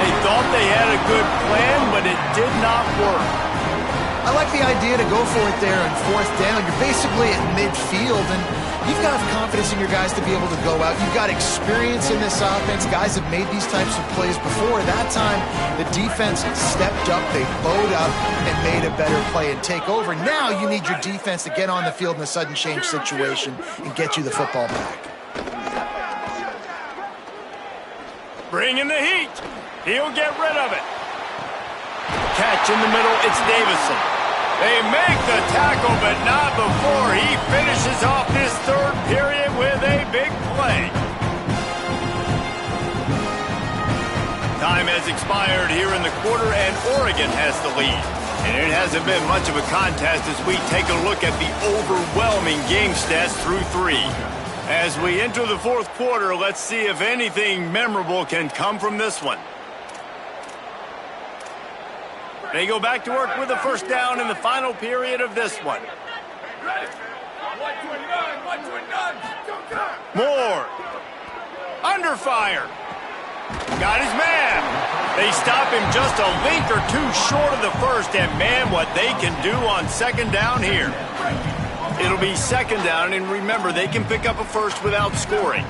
They thought they had a good plan, but it did not work. I like the idea to go for it there on 4th down. You're basically at midfield, and you've got confidence in your guys to be able to go out. You've got experience in this offense. Guys have made these types of plays before. That time, the defense stepped up. They bowed up and made a better play and take over. Now you need your defense to get on the field in a sudden change situation and get you the football back. Bringing the heat. He'll get rid of it. Catch in the middle, it's Davison. They make the tackle, but not before he finishes off this third period with a big play. Time has expired here in the quarter, and Oregon has the lead. And it hasn't been much of a contest as we take a look at the overwhelming game stats through 3. As we enter the fourth quarter, let's see if anything memorable can come from this one. They go back to work with a first down in the final period of this one. Moore. Under fire. Got his man. They stop him just a link or two short of the first, and man, what they can do on second down here. It'll be second down, and remember, they can pick up a first without scoring.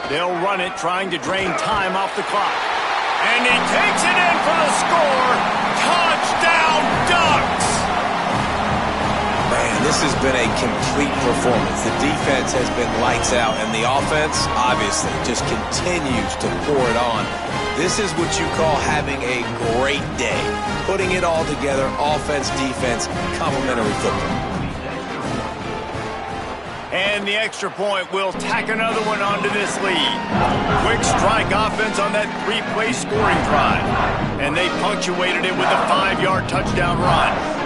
They'll run it, trying to drain time off the clock. And he takes it in for the score. Touchdown, Ducks! Man, this has been a complete performance. The defense has been lights out, and the offense, obviously, just continues to pour it on. This is what you call having a great day. Putting it all together, offense, defense, complementary football. And the extra point will tack another one onto this lead. Quick strike offense on that 3-play scoring drive. And they punctuated it with a 5-yard touchdown run.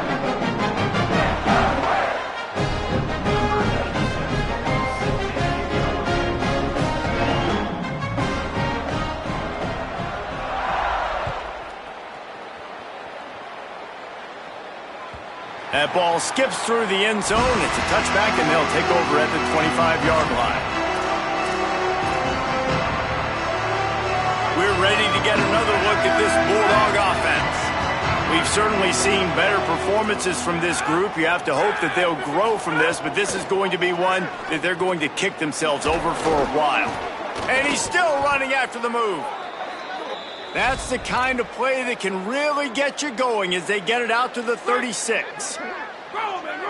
That ball skips through the end zone. It's a touchback, and they'll take over at the 25-yard line. We're ready to get another look at this Bulldog offense. We've certainly seen better performances from this group. You have to hope that they'll grow from this, but this is going to be one that they're going to kick themselves over for a while. And he's still running after the move. That's the kind of play that can really get you going as they get it out to the 36.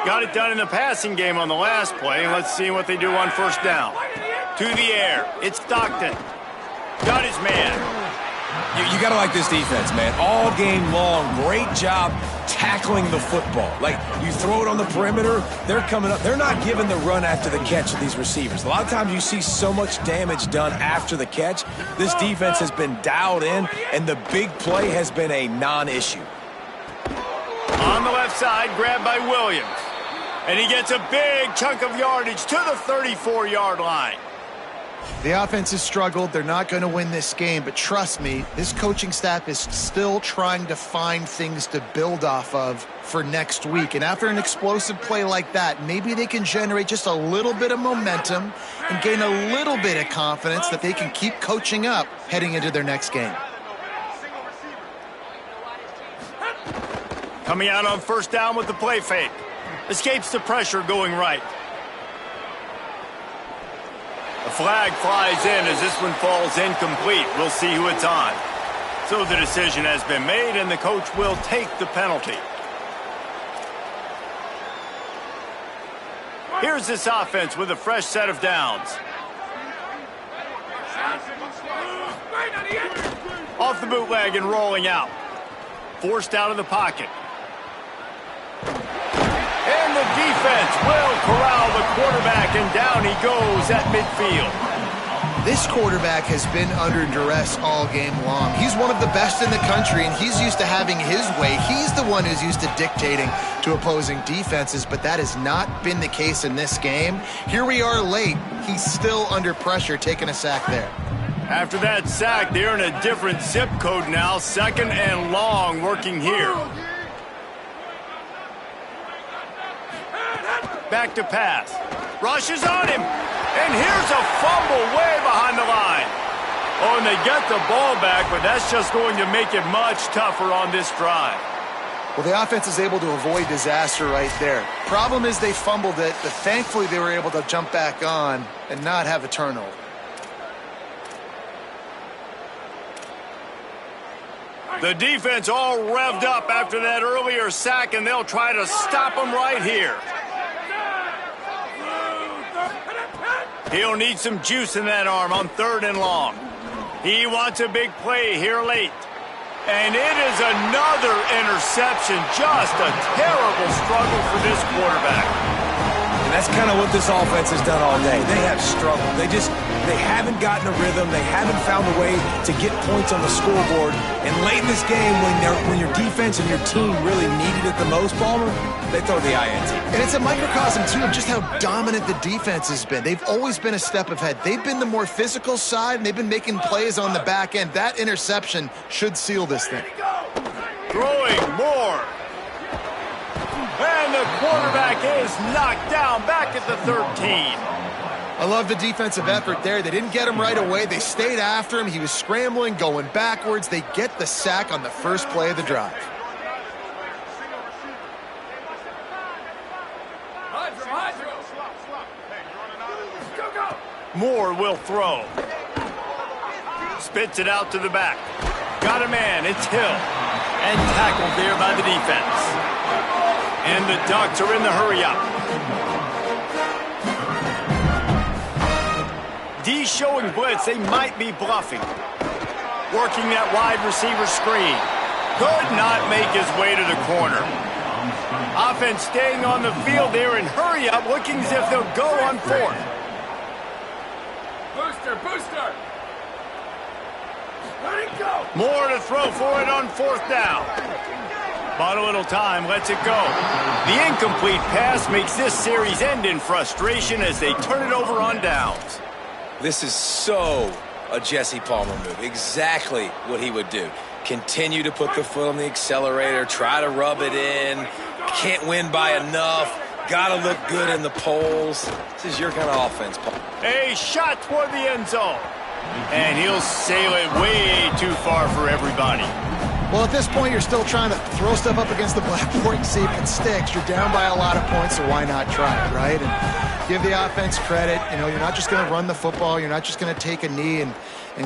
Got it done in the passing game on the last play. Let's see what they do on first down. To the air. It's Stockton. Got his man. You got to like this defense, man. All game long, great job tackling the football. Like, you throw it on the perimeter, they're coming up. They're not giving the run after the catch to these receivers. A lot of times you see so much damage done after the catch. This defense has been dialed in, and the big play has been a non-issue. On the left side, grabbed by Williams. And he gets a big chunk of yardage to the 34-yard line. The offense has struggled. They're not going to win this game, but trust me, this coaching staff is still trying to find things to build off of for next week. And after an explosive play like that, maybe they can generate just a little bit of momentum and gain a little bit of confidence that they can keep coaching up heading into their next game. Coming out on first down with the play fake. Escapes the pressure going right. The flag flies in as this one falls incomplete. We'll see who it's on. So the decision has been made, and the coach will take the penalty. Here's this offense with a fresh set of downs. Off the bootleg and rolling out. Forced out of the pocket. And the defense will corral the quarterback, and down he goes at midfield. This quarterback has been under duress all game long. He's one of the best in the country, and he's used to having his way. He's the one who's used to dictating to opposing defenses, but that has not been the case in this game. Here we are late. He's still under pressure, taking a sack there. After that sack, they're in a different zip code now. Second and long working here. Back to pass. Rushes on him. And here's a fumble way behind the line. Oh, and they get the ball back, but that's just going to make it much tougher on this drive. Well, the offense is able to avoid disaster right there. Problem is they fumbled it, but thankfully they were able to jump back on and not have a turnover. The defense all revved up after that earlier sack, and they'll try to stop them right here. He'll need some juice in that arm on 3rd and long. He wants a big play here late. And it is another interception. Just a terrible struggle for this quarterback. And that's kind of what this offense has done all day. They have struggled. They haven't gotten a rhythm. They haven't found a way to get points on the scoreboard. And late in this game, when your defense and your team really needed it the most, Palmer, they throw the INT. And it's a microcosm, too, of just how dominant the defense has been. They've always been a step ahead. They've been the more physical side, and they've been making plays on the back end. That interception should seal this thing. Throwing more. And the quarterback is knocked down back at the 13. I love the defensive effort there. They didn't get him right away. They stayed after him. He was scrambling, going backwards. They get the sack on the first play of the drive. Moore will throw. Spits it out to the back. Got a man. It's Hill. And tackled there by the defense. And the Ducks are in the hurry-up. D showing blitz. They might be bluffing. Working that wide receiver screen. Could not make his way to the corner. Offense staying on the field there in hurry-up, looking as if they'll go on 4th. Booster! Let it go! More to throw for it on 4th down. Bought a little time, lets it go. The incomplete pass makes this series end in frustration as they turn it over on downs. This is so a Jesse Palmer move. Exactly what he would do. Continue to put the foot on the accelerator, try to rub it in. Can't win by enough. Got to look good in the polls. This is your kind of offense, Paul. A shot toward the end zone. And he'll sail it way too far for everybody. Well, at this point, you're still trying to throw stuff up against the blackboard and see if it sticks. You're down by a lot of points, so why not try it, right? And give the offense credit. You know, you're not just going to run the football. You're not just going to take a knee and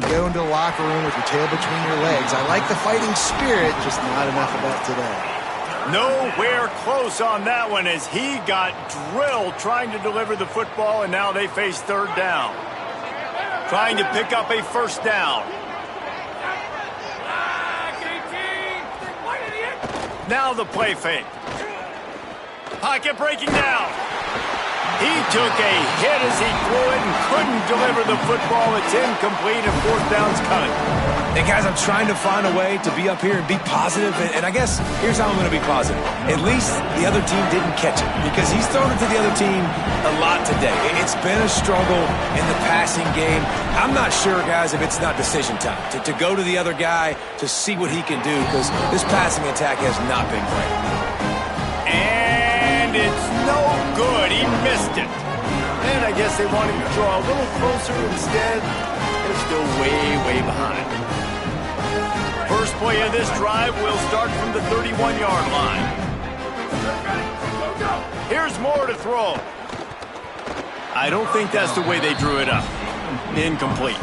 go into the locker room with your tail between your legs. I like the fighting spirit, just not enough of that today. Nowhere close on that one as he got drilled trying to deliver the football, and now they face 3rd down. Trying to pick up a 1st down. Now the play fake. Pocket breaking down. He took a hit as he threw it and couldn't deliver the football. It's incomplete and 4th down's coming. And guys, I'm trying to find a way to be up here and be positive. And I guess here's how I'm going to be positive. At least the other team didn't catch it because he's thrown it to the other team a lot today. It's been a struggle in the passing game. I'm not sure, guys, if it's not decision time to go to the other guy to see what he can do because this passing attack has not been great. And it's no good. He missed it. And I guess they wanted to draw a little closer instead. They're still way behind. First play of this drive will start from the 31-yard line. Here's Moore to throw. I don't think that's the way they drew it up. Incomplete.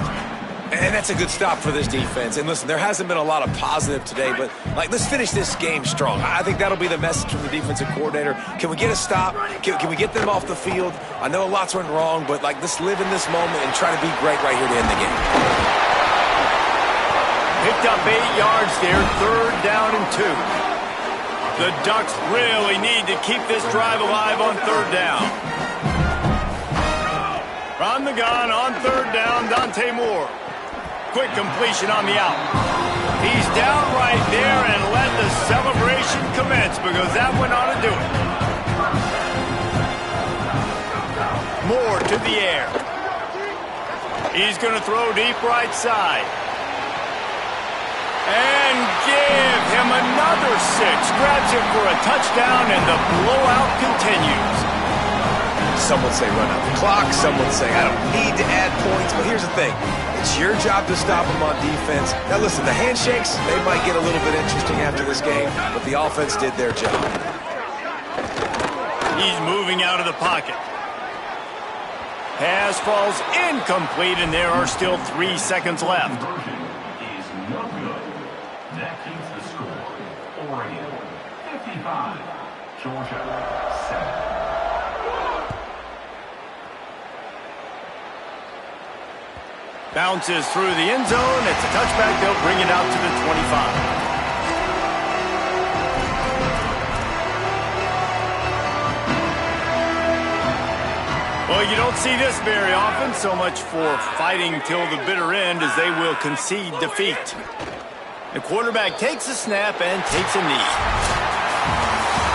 And that's a good stop for this defense. And listen, there hasn't been a lot of positive today, but let's finish this game strong. I think that'll be the message from the defensive coordinator. Can we get a stop? Can we get them off the field? I know lots went wrong, but let's live in this moment and try to be great right here to end the game. Picked up 8 yards there, 3rd down and 2. The Ducks really need to keep this drive alive on 3rd down. From the gun on 3rd down, Dante Moore. Quick completion on the out. He's down right there and let the celebration commence because that one ought to do it. Moore to the air. He's going to throw deep right side. And give him another 6. Grabs him for a touchdown and the blowout continues. Some would say run out the clock. Some would say I don't need to add points. But here's the thing. It's your job to stop them on defense. Now, listen, the handshakes, they might get a little bit interesting after this game, but the offense did their job. He's moving out of the pocket. Pass falls incomplete, and there are still 3 seconds left. Is no good. That keeps the score. Oregon 55, Georgia 7. Bounces through the end zone. It's a touchback. They'll bring it out to the 25. Well, you don't see this very often. So much for fighting till the bitter end as they will concede defeat. The quarterback takes a snap and takes a knee.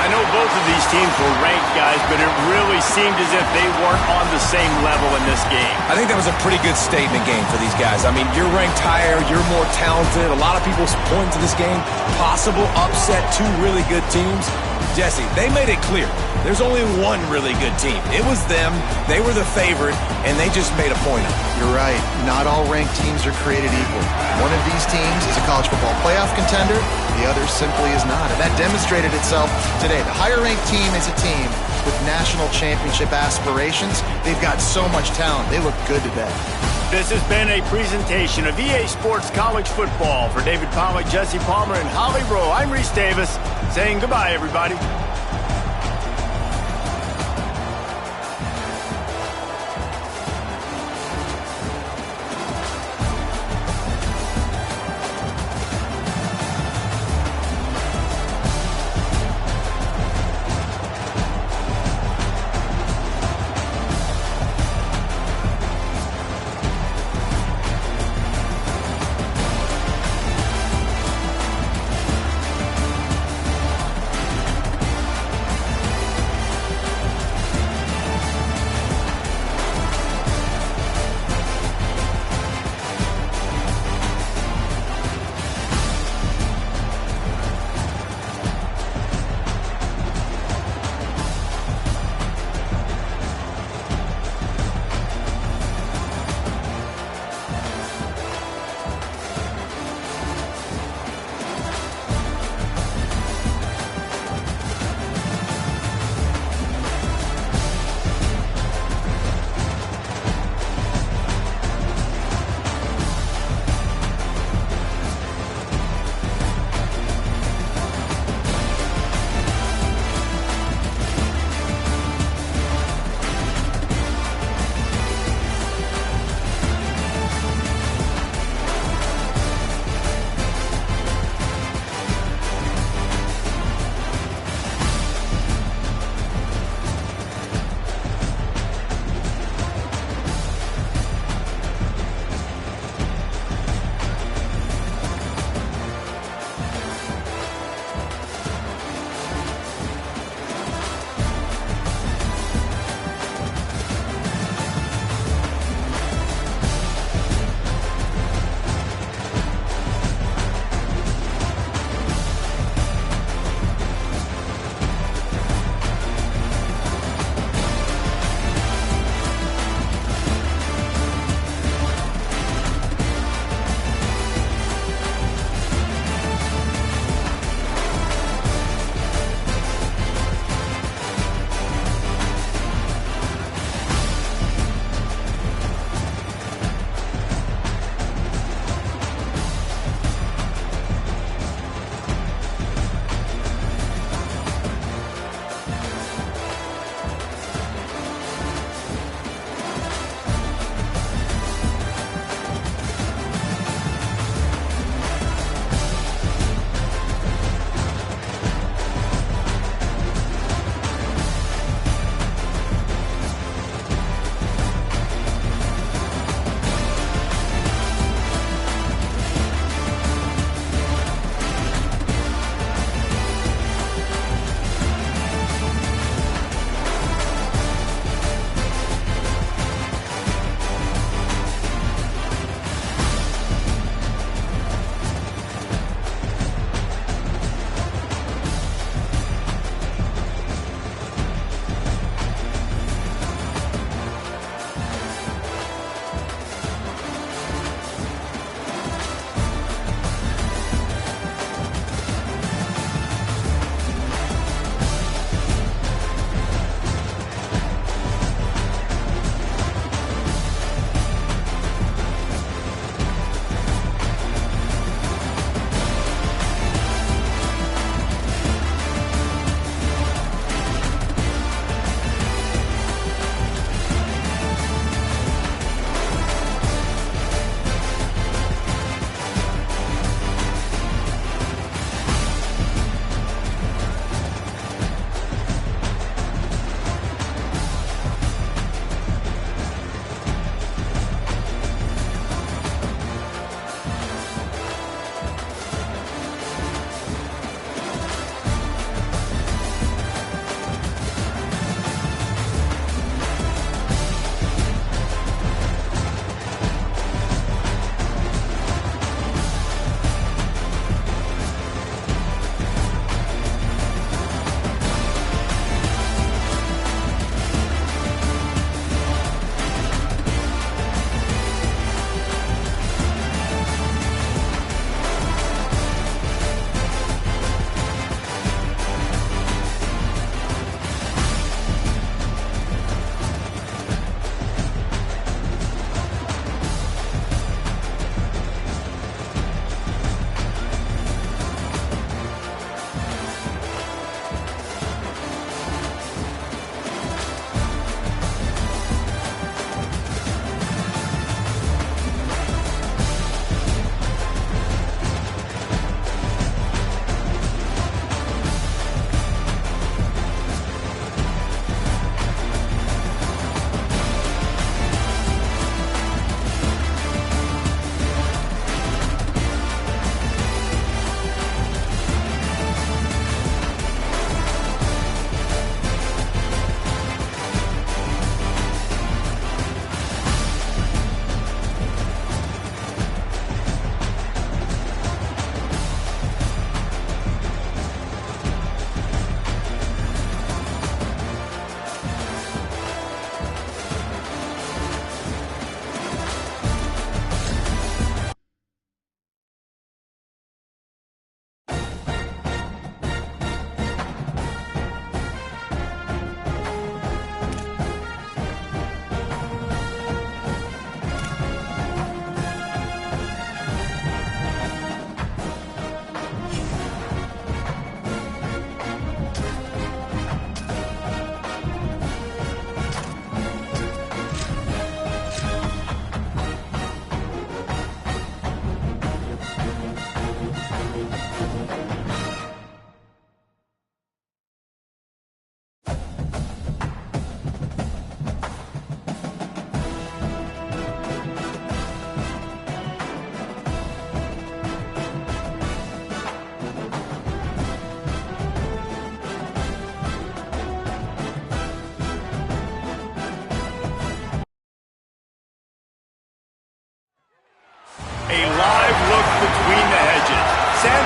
I know both of these teams were ranked, guys, but it really seemed as if they weren't on the same level in this game. I think that was a pretty good statement game for these guys. I mean, you're ranked higher, you're more talented. A lot of people point to this game. Possible upset, two really good teams. Jesse, they made it clear. There's only one really good team. It was them. They were the favorite, and they just made a point of it. You're right. Not all ranked teams are created equal. One of these teams is a college football playoff contender. The other simply is not. And that demonstrated itself today. The higher-ranked team is a team with national championship aspirations. They've got so much talent. They look good today. This has been a presentation of EA Sports College Football. For David Pollack, Jesse Palmer, and Holly Rowe, I'm Reese Davis, saying goodbye, everybody.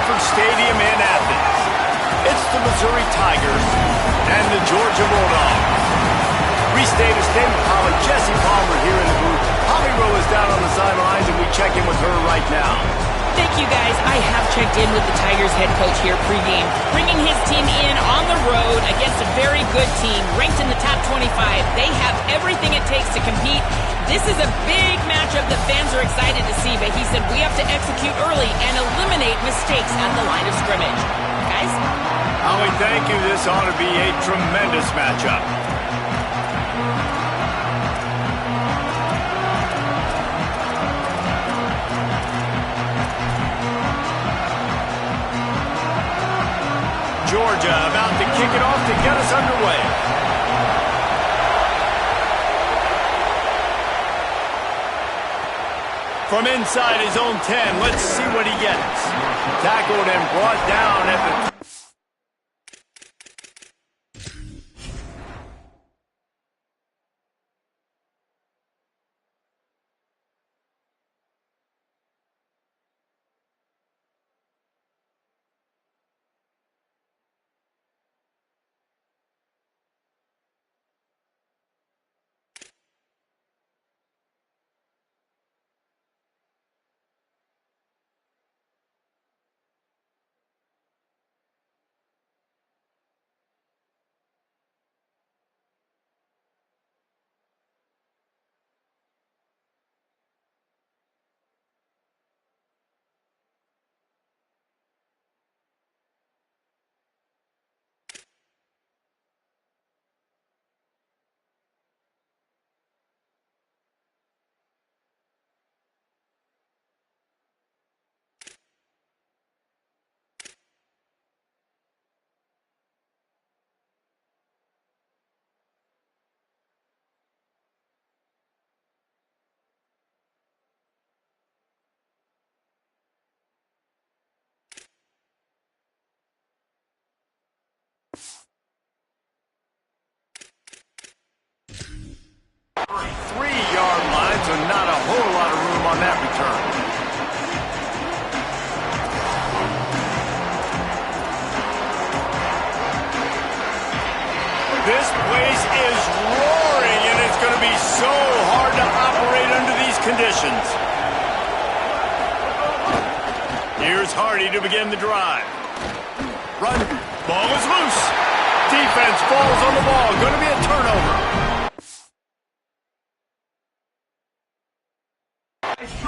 Sanford Stadium in Athens. It's the Missouri Tigers and the Georgia Bulldogs. Reese Davis, David Pollock, Jesse Palmer here in the booth. Holly Rowe is down on the sidelines, and we check in with her right now. Thank you, guys. I have checked in with the Tigers head coach here pregame, bringing his team in on the road against a very good team, ranked in the top 25. They have everything it takes to compete. This is a big matchup that fans are excited to see, but he said we have to execute early and eliminate mistakes at the line of scrimmage. Guys? Holly, thank you. This ought to be a tremendous matchup. Georgia about to kick it off to get us underway. From inside his own 10, let's see what he gets. Tackled and brought down at the... Three-yard line, so not a whole lot of room on that return. This place is roaring, and it's going to be so hard to operate under these conditions. Here's Hardy to begin the drive. Run. Ball is loose. Defense falls on the ball. Going to be a turnover.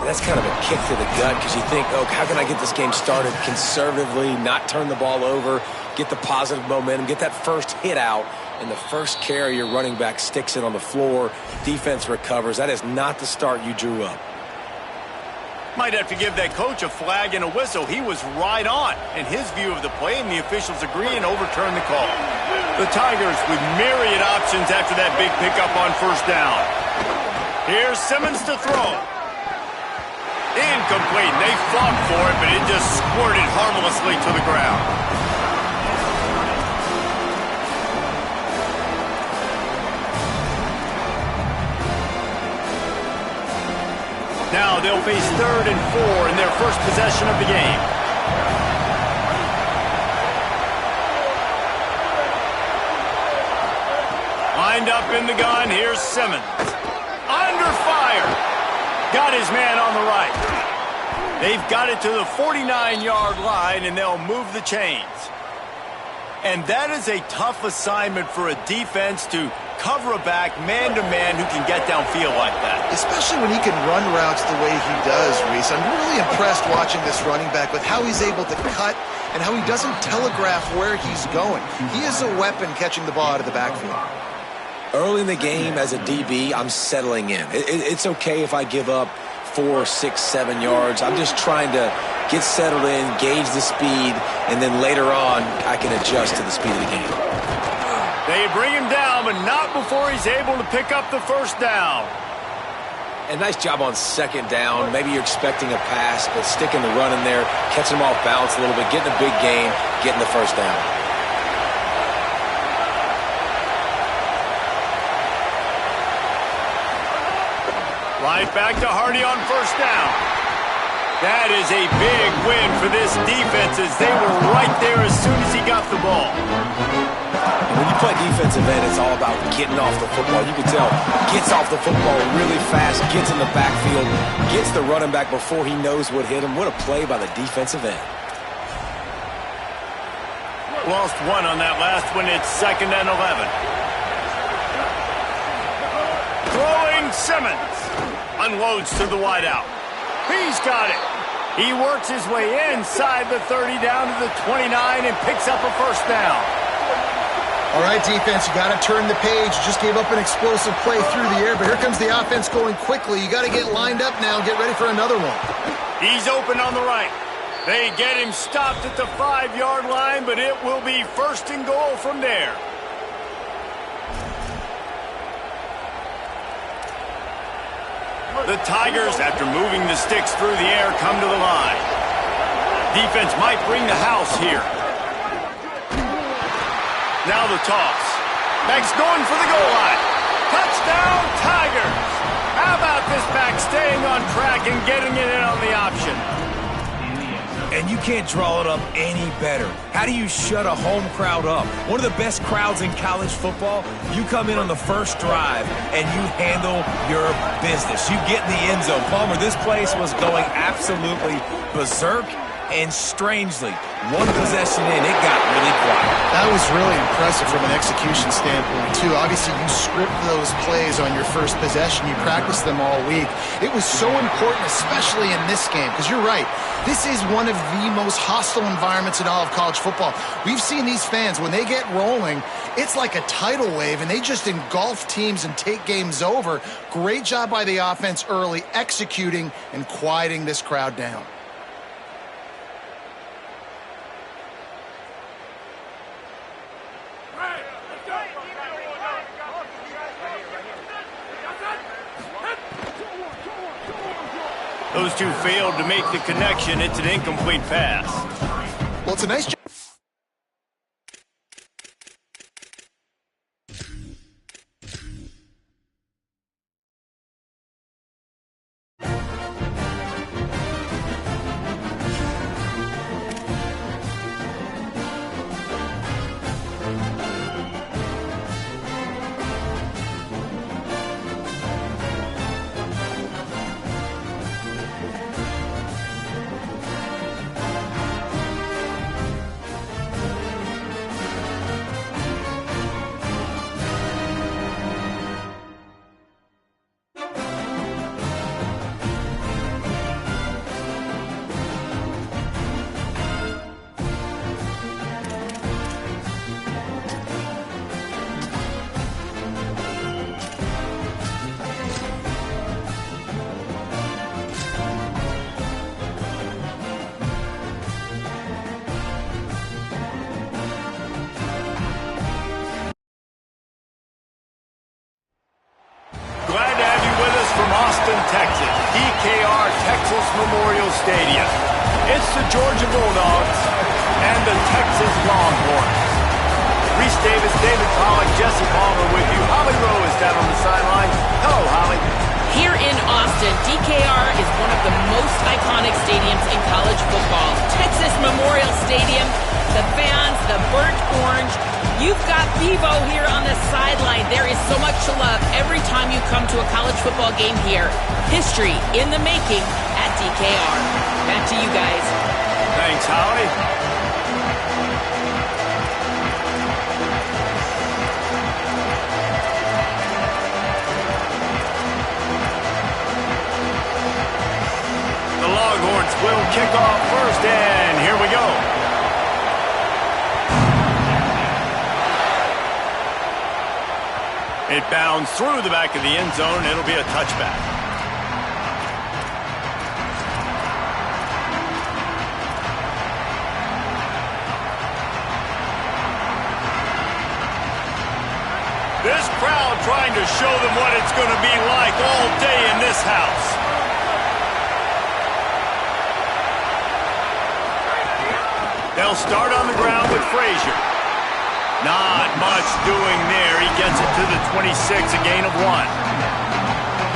That's kind of a kick to the gut because you think, oh, how can I get this game started conservatively, not turn the ball over, get the positive momentum, get that first hit out, and the first carry, your running back sticks it on the floor, defense recovers. That is not the start you drew up. Might have to give that coach a flag and a whistle. He was right on in his view of the play, and the officials agree and overturn the call. The Tigers with myriad options after that big pickup on first down. Here's Simmons to throw. Incomplete. They fought for it, but it just squirted harmlessly to the ground. Now they'll face 3rd and 4 in their first possession of the game. Lined up in the gun, here's Simmons. Under fire. Got his man on the right. They've got it to the 49-yard line, and they'll move the chains. And that is a tough assignment for a defense to cover a back man-to-man who can get downfield like that. Especially when he can run routes the way he does, Reese. I'm really impressed watching this running back with how he's able to cut and how he doesn't telegraph where he's going. He is a weapon catching the ball out of the backfield. Early in the game as a DB, I'm settling in. It's okay if I give up 4, 6, 7 yards. I'm just trying to get settled in, gauge the speed, and then later on, I can adjust to the speed of the game. They bring him down, but not before he's able to pick up the first down. And nice job on second down. Maybe you're expecting a pass, but sticking the run in there, catching them off balance a little bit, getting a big gain, getting the first down. Right back to Hardy on first down. That is a big win for this defense as they were right there as soon as he got the ball. When you play defensive end, it's all about getting off the football. You can tell, gets off the football really fast, gets in the backfield, gets the running back before he knows what hit him. What a play by the defensive end. Lost one on that last one. It's 2nd and 11. Throwing Simmons. Unloads to the wideout. He's got it. He works his way inside the 30 down to the 29 and picks up a first down. All right, defense, you got to turn the page. You just gave up an explosive play through the air, but here comes the offense going quickly. You got to get lined up now and get ready for another one. He's open on the right. They get him stopped at the 5-yard line, but it will be 1st and goal from there. The Tigers, after moving the sticks through the air, come to the line. Defense might bring the house here. Now the toss. Back's going for the goal line. Touchdown, Tigers! How about this back staying on track and getting it in on the option? And you can't draw it up any better. How do you shut a home crowd up? One of the best crowds in college football, you come in on the first drive and you handle your business. You get in the end zone. Palmer, this place was going absolutely berserk, and strangely, one possession in, it got really quiet. That was really impressive from an execution standpoint, too. Obviously, you script those plays on your first possession. You practice them all week. It was so important, especially in this game, because you're right. This is one of the most hostile environments in all of college football. We've seen these fans, when they get rolling, it's like a tidal wave, and they just engulf teams and take games over. Great job by the offense early, executing and quieting this crowd down. Those two failed to make the connection. It's an incomplete pass. Well, it's a nice job. Texas, DKR Texas Memorial Stadium. It's the Georgia Bulldogs and the Texas Longhorns. Reese Davis, David Pollack, Jesse Palmer with you. Holly Rowe is down on the sideline. Hello, Holly. Here in Austin, DKR is one of the most iconic stadiums in college football. Texas Memorial Stadium, the fans, the burnt orange. You've got Bevo here on the sideline. There is so much to love every time you come to a college football game here. History in the making at DKR. Back to you guys. Thanks, Holly. The Longhorns will kick off first, and here we go. It bounds through the back of the end zone. It'll be a touchback. This crowd trying to show them what it's going to be like all day in this house. They'll start on the ground with Frazier. Not much doing there. He gets it to the 26, a gain of 1.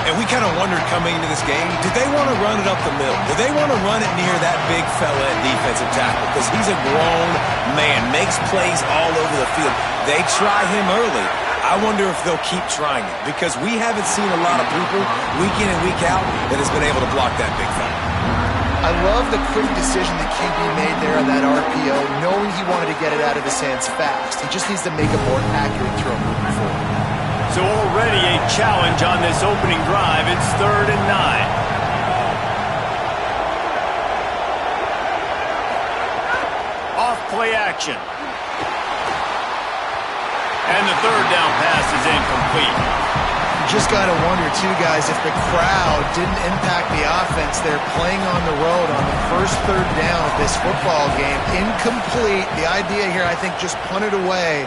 And we kind of wondered coming into this game, did they want to run it up the middle? Did they want to run it near that big fella at defensive tackle? Because he's a grown man, makes plays all over the field. They try him early. I wonder if they'll keep trying it, because we haven't seen a lot of people week in and week out that has been able to block that big fella. I love the quick decision that QB made there on that RPO, knowing he wanted to get it out of his hands fast. He just needs to make a more accurate throw moving forward. So already a challenge on this opening drive. It's 3rd and 9. Off play action. And the 3rd down pass is incomplete. You just got to wonder, too, guys, if the crowd didn't impact the offense. They're playing on the road on the first 3rd down of this football game. Incomplete. The idea here, I think, just punt it away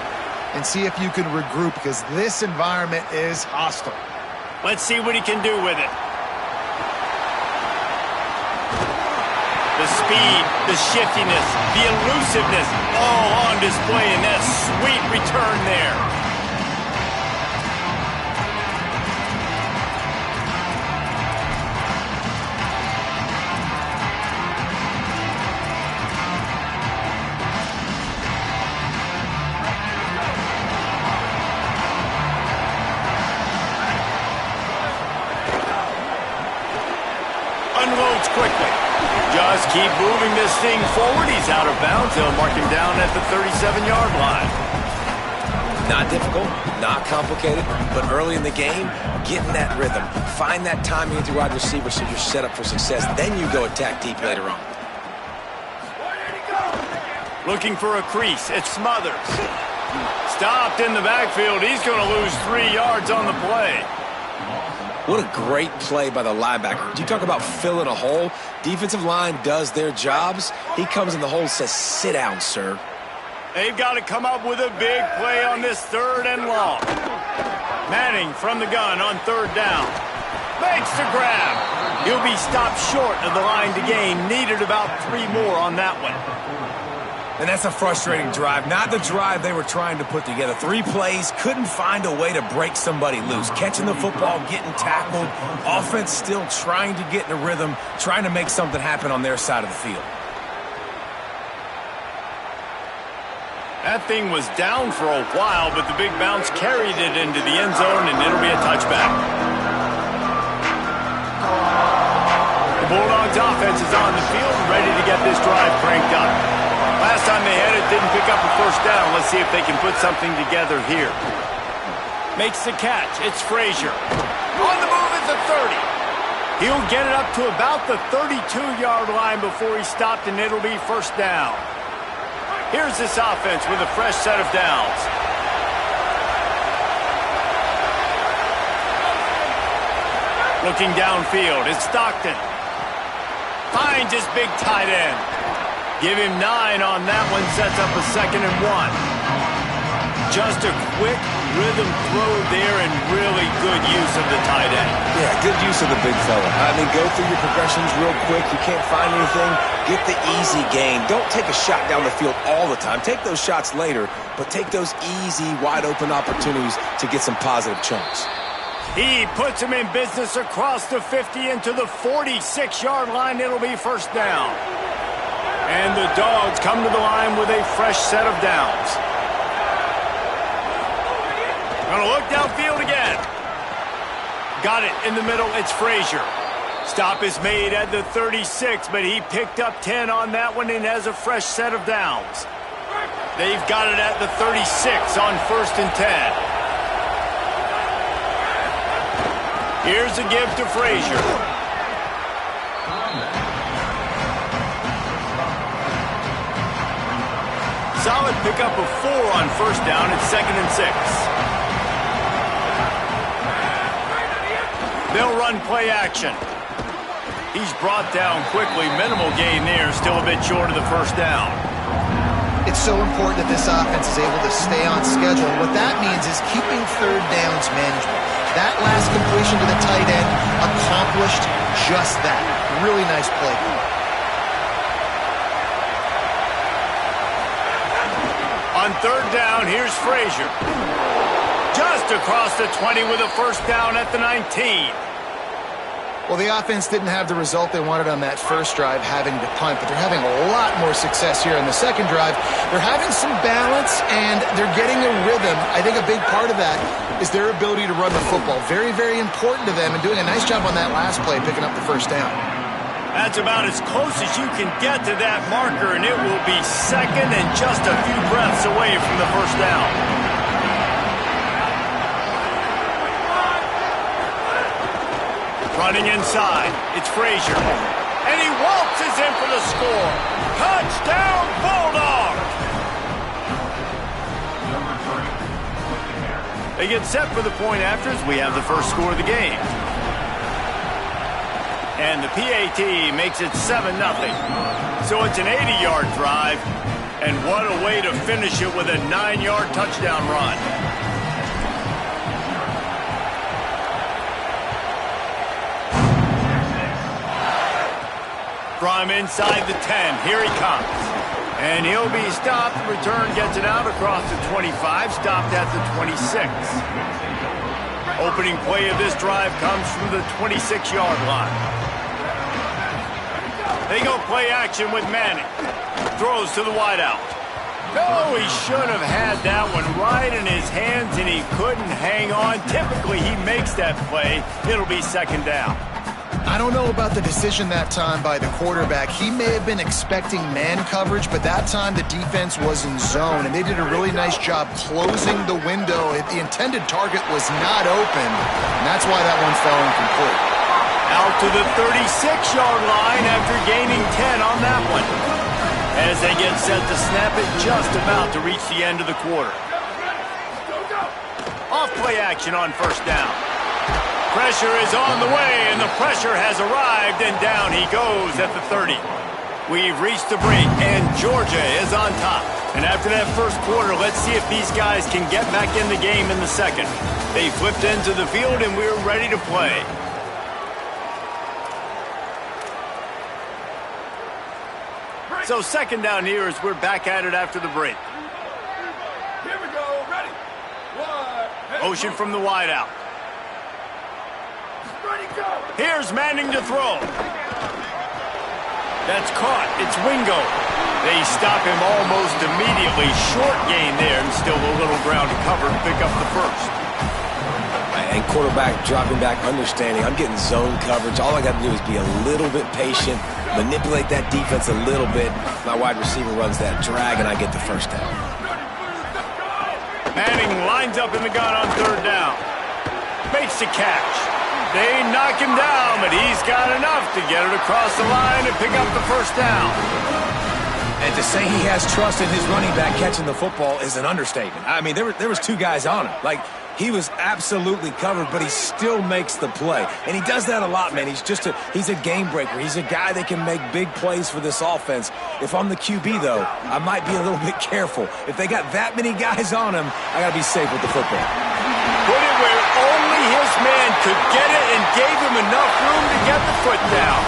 and see if you can regroup, because this environment is hostile. Let's see what he can do with it. The speed, the shiftiness, the elusiveness, all on display in that sweet return there. Unloads quickly. Just keep moving this thing forward. He's out of bounds. They'll mark him down at the 37-yard line. Not difficult, not complicated, but early in the game, get in that rhythm. Find that timing with your wide receiver so you're set up for success. Then you go attack deep later on. Looking for a crease. It's Smothers. Stopped in the backfield. He's going to lose 3 yards on the play. What a great play by the linebacker. Do you talk about filling a hole? Defensive line does their jobs. He comes in the hole and says, sit down, sir. They've got to come up with a big play on this 3rd and long. Manning from the gun on 3rd down. Makes the grab. He'll be stopped short of the line to gain. Needed about 3 more on that one. And that's a frustrating drive. Not the drive they were trying to put together. 3 plays, couldn't find a way to break somebody loose. Catching the football, getting tackled. Offense still trying to get in a rhythm, trying to make something happen on their side of the field. That thing was down for a while, but the big bounce carried it into the end zone, and it'll be a touchback. The Bulldogs offense is on the field, ready to get this drive cranked up. Last time they had it, didn't pick up a 1st down. Let's see if they can put something together here. Makes the catch. It's Frazier. On the move at the 30. He'll get it up to about the 32-yard line before he's stopped, and it'll be 1st down. Here's this offense with a fresh set of downs. Looking downfield, it's Stockton. Finds his big tight end. Give him 9 on that one, sets up a 2nd and 1. Just a quick rhythm throw there and really good use of the tight end. Yeah, good use of the big fella. I mean, go through your progressions real quick. You can't find anything, get the easy gain. Don't take a shot down the field all the time. Take those shots later, but take those easy, wide-open opportunities to get some positive chunks. He puts him in business across the 50 into the 46-yard line. It'll be 1st down. And the Dogs come to the line with a fresh set of downs. Gonna look downfield again. Got it in the middle. It's Frazier. Stop is made at the 36, but he picked up 10 on that one and has a fresh set of downs. They've got it at the 36 on 1st and 10. Here's a give to Frazier. Solid pickup of 4 on 1st down. It's 2nd and 6. They'll run play action. He's brought down quickly. Minimal gain there. Still a bit short of the 1st down. It's so important that this offense is able to stay on schedule. And what that means is keeping 3rd downs manageable. That last completion to the tight end accomplished just that. Really nice play. On 3rd down, here's Frazier. Just across the 20 with a 1st down at the 19. Well, the offense didn't have the result they wanted on that first drive, having to punt, but they're having a lot more success here on the second drive. They're having some balance, and they're getting a rhythm. I think a big part of that is their ability to run the football. Very, very important to them, and doing a nice job on that last play, picking up the first down. That's about as close as you can get to that marker, and it will be second and just a few breaths away from the first down. Running inside, it's Frazier. And he waltzes in for the score. Touchdown, Bulldog! They get set for the point after as we have the first score of the game. And the PAT makes it 7-0. So it's an 80-yard drive. And what a way to finish it with a 9-yard touchdown run. From inside the 10, here he comes. And he'll be stopped. Return gets it out across the 25, stopped at the 26. Opening play of this drive comes from the 26-yard line. They go play action with Manning. Throws to the wideout. No, he should have had that one right in his hands, and he couldn't hang on. Typically, he makes that play. It'll be second down. I don't know about the decision that time by the quarterback. He may have been expecting man coverage, but that time the defense was in zone, and they did a really nice job closing the window. The intended target was not open, and that's why that one fell incomplete. Out to the 36-yard line after gaining 10 on that one. As they get set to snap it, just about to reach the end of the quarter. Off play action on first down. Pressure is on the way, and the pressure has arrived, and down he goes at the 30. We've reached the break, and Georgia is on top. And after that first quarter, let's see if these guys can get back in the game in the second. They flipped into the field, and we're ready to play. So second down here as we're back at it after the break. Here we go, ready. Motion from the wideout. Here's Manning to throw. That's caught. It's Wingo. They stop him almost immediately. Short gain there, and still a little ground to cover to pick up the first. And quarterback dropping back, understanding I'm getting zone coverage. All I got to do is be a little bit patient, manipulate that defense a little bit. My wide receiver runs that drag, and I get the first down. Manning lines up in the gun on third down. Makes the catch. They knock him down, but he's got enough to get it across the line and pick up the first down. And to say he has trust in his running back catching the football is an understatement. I mean, there was two guys on him. Like, he was absolutely covered, but he still makes the play. And he does that a lot, man. He's a game breaker. He's a guy that can make big plays for this offense. If I'm the QB, though, I might be a little bit careful. If they got that many guys on him, I got to be safe with the football. Put it where only his man could get it and gave him enough room to get the foot down.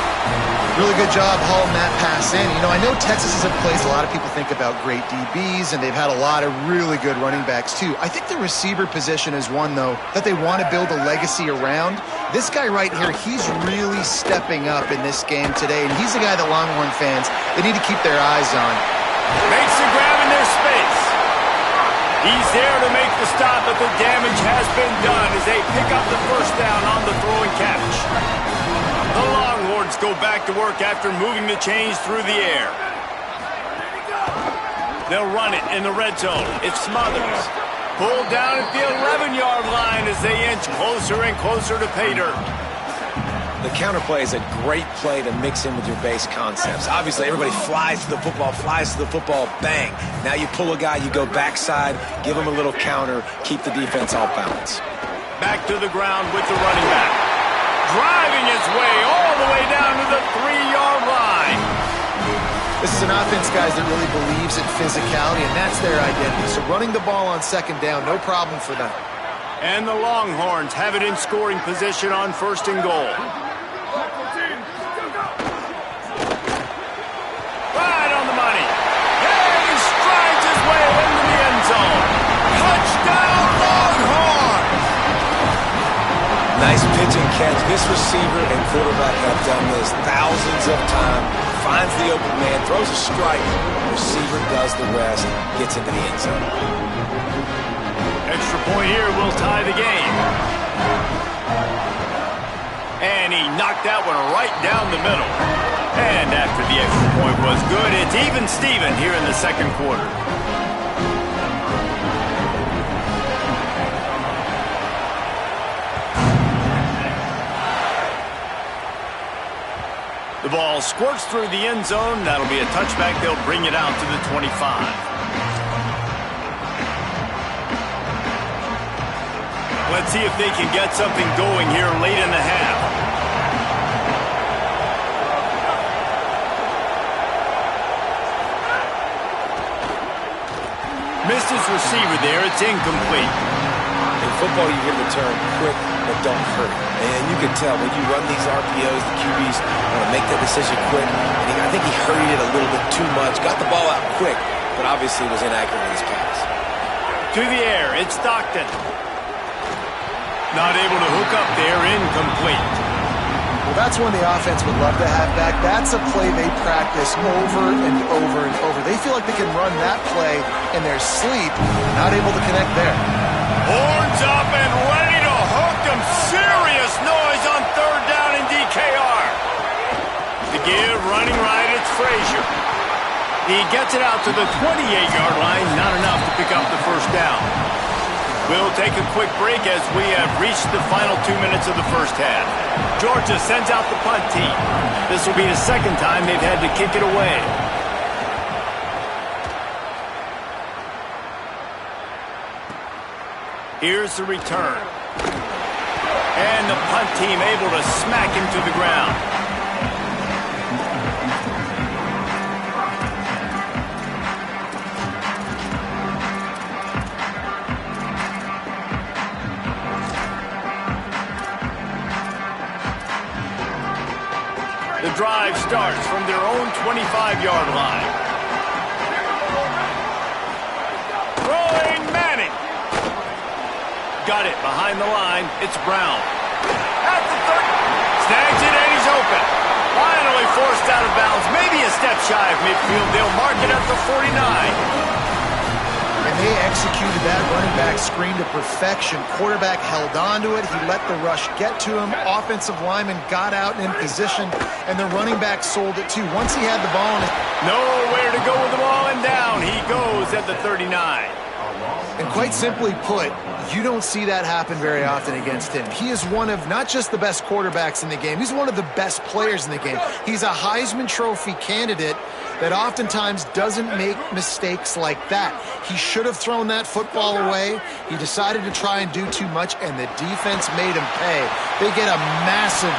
Really good job hauling that pass in. You know, I know Texas is a place a lot of people think about great DBs, and they've had a lot of really good running backs, too. I think the receiver position is one, though, that they want to build a legacy around. This guy right here, he's really stepping up in this game today, and he's the guy that Longhorn fans, they need to keep their eyes on. Makes the grab in their space. He's there to make the stop, but the damage has been done as they pick up the first down on the throw and catch. The Longhorns go back to work after moving the chains through the air. They'll run it in the red zone. It's Smothers. Pulled down at the 11-yard line as they inch closer and closer to pay dirt. The counterplay is a great play to mix in with your base concepts. Obviously, everybody flies to the football, bang. Now you pull a guy, you go backside, give him a little counter, keep the defense off balance. Back to the ground with the running back. Driving his way all the way down to the 3-yard line. This is an offense, guys, that really believes in physicality, and that's their identity. So running the ball on second down, no problem for them. And the Longhorns have it in scoring position on first and goal. Right on the money. And he strides his way into the end zone. Touchdown, Longhorns! Nice pitch and catch. This receiver and quarterback have done this thousands of times. Finds the open man, throws a strike. Receiver does the rest, gets into the end zone. Extra point here will tie the game. And he knocked that one right down the middle. And after the extra point was good, it's even Steven here in the second quarter. The ball squirts through the end zone. That'll be a touchback. They'll bring it out to the 25. Let's see if they can get something going here late in the half. Missed his receiver there. It's incomplete. In football, you hear the term quick, but don't hurt. And you can tell when you run these RPOs, the QBs want to make that decision quick. And I think he hurried it a little bit too much. Got the ball out quick, but obviously was inaccurate in his pass. To the air, it's Stockton. Not able to hook up there, incomplete. Well, that's one the offense would love to have back. That's a play they practice over and over and over. They feel like they can run that play in their sleep, not able to connect there. Horns up and ready to hook them. Serious noise on third down in DKR. To give, running right, it's Frazier. He gets it out to the 28-yard line, not enough to pick up the first down. We'll take a quick break as we have reached the final 2 minutes of the first half. Georgia sends out the punt team. This will be the second time they've had to kick it away. Here's the return. And the punt team able to smack him to the ground. The drive starts from their own 25-yard line. Throwing Manning. Got it behind the line. It's Brown. At the 30. Snags it and he's open. Finally forced out of bounds. Maybe a step shy of midfield. They'll mark it at the 49. And they executed that running back screen to perfection. Quarterback held on to it. He let the rush get to him. Offensive lineman got out in position, and the running back sold it too. Once he had the ball in his... Nowhere to go with the ball, and down he goes at the 39. And quite simply put, you don't see that happen very often against him. He is one of not just the best quarterbacks in the game, he's one of the best players in the game. He's a Heisman Trophy candidate that oftentimes doesn't make mistakes like that. He should have thrown that football away. He decided to try and do too much, and the defense made him pay. They get a massive,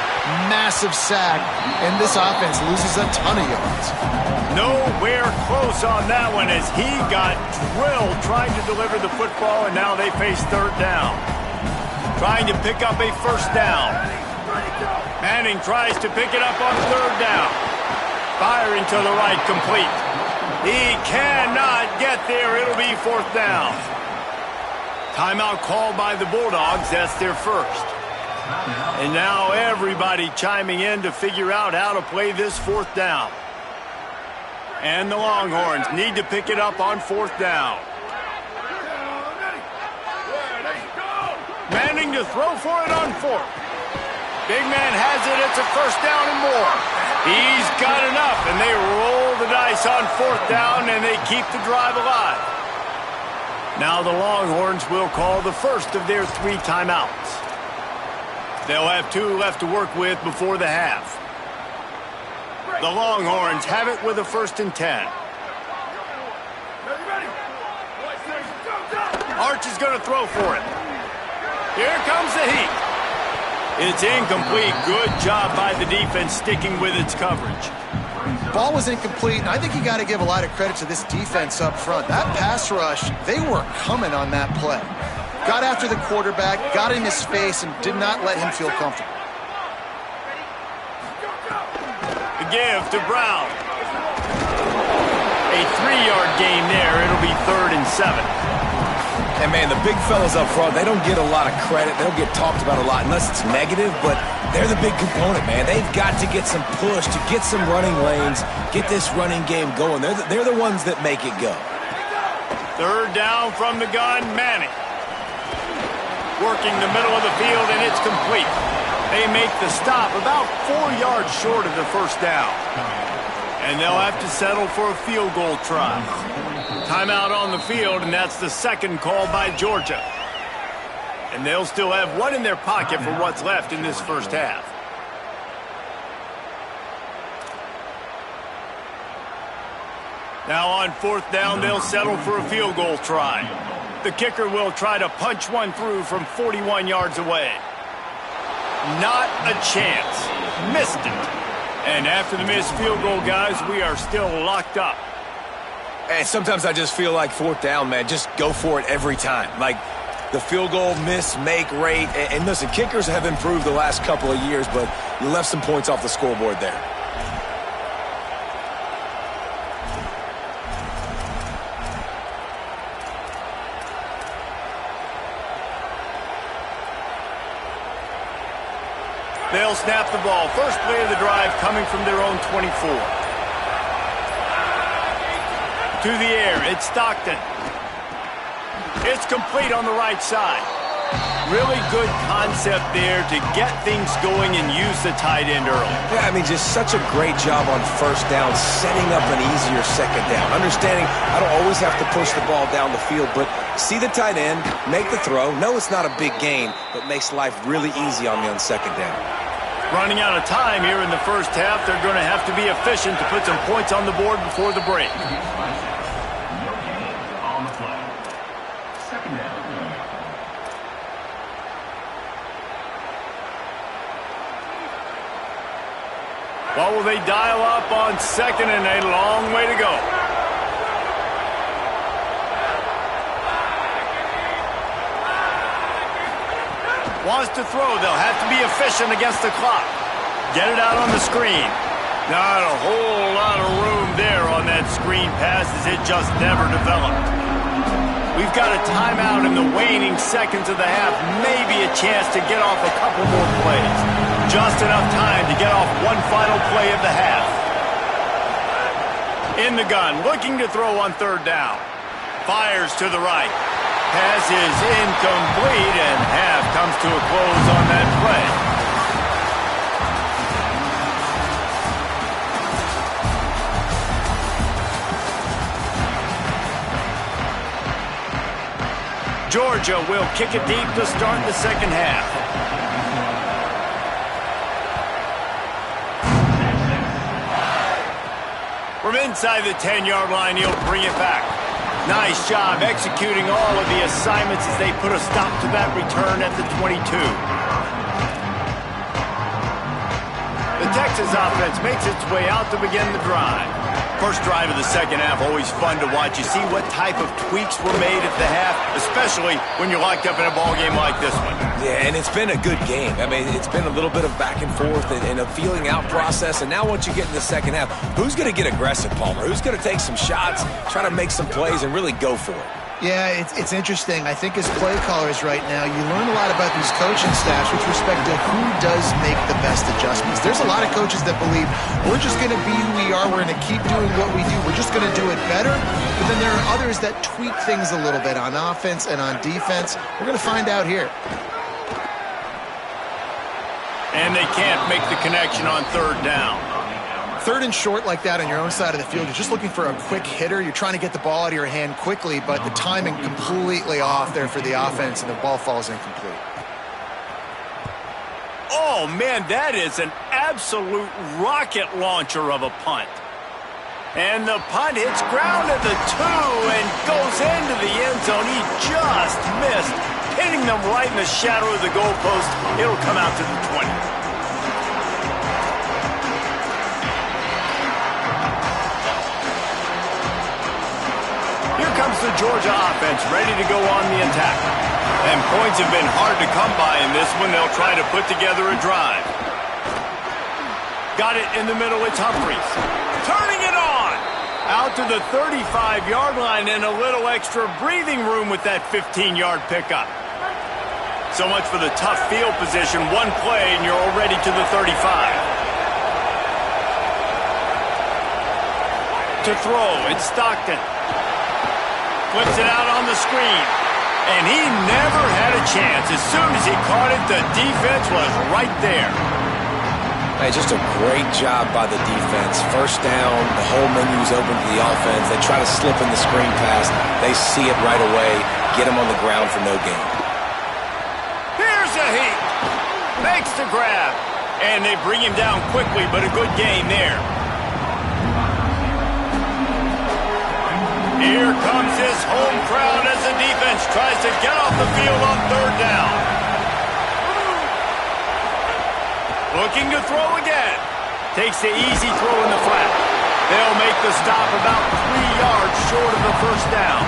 massive sack, and this offense loses a ton of yards. Nowhere close on that one as he got drilled trying to deliver the football, and now they face third down. Trying to pick up a first down. Manning tries to pick it up on third down. Firing to the right, complete. He cannot get there. It'll be fourth down. Timeout called by the Bulldogs. That's their first. And now everybody chiming in to figure out how to play this fourth down. And the Longhorns need to pick it up on fourth down. Manning to throw for it on fourth. Big man has it. It's a first down and more. He's got enough, and they roll the dice on fourth down, and they keep the drive alive. Now the Longhorns will call the first of their 3 timeouts. They'll have 2 left to work with before the half. The Longhorns have it with a 1st and 10. Arch is going to throw for it. Here comes the heat. It's incomplete. Good job by the defense sticking with its coverage. Ball was incomplete, and I think you got to give a lot of credit to this defense up front. That pass rush, they were coming on that play. Got after the quarterback, got in his face, and did not let him feel comfortable. The give to Brown. A 3-yard gain there. It'll be 3rd and 7. And, man, the big fellas up front, they don't get a lot of credit. They don't get talked about a lot unless it's negative, but they're the big component, man. They've got to get some push, to get some running lanes, get this running game going. They're the ones that make it go. Third down from the gun, Manning. Working the middle of the field, and it's complete. They make the stop about 4 yards short of the first down. And they'll have to settle for a field goal try. Timeout on the field, and that's the second call by Georgia. And they'll still have one in their pocket for what's left in this first half. Now on fourth down, they'll settle for a field goal try. The kicker will try to punch one through from 41 yards away. Not a chance. Missed it. And after the missed field goal, guys, we are still locked up. And sometimes I just feel like fourth down, man, just go for it every time. Like the field goal miss-make rate. And listen, kickers have improved the last couple of years, but you left some points off the scoreboard there. They'll snap the ball. First play of the drive coming from their own 24. To the air, it's Stockton. It's complete on the right side. Really good concept there to get things going and use the tight end early. Yeah, I mean, just such a great job on first down, setting up an easier second down. Understanding I don't always have to push the ball down the field, but see the tight end, make the throw. No, it's not a big gain, but makes life really easy on me on second down. Running out of time here in the first half, they're going to have to be efficient to put some points on the board before the break. On the play. Second down. What will they dial up on second, and a long way to go? Wants to throw. They'll have to be efficient against the clock. Get it out on the screen. Not a whole lot of room there on that screen pass as it just never developed. We've got a timeout in the waning seconds of the half. Maybe a chance to get off a couple more plays. Just enough time to get off one final play of the half. In the gun, looking to throw on third down. Fires to the right. Pass is incomplete, and half comes to a close on that play. Georgia will kick it deep to start the second half. From inside the 10-yard line, he'll bring it back. Nice job executing all of the assignments as they put a stop to that return at the 22. The Texas offense makes its way out to begin the drive. First drive of the second half, always fun to watch. You see what type of tweaks were made at the half, especially when you're locked up in a ball game like this one. Yeah, and it's been a good game. I mean, it's been a little bit of back and forth and a feeling out process. And now once you get in the second half, who's going to get aggressive, Palmer? Who's going to take some shots, try to make some plays, and really go for it? Yeah, it's interesting. I think as play callers right now, you learn a lot about these coaching staffs with respect to who does make the best adjustments. There's a lot of coaches that believe we're just going to be who we are. We're going to keep doing what we do. We're just going to do it better. But then there are others that tweak things a little bit on offense and on defense. We're going to find out here. And they can't make the connection on third down. Third and short like that on your own side of the field, you're just looking for a quick hitter. You're trying to get the ball out of your hand quickly, but the timing completely off there for the offense, and the ball falls incomplete. Oh, man, that is an absolute rocket launcher of a punt. And the punt hits ground at the 2 and goes into the end zone. He just missed, hitting them right in the shadow of the goalpost. It'll come out to the 20. Here comes the Georgia offense, ready to go on the attack. And points have been hard to come by in this one. They'll try to put together a drive. Got it in the middle, it's Humphries. Turning it on! Out to the 35-yard line and a little extra breathing room with that 15-yard pickup. So much for the tough field position. One play and you're already to the 35. To throw, it's Stockton. Flips it out on the screen. And he never had a chance. As soon as he caught it, the defense was right there. Hey, just a great job by the defense. First down, the whole menu's open to the offense. They try to slip in the screen pass. They see it right away. Get him on the ground for no gain. Here's a heat. Makes the grab. And they bring him down quickly, but a good gain there. Here comes his home crowd as the defense tries to get off the field on third down. Looking to throw again. Takes the easy throw in the flat. They'll make the stop about 3 yards short of the first down.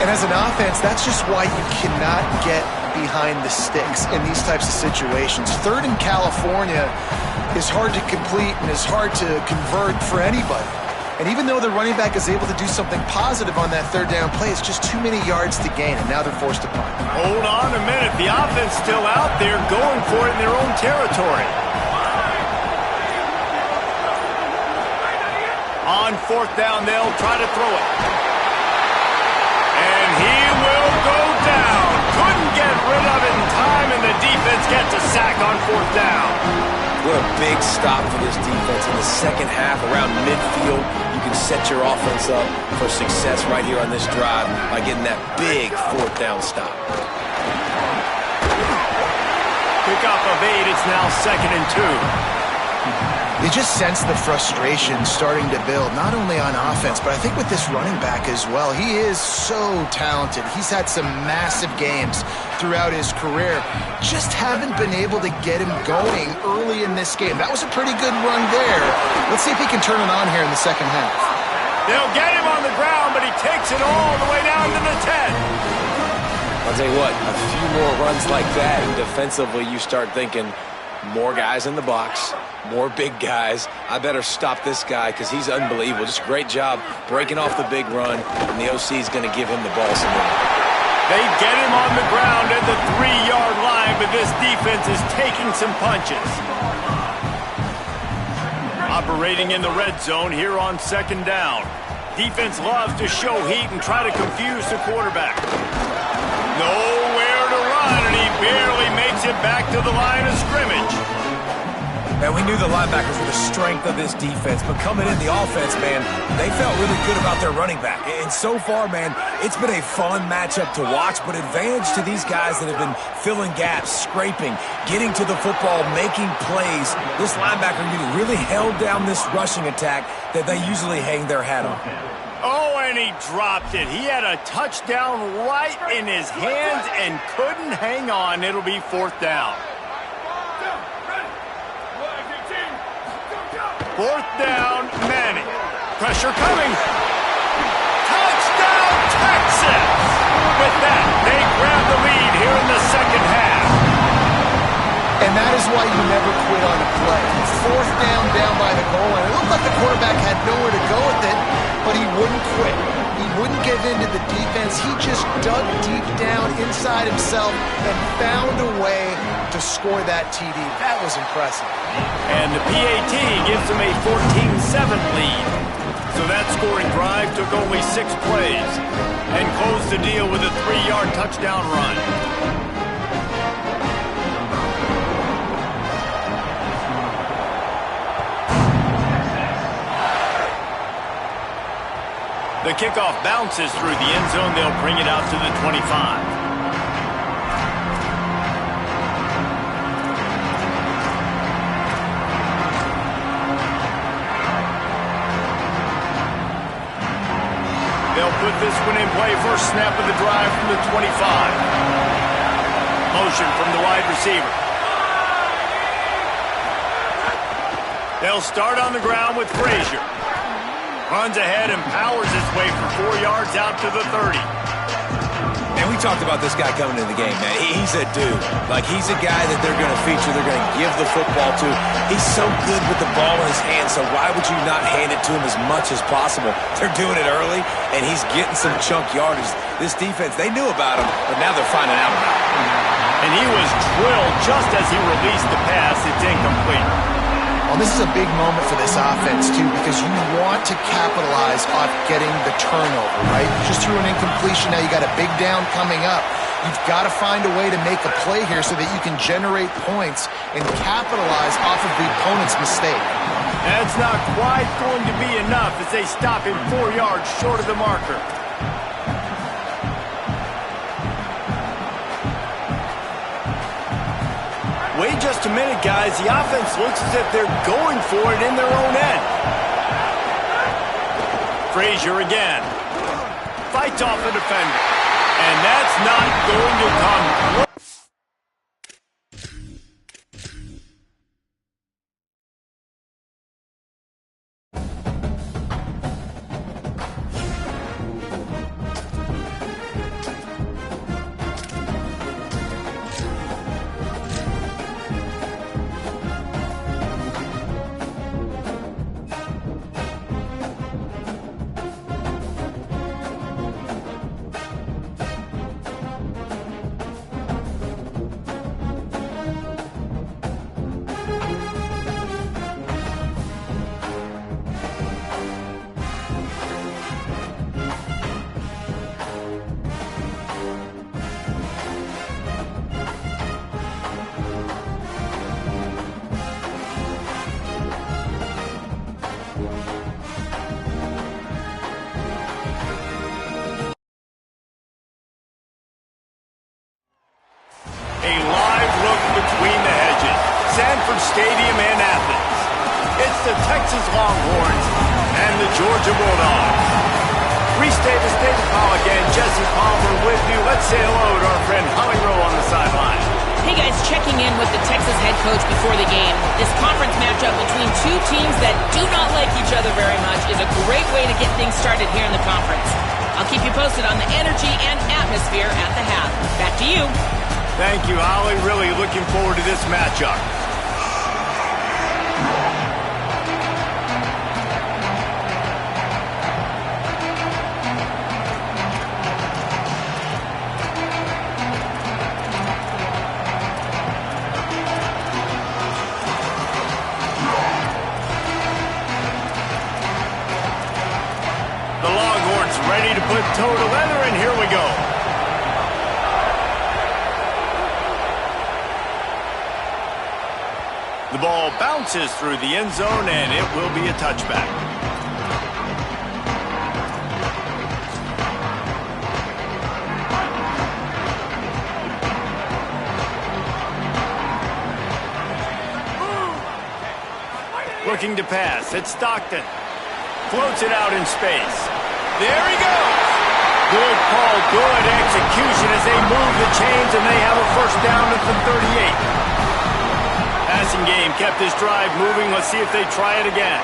And as an offense, that's just why you cannot get behind the sticks in these types of situations. Third in California is hard to complete and is hard to convert for anybody. And even though the running back is able to do something positive on that third down play, it's just too many yards to gain, and now they're forced to punt. Hold on a minute. The offense still out there going for it in their own territory. On fourth down, they'll try to throw it. And he will go down. Couldn't get rid of it in time, and the defense gets a sack on fourth down. What a big stop for this defense in the second half around midfield. You can set your offense up for success right here on this drive by getting that big fourth down stop. Pickup of 8. It's now 2nd and 2. You just sense the frustration starting to build, not only on offense, but I think with this running back as well. He is so talented. He's had some massive games throughout his career. Just haven't been able to get him going early in this game. That was a pretty good run there. Let's see if he can turn it on here in the second half. They'll get him on the ground, but he takes it all the way down to the 10. I'll tell you what, a few more runs like that, and defensively you start thinking, more guys in the box, more big guys. I better stop this guy because he's unbelievable. Just a great job breaking off the big run, and the OC is going to give him the ball some more. They get him on the ground at the 3-yard line, but this defense is taking some punches. Operating in the red zone here on 2nd down. Defense loves to show heat and try to confuse the quarterback. Nowhere to run, and he barely makes it back to the line of scrimmage. And we knew the linebackers were the strength of this defense, but coming in the offense, man, they felt really good about their running back. And so far, man, it's been a fun matchup to watch, but advantage to these guys that have been filling gaps, scraping, getting to the football, making plays. This linebacker unit really held down this rushing attack that they usually hang their hat on. Oh, and he dropped it. He had a touchdown right in his hands and couldn't hang on. It'll be 4th down. 4th down, Manning. Pressure coming. Touchdown, Texas! With that, they grab the lead here in the second half. And that is why you never quit on a play. 4th down by the goal line. It looked like the quarterback had nowhere to go with it, but he wouldn't quit. He wouldn't give in to the defense. He just dug deep down inside himself and found a way to score that TD. That was impressive. And the PAT gives them a 14-7 lead. So that scoring drive took only 6 plays and closed the deal with a 3-yard touchdown run. The kickoff bounces through the end zone. They'll bring it out to the 25. They'll put this one in play. First snap of the drive from the 25. Motion from the wide receiver. They'll start on the ground with Frazier. Runs ahead and powers his way for 4 yards out to the 30. And we talked about this guy coming into the game, man. He's a dude. Like, he's a guy that they're going to feature, they're going to give the football to. He's so good with the ball in his hands, so why would you not hand it to him as much as possible? They're doing it early, and he's getting some chunk yardage. This defense, they knew about him, but now they're finding out about him. And he was drilled just as he released the pass. It's incomplete. Well, this is a big moment for this offense, too, because you want to capitalize off getting the turnover, right? You just threw an incompletion. Now you got a big down coming up. You've got to find a way to make a play here so that you can generate points and capitalize off of the opponent's mistake. That's not quite going to be enough as they stop him 4 yards short of the marker. Wait just a minute, guys. The offense looks as if they're going for it in their own end. Frazier again. Fights off the defender. And that's not going to come. Stadium in Athens. It's the Texas Longhorns and the Georgia Bulldogs. Reese Davis, David Pollack, and Jesse Palmer with you. Let's say hello to our friend Holly Rowe on the sideline. Hey guys, checking in with the Texas head coach before the game. This conference matchup between two teams that do not like each other very much is a great way to get things started here in the conference. I'll keep you posted on the energy and atmosphere at the half. Back to you. Thank you, Holly. Really looking forward to this matchup. Ready to put toe to leather, and here we go. The ball bounces through the end zone, and it will be a touchback. Looking to pass. It's Stockton. Floats it out in space. There he goes. Good call, good execution as they move the chains, and they have a first down at the 38. Passing game kept this drive moving. Let's see if they try it again.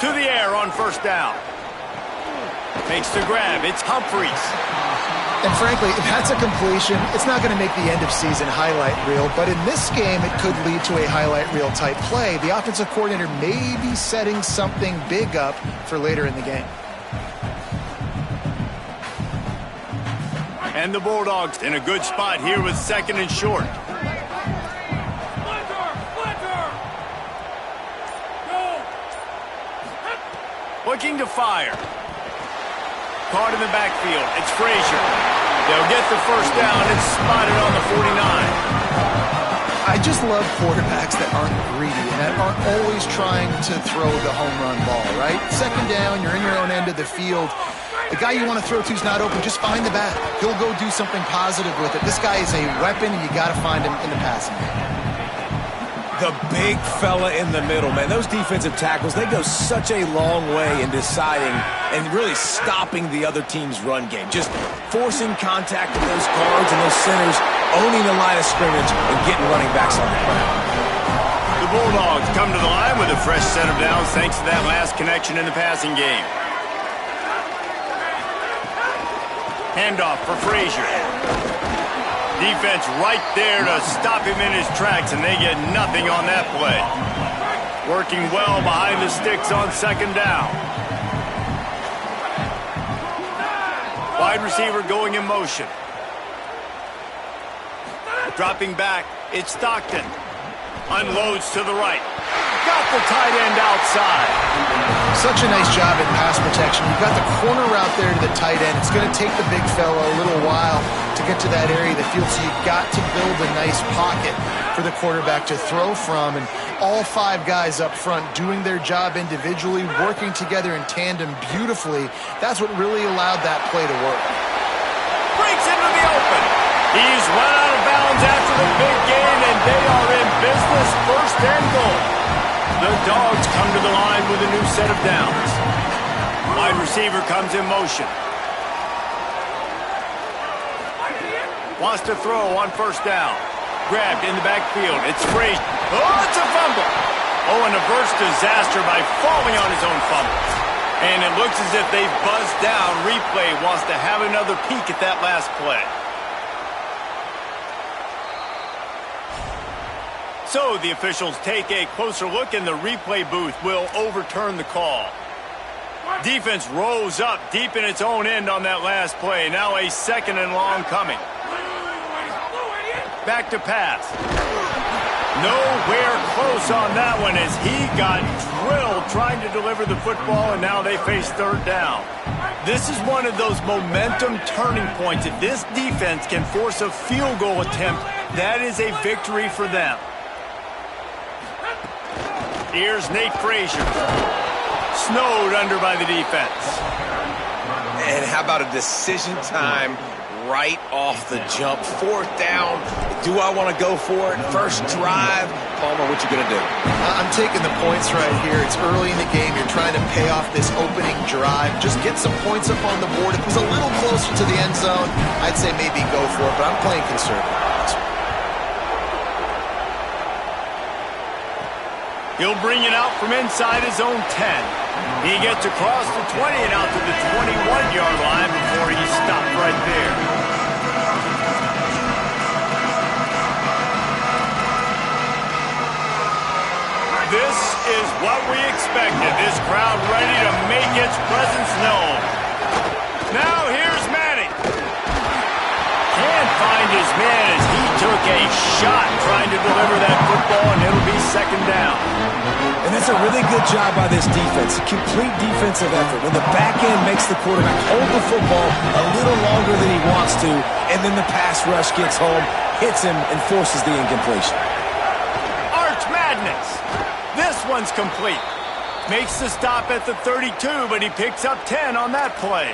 To the air on first down. Makes the grab. It's Humphries. And frankly, if that's a completion, it's not going to make the end-of-season highlight reel. But in this game, it could lead to a highlight reel type play. The offensive coordinator may be setting something big up for later in the game. And the Bulldogs in a good spot here with second and short. Looking to fire. Caught in the backfield. It's Frazier. They'll get the first down. It's spotted on the 49. I just love quarterbacks that aren't greedy and that aren't always trying to throw the home run ball, right? Second down, you're in your own end of the field. The guy you want to throw to is not open. Just find the back. He'll go do something positive with it. This guy is a weapon, and you got to find him in the passing game. The big fella in the middle, man. Those defensive tackles, they go such a long way in deciding and really stopping the other team's run game. Just forcing contact with those guards and those centers, owning the line of scrimmage, and getting running backs on the ground. The Bulldogs come to the line with a fresh set of downs thanks to that last connection in the passing game. Handoff for Frazier. Defense right there to stop him in his tracks, and they get nothing on that play. Working well behind the sticks on second down. Wide receiver going in motion. Dropping back, it's Stockton. Unloads to the right. Got the tight end outside. Such a nice job in pass protection. You've got the corner route there to the tight end. It's going to take the big fella a little while to get to that area of the field, so you've got to build a nice pocket for the quarterback to throw from. And all 5 guys up front doing their job individually, working together in tandem beautifully. That's what really allowed that play to work. Breaks into the open. He's run out of bounds after the big gain, and they are in business, first and goal. The Dogs come to the line with a new set of downs. Wide receiver comes in motion. Wants to throw on first down. Grabbed in the backfield. It's Frazier. Oh, it's a fumble. Oh, and averts disaster by falling on his own fumble. And it looks as if they buzzed down. Replay wants to have another peek at that last play. So the officials take a closer look, and the replay booth will overturn the call. Defense rolls up deep in its own end on that last play. Now a second and long coming. Back to pass. Nowhere close on that one as he got drilled trying to deliver the football, and now they face third down. This is one of those momentum turning points. If this defense can force a field goal attempt, that is a victory for them. Here's Nate Frazier. Snowed under by the defense. And how about a decision time right off the jump? 4th down. Do I want to go for it? First drive. Palmer, what you going to do? I'm taking the points right here. It's early in the game. You're trying to pay off this opening drive. Just get some points up on the board. If it was a little closer to the end zone, I'd say maybe go for it, but I'm playing conservative. He'll bring it out from inside his own 10. He gets across the 20 and out to the 21-yard line before he's stopped right there. This is what we expected. This crowd ready to make its presence known. Now here's Manning. Can't find his man as he took a shot trying to deliver that football, and it'll be second down. And that's a really good job by this defense. Complete defensive effort. When the back end makes the quarterback hold the football a little longer than he wants to, and then the pass rush gets home, hits him, and forces the incompletion. Arch Madness. This one's complete. Makes the stop at the 32, but he picks up 10 on that play.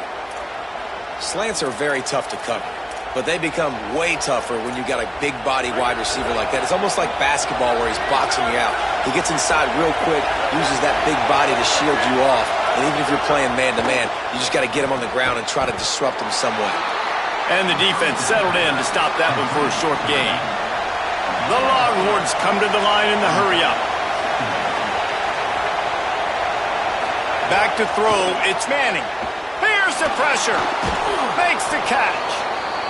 Slants are very tough to cover, but they become way tougher when you got a big body wide receiver like that. It's almost like basketball where he's boxing you out. He gets inside real quick, uses that big body to shield you off, and even if you're playing man-to-man, you just got to get him on the ground and try to disrupt him some way. And the defense settled in to stop that one for a short gain. The Longhorns come to the line in the hurry-up. Back to throw, it's Manning. Here's the pressure. Makes the catch.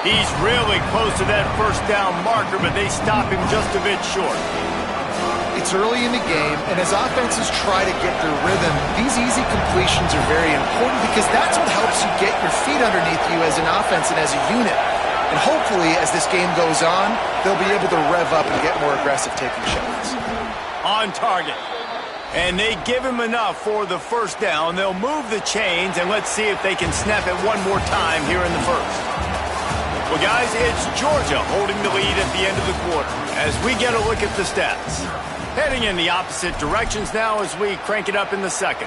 He's really close to that first down marker, but they stop him just a bit short. It's early in the game, and as offenses try to get their rhythm, these easy completions are very important because that's what helps you get your feet underneath you as an offense and as a unit. And hopefully, as this game goes on, they'll be able to rev up and get more aggressive taking shots. On target. And they give him enough for the first down. They'll move the chains, and let's see if they can snap it one more time here in the first. Well, guys, it's Georgia holding the lead at the end of the quarter as we get a look at the stats. Heading in the opposite directions now as we crank it up in the second.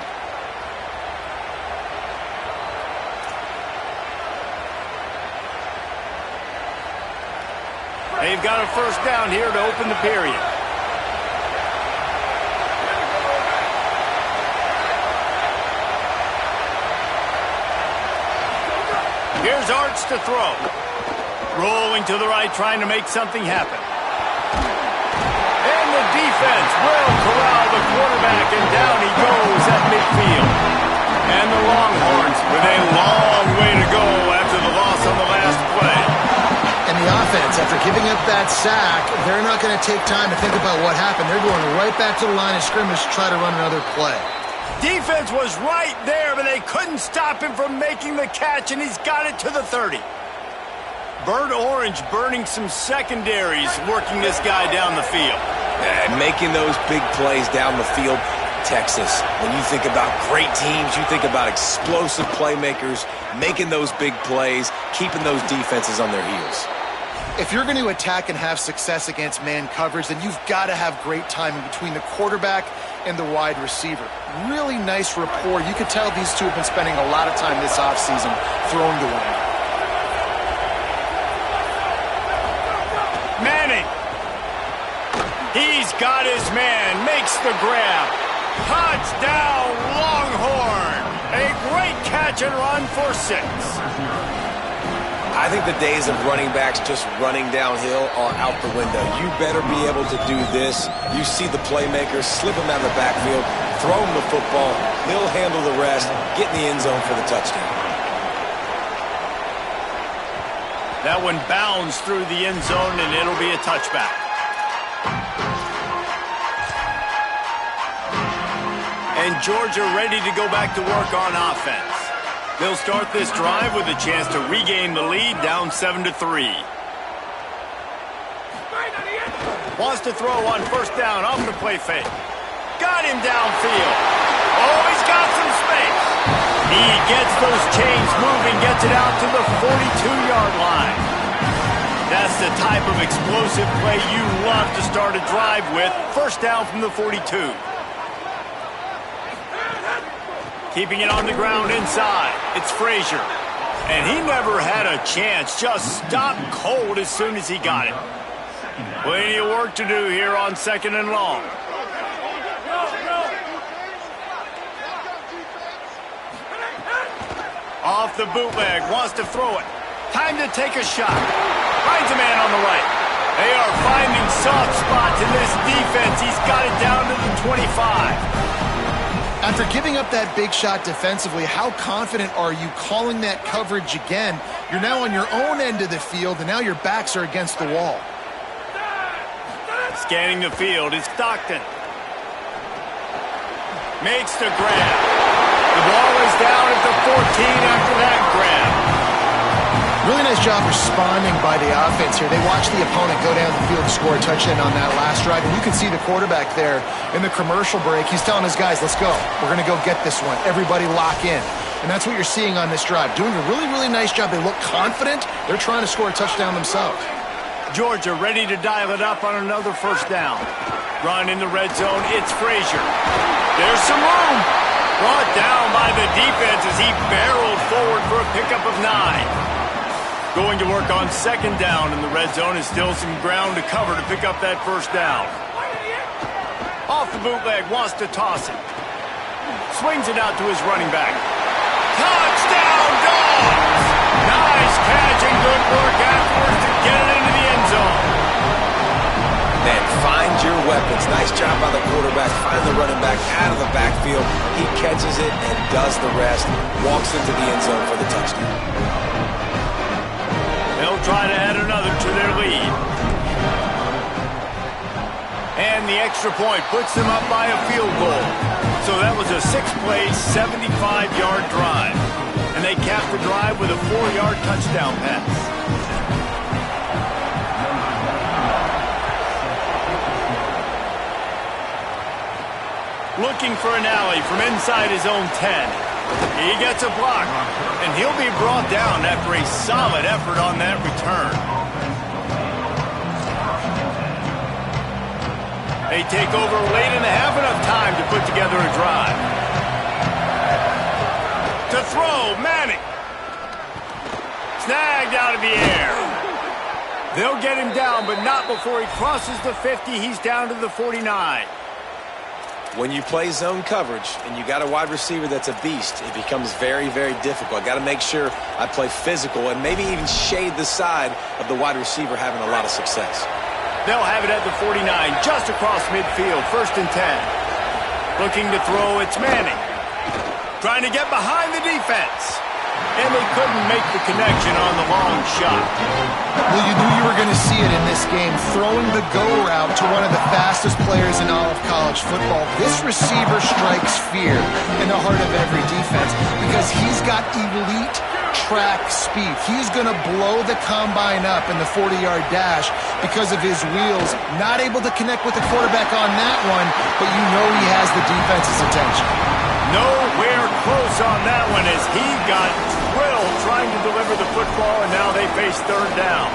They've got a first down here to open the period. Here's Arch to throw. Rolling to the right, trying to make something happen. And the defense defense will corral the quarterback, and down he goes at midfield. And the Longhorns with a long way to go after the loss on the last play. And the offense, after giving up that sack, they're not going to take time to think about what happened. They're going right back to the line of scrimmage to try to run another play. Defense was right there, but they couldn't stop him from making the catch, and he's got it to the 30. Burnt Orange burning some secondaries, working this guy down the field. And making those big plays down the field. Texas, when you think about great teams, you think about explosive playmakers, making those big plays, keeping those defenses on their heels. If you're going to attack and have success against man coverage, then you've got to have great timing between the quarterback and the wide receiver. Really nice rapport. You could tell these two have been spending a lot of time this offseason throwing to one another. Manning. He's got his man, makes the grab. Touchdown, Longhorn. A great catch and run for 6. I think the days of running backs just running downhill are out the window. You better be able to do this. You see the playmaker, slip him out of the backfield, throw him the football, he'll handle the rest, get in the end zone for the touchdown. That one bounds through the end zone, and it'll be a touchback. And Georgia ready to go back to work on offense. They'll start this drive with a chance to regain the lead, down 7-3. Wants to throw on first down off the play fake. Got him downfield. Oh, he's got some space. He gets those chains moving, gets it out to the 42-yard line. That's the type of explosive play you love to start a drive with. First down from the 42. Keeping it on the ground inside. It's Frazier. And he never had a chance. Just stopped cold as soon as he got it. Plenty of work to do here on 2nd and long. Off the bootleg. Wants to throw it. Time to take a shot. Finds a man on the right. They are finding soft spots in this defense. He's got it down to the 25. After giving up that big shot defensively, how confident are you calling that coverage again? You're now on your own end of the field, and now your backs are against the wall. Scanning the field is Stockton. Makes the grab. The ball is down at the 14 after that grab. Really nice job responding by the offense here. They watched the opponent go down the field to score a touchdown on that last drive, and you can see the quarterback there in the commercial break. He's telling his guys, let's go. We're going to go get this one. Everybody lock in. And that's what you're seeing on this drive. Doing a really, really nice job. They look confident. They're trying to score a touchdown themselves. Georgia ready to dial it up on another first down. Run in the red zone. It's Frazier. There's some room. Brought down by the defense as he barreled forward for a pickup of 9. Going to work on 2nd down in the red zone is still some ground to cover to pick up that first down. Off the bootleg, wants to toss it. Swings it out to his running back. Touchdown, Dogs! Nice catch and good work afterwards to get it into the end zone. Man, find your weapons. Nice job by the quarterback. Find the running back out of the backfield. He catches it and does the rest. Walks into the end zone for the touchdown. They'll try to add another to their lead. And the extra point puts them up by a field goal. So that was a 6-play, 75-yard drive. And they capped the drive with a 4-yard touchdown pass. Looking for an alley from inside his own 10. He gets a block, and he'll be brought down after a solid effort on that return. They take over late and have enough time to put together a drive. To throw, Manning. Snagged out of the air. They'll get him down, but not before he crosses the 50. He's down to the 49. When you play zone coverage and you got a wide receiver that's a beast, it becomes very, very difficult. I got to make sure I play physical and maybe even shade the side of the wide receiver having a lot of success. They'll have it at the 49, just across midfield, 1st and 10. Looking to throw, it's Manning. Trying to get behind the defense. And they couldn't make the connection on the long shot. Well, you knew you were going to see it in this game, throwing the go route to one of the fastest players in all of college football. This receiver strikes fear in the heart of every defense because he's got elite track speed. He's going to blow the combine up in the 40-yard dash because of his wheels. Not able to connect with the quarterback on that one, but you know he has the defense's attention. Nowhere close on that one as he got drilled trying to deliver the football, and now they face 3rd down.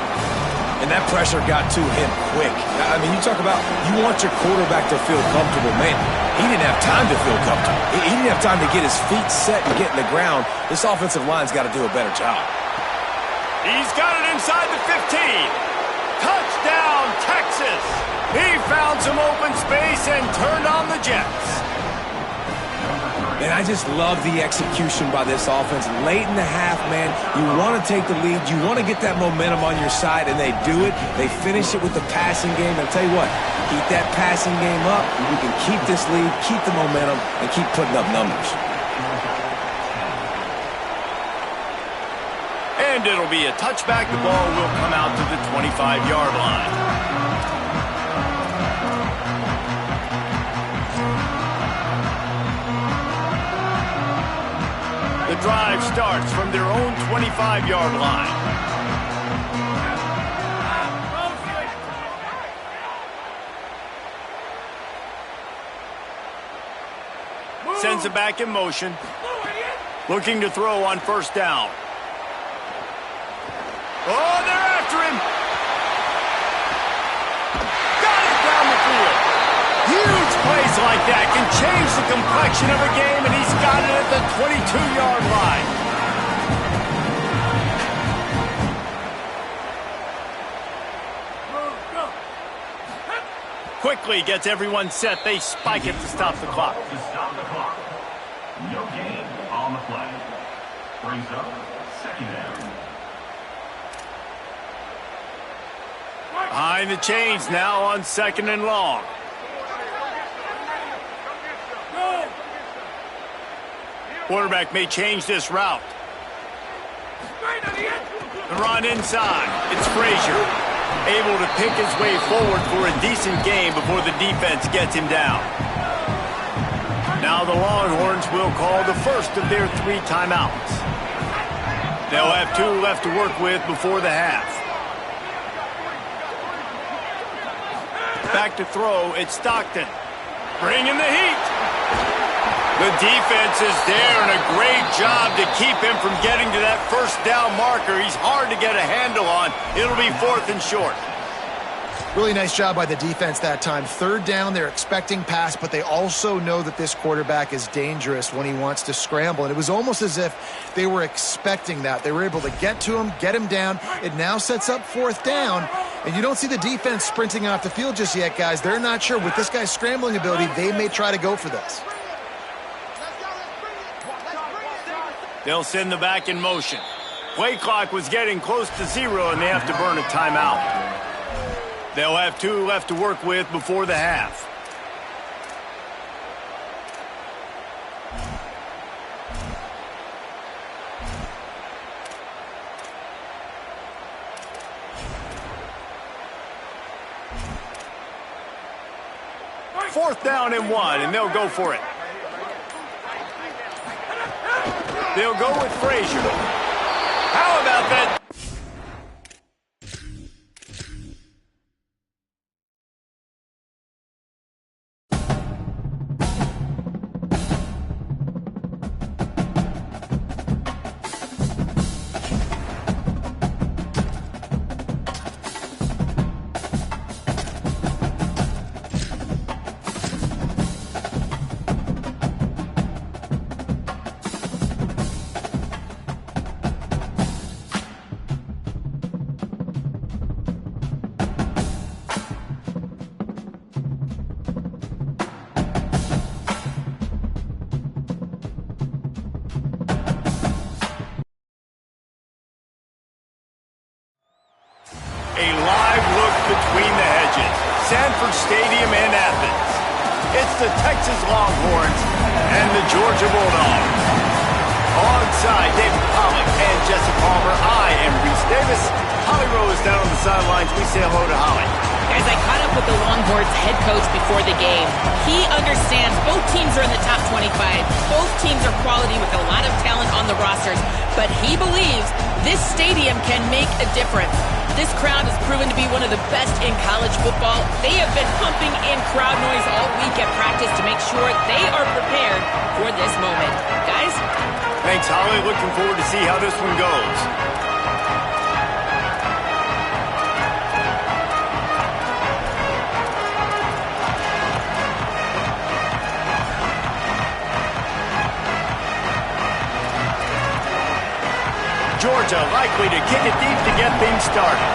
And that pressure got to him quick. I mean, you talk about you want your quarterback to feel comfortable. Man, he didn't have time to feel comfortable. He didn't have time to get his feet set and get in the ground. This offensive line's got to do a better job. He's got it inside the 15. Touchdown, Texas. He found some open space and turned on the Jets. And I just love the execution by this offense. Late in the half, man, you want to take the lead. You want to get that momentum on your side, and they do it. They finish it with the passing game. And I'll tell you what, keep that passing game up. We can keep this lead, keep the momentum, and keep putting up numbers. And it'll be a touchback. The ball will come out to the 25-yard line. The drive starts from their own 25-yard line. Sends it back in motion. Looking to throw on 1st down. Oh, they're after him. Got it down the field. Huge plays like that can change the complexion of a game, and he's got it at the 22-yard line. Quickly gets everyone set. They spike it to stop the clock. To stop the clock. No gain on the play. Brings up 2nd down. Behind the chains now on 2nd and long. Quarterback may change this route. The run inside. It's Frazier. Able to pick his way forward for a decent game before the defense gets him down. Now the Longhorns will call the first of their 3 timeouts. They'll have 2 left to work with before the half. Back to throw, it's Stockton. Bringing the heat. The defense is there, and a great job to keep him from getting to that 1st down marker. He's hard to get a handle on. It'll be 4th and short. Really nice job by the defense that time. 3rd down, they're expecting pass, but they also know that this quarterback is dangerous when he wants to scramble. And it was almost as if they were expecting that. They were able to get to him, get him down. It now sets up 4th down. And you don't see the defense sprinting off the field just yet, guys. They're not sure. With this guy's scrambling ability, they may try to go for this. They'll send the back in motion. Play clock was getting close to 0, and they have to burn a timeout. They'll have 2 left to work with before the half. Fourth down and 1, and they'll go for it. They'll go with Frazier. How about that? A live look between the hedges. Sanford Stadium in Athens. It's the Texas Longhorns and the Georgia Bulldogs. Alongside David Pollack and Jesse Palmer, I am Reese Davis. Holly Rowe is down on the sidelines. We say hello to Holly. Guys, I caught up with the Longhorns head coach before the game. He understands both teams are in the top 25. Both teams are quality with a lot of talent on the rosters. But he believes this stadium can make a difference. This crowd has proven to be one of the best in college football. They have been pumping in crowd noise all week at practice to make sure they are prepared for this moment. Guys? Thanks, Holly. Looking forward to see how this one goes. Georgia likely to kick it deep to get things started.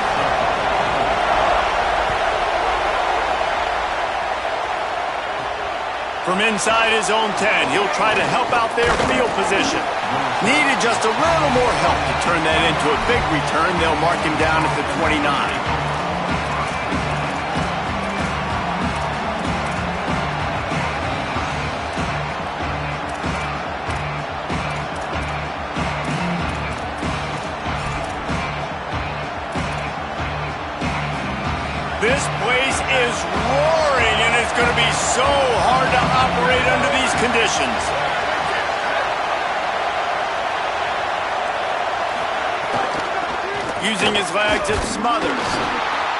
From inside his own 10, he'll try to help out their field position. Needed just a little more help to turn that into a big return. They'll mark him down at the 29. This place is roaring, and it's going to be so hard to operate under these conditions. Using his legs, it's Smothers.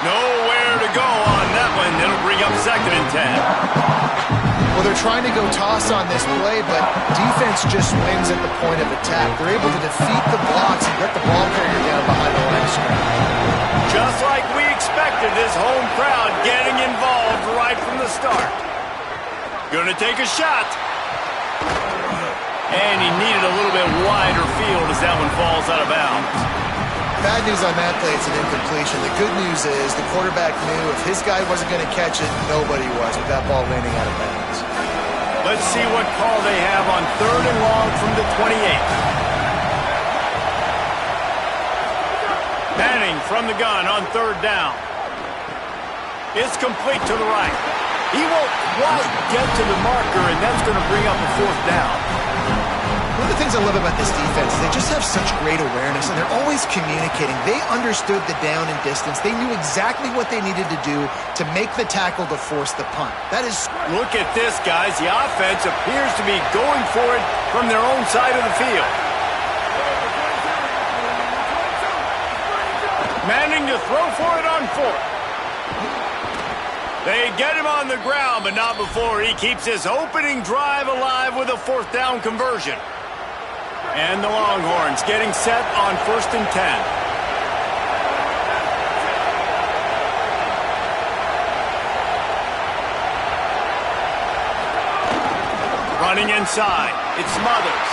Nowhere to go on that one. It'll bring up 2nd and 10. Well, they're trying to go toss on this play, but defense just wins at the point of attack. They're able to defeat the blocks and get the ball carrier down behind the line of scrimmage. Just like we expected, this home crowd getting involved right from the start. Gonna take a shot. And he needed a little bit wider field as that one falls out of bounds. Bad news on that play, it's an incompletion. The good news is the quarterback knew if his guy wasn't going to catch it, nobody was with that ball landing out of bounds. Let's see what call they have on 3rd and long from the 28. Manning from the gun on 3rd down. It's complete to the right. He won't quite get to the marker, and that's going to bring up a 4th down. One of the things I love about this defense is they just have such great awareness, and they're always communicating. They understood the down and distance. They knew exactly what they needed to do to make the tackle to force the punt. That is... Look at this, guys. The offense appears to be going for it from their own side of the field. Manning to throw for it on 4th. They get him on the ground, but not before he keeps his opening drive alive with a 4th down conversion. And the Longhorns getting set on 1st and 10. Running inside, it's Smothers.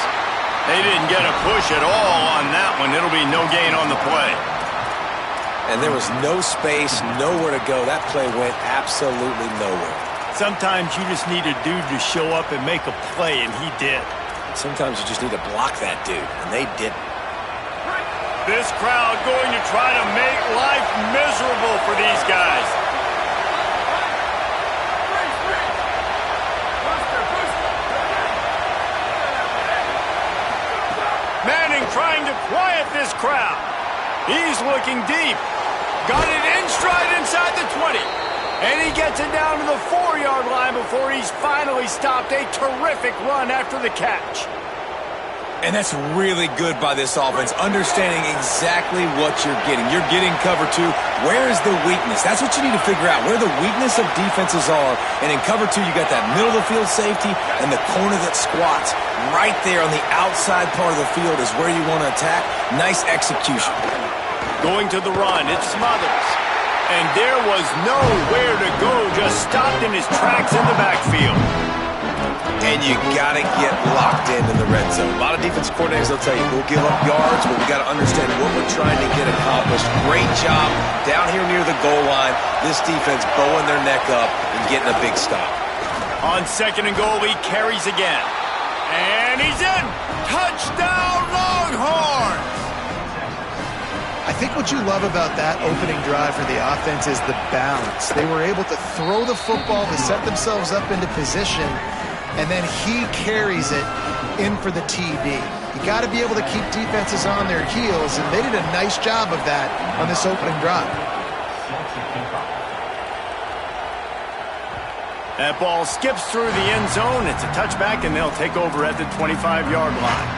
They didn't get a push at all on that one. It'll be no gain on the play. And there was no space, nowhere to go. That play went absolutely nowhere. Sometimes you just need a dude to show up and make a play, and he did. Sometimes you just need to block that dude, and they didn't. This crowd going to try to make life miserable for these guys. Manning trying to quiet this crowd. He's looking deep. Got it in stride inside the 20. And he gets it down to the 4-yard line before he's finally stopped. A terrific run after the catch. And that's really good by this offense, understanding exactly what you're getting. You're getting cover 2. Where is the weakness? That's what you need to figure out, where the weakness of defenses are. And in cover 2, you got that middle of the field safety and the corner that squats. Right there on the outside part of the field is where you want to attack. Nice execution. Going to the run, it's Smothers. And there was nowhere to go, just stopped in his tracks in the backfield. And you got to get locked in the red zone. A lot of defensive coordinators will tell you, we'll give up yards, but we got to understand what we're trying to get accomplished. Great job down here near the goal line. This defense bowing their neck up and getting a big stop. On 2nd and goal, he carries again. And he's in. Touchdown, Longhorns! I think what you love about that opening drive for the offense is the balance. They were able to throw the football to set themselves up into position, and then he carries it in for the TD. You got to be able to keep defenses on their heels, and they did a nice job of that on this opening drive. That ball skips through the end zone. It's a touchback, and they'll take over at the 25-yard line.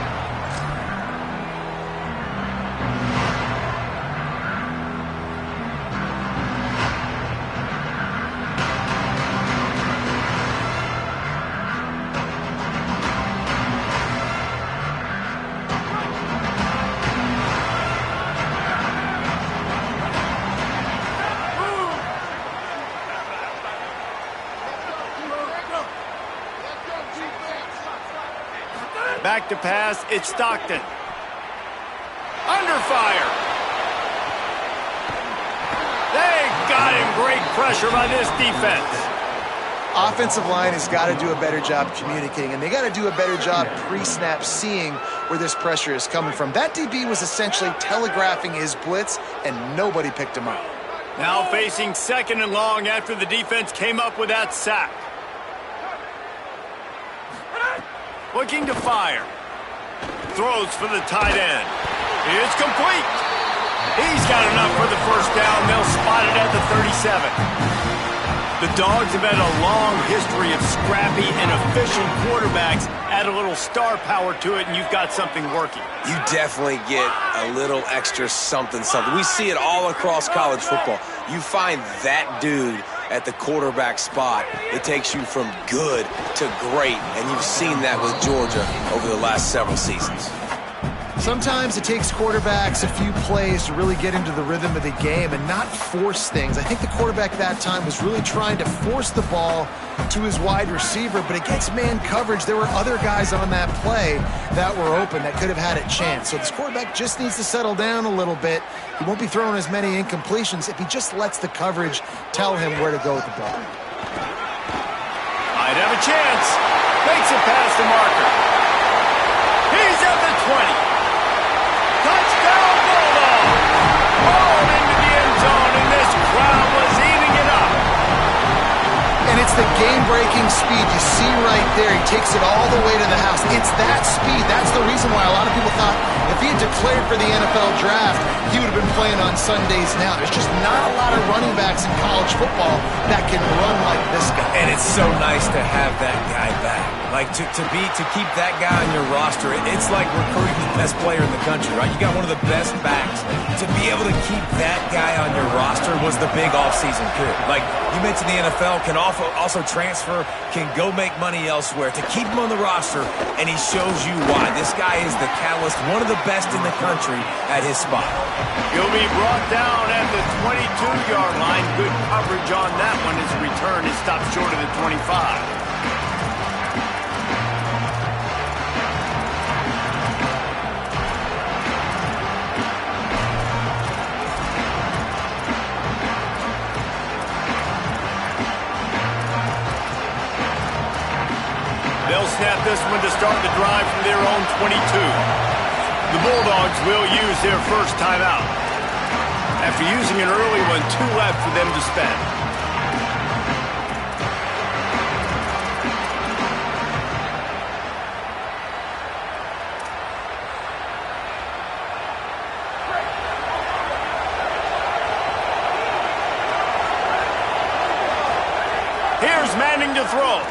Back to pass, it's Stockton. Under fire. They got him. Great pressure by this defense. Offensive line has got to do a better job communicating, and they got to do a better job pre-snap seeing where this pressure is coming from. That DB was essentially telegraphing his blitz, and nobody picked him up. Now facing second and long after the defense came up with that sack. Looking to fire. Throws for the tight end. It's complete. He's got enough for the first down. They'll spot it at the 37. The Dogs have had a long history of scrappy and efficient quarterbacks. Add a little star power to it, and you've got something working. You definitely get a little extra something. We see it all across college football. You find that dude at the quarterback spot, it takes you from good to great, and you've seen that with Georgia over the last several seasons. Sometimes it takes quarterbacks a few plays to really get into the rhythm of the game and not force things. I think the quarterback that time was really trying to force the ball to his wide receiver, but against man coverage, there were other guys on that play that were open that could have had a chance. So this quarterback just needs to settle down a little bit. He won't be throwing as many incompletions if he just lets the coverage tell him where to go with the ball. Might have a chance. Makes it past the marker. He's at the 20. Touchdown, Bulldog! Rolled into the end zone, and this crowd was eating it up. And it's the game-breaking speed you see right there. He takes it all the way to the house. It's that speed. That's the reason why a lot of people thought if he had declared for the NFL draft, he would have been playing on Sundays now. There's just not a lot of running backs in college football that can run like this guy. And it's so nice to have that guy back. Like, to keep that guy on your roster, it's like recruiting the best player in the country, right? You got one of the best backs. To be able to keep that guy on your roster was the big offseason coup. Like, you mentioned the NFL can also transfer, can go make money elsewhere. To keep him on the roster, and he shows you why. This guy is the catalyst, one of the best in the country at his spot. He'll be brought down at the 22-yard line. Good coverage on that one. His return is stopped short of the 25. They'll snap this one to start the drive from their own 22. The Bulldogs will use their first timeout. After using an early one, 2 left for them to spend. Here's Manning to throw.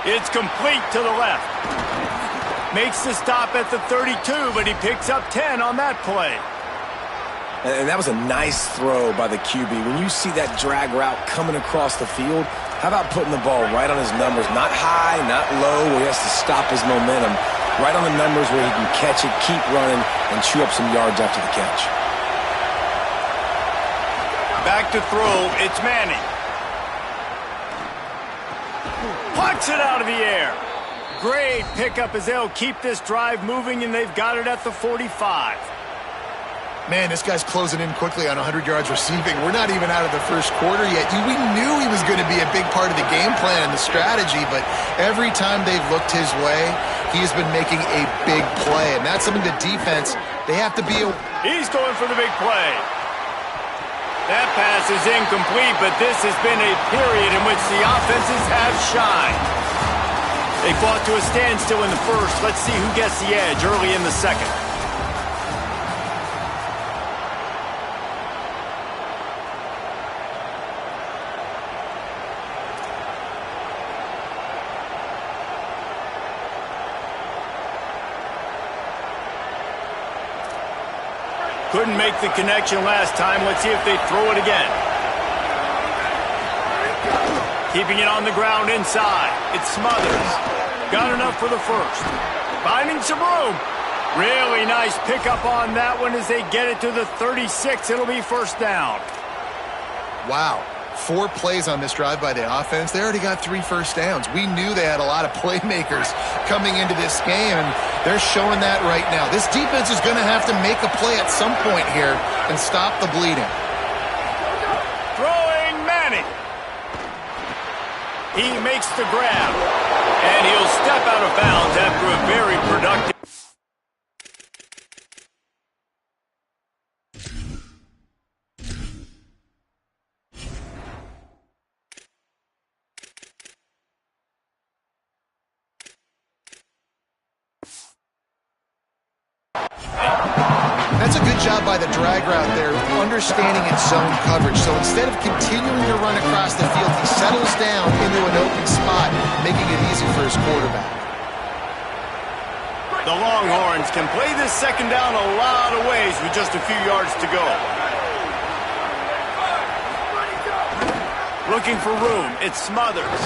It's complete to the left. Makes the stop at the 32, but he picks up 10 on that play. And that was a nice throw by the QB. When you see that drag route coming across the field, how about putting the ball right on his numbers? Not high, not low, where he has to stop his momentum. Right on the numbers where he can catch it, keep running, and chew up some yards after the catch. Back to throw, it's Manning. Pucks it out of the air. Great pickup as they'll keep this drive moving, and they've got it at the 45. Man, this guy's closing in quickly on 100 yards receiving. We're not even out of the first quarter yet. We knew he was going to be a big part of the game plan and the strategy, but every time they've looked his way, he has been making a big play, and that's something the defense, they have to be. He's going for the big play. That pass is incomplete, but this has been a period in which the offenses have shined. They fought to a standstill in the first. Let's see who gets the edge early in the second. Couldn't make the connection last time. Let's see if they throw it again. Keeping it on the ground inside. It's Smothers. Got enough for the first. Finding some room. Really nice pickup on that one as they get it to the 36. It'll be first down. Wow. 4 plays on this drive by the offense. They already got 3 first downs. We knew they had a lot of playmakers coming into this game, and they're showing that right now. This defense is going to have to make a play at some point here and stop the bleeding. Throwing Manning. He makes the grab, and he'll step out of bounds after a very productive. That's a good job by the drag route there, understanding its zone coverage. So instead of continuing to run across the field, he settles down into an open spot, making it easy for his quarterback. The Longhorns can play this second down a lot of ways with just a few yards to go. Looking for room. It's Smothers.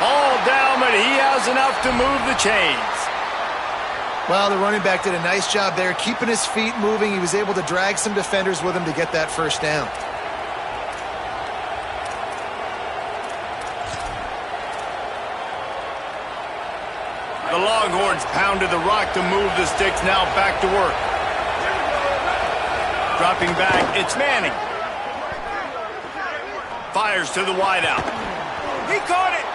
All down, but he has enough to move the chains. Well, the running back did a nice job there, keeping his feet moving. He was able to drag some defenders with him to get that first down. The Longhorns pounded the rock to move the sticks. Now back to work. Dropping back, it's Manning. Fires to the wideout. He caught it.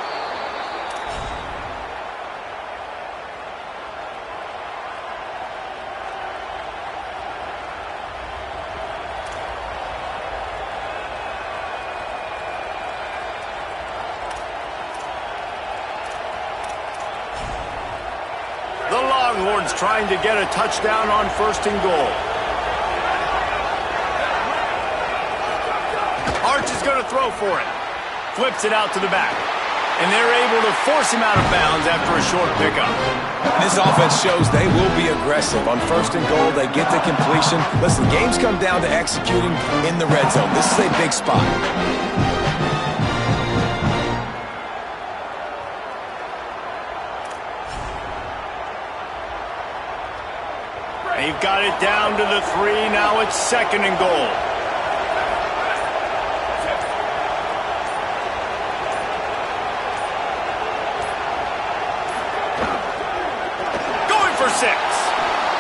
The Longhorns trying to get a touchdown on first and goal. Arch is going to throw for it. Flips it out to the back. And they're able to force him out of bounds after a short pickup. This offense shows they will be aggressive. On first and goal, they get the completion. Listen, games come down to executing in the red zone. This is a big spot. They've got it down to the 3. Now it's second and goal. Going for 6.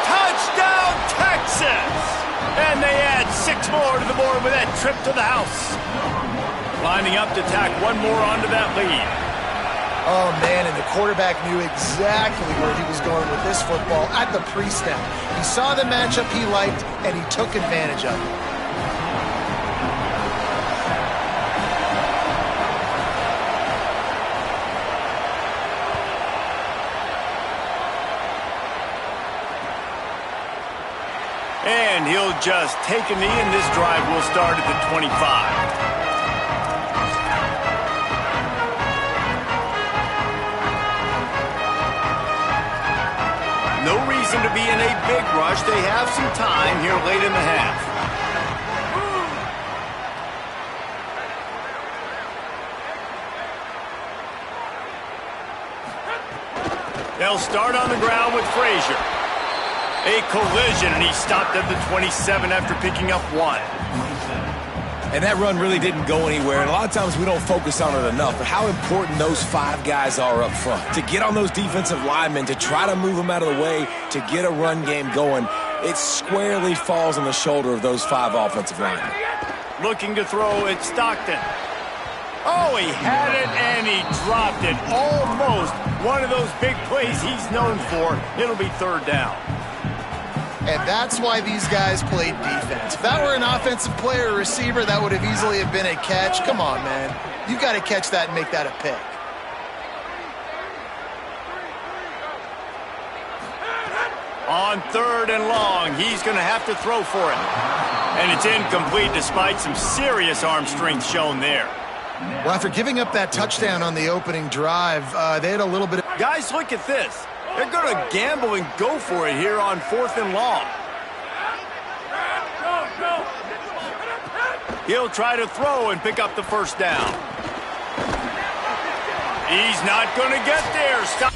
Touchdown, Texas! And they add 6 more to the board with that trip to the house. Lining up to tack one more onto that lead. Oh, man, and the quarterback knew exactly where he was going with this football at the pre-snap. He saw the matchup he liked, and he took advantage of it. And he'll just take a knee, and this drive will start at the 25. No reason to be in a big rush. They have some time here late in the half. They'll start on the ground with Frazier. A collision, and he stopped at the 27 after picking up 1. And that run really didn't go anywhere. And a lot of times we don't focus on it enough, but how important those 5 guys are up front. To get on those defensive linemen, to try to move them out of the way, to get a run game going. it squarely falls on the shoulder of those 5 offensive linemen. Looking to throw, it's Stockton. Oh, he had it and he dropped it. Almost one of those big plays he's known for. It'll be 3rd down. And that's why these guys played defense. If that were an offensive player or receiver, that would have easily have been a catch. Come on, man. You got to catch that and make that a pick. On 3rd and long, he's going to have to throw for it. And it's incomplete despite some serious arm strength shown there. Well, after giving up that touchdown on the opening drive, they had a little bit of... Guys, look at this. They're going to gamble and go for it here on 4th and long. He'll try to throw and pick up the 1st down. He's not going to get there. Stop.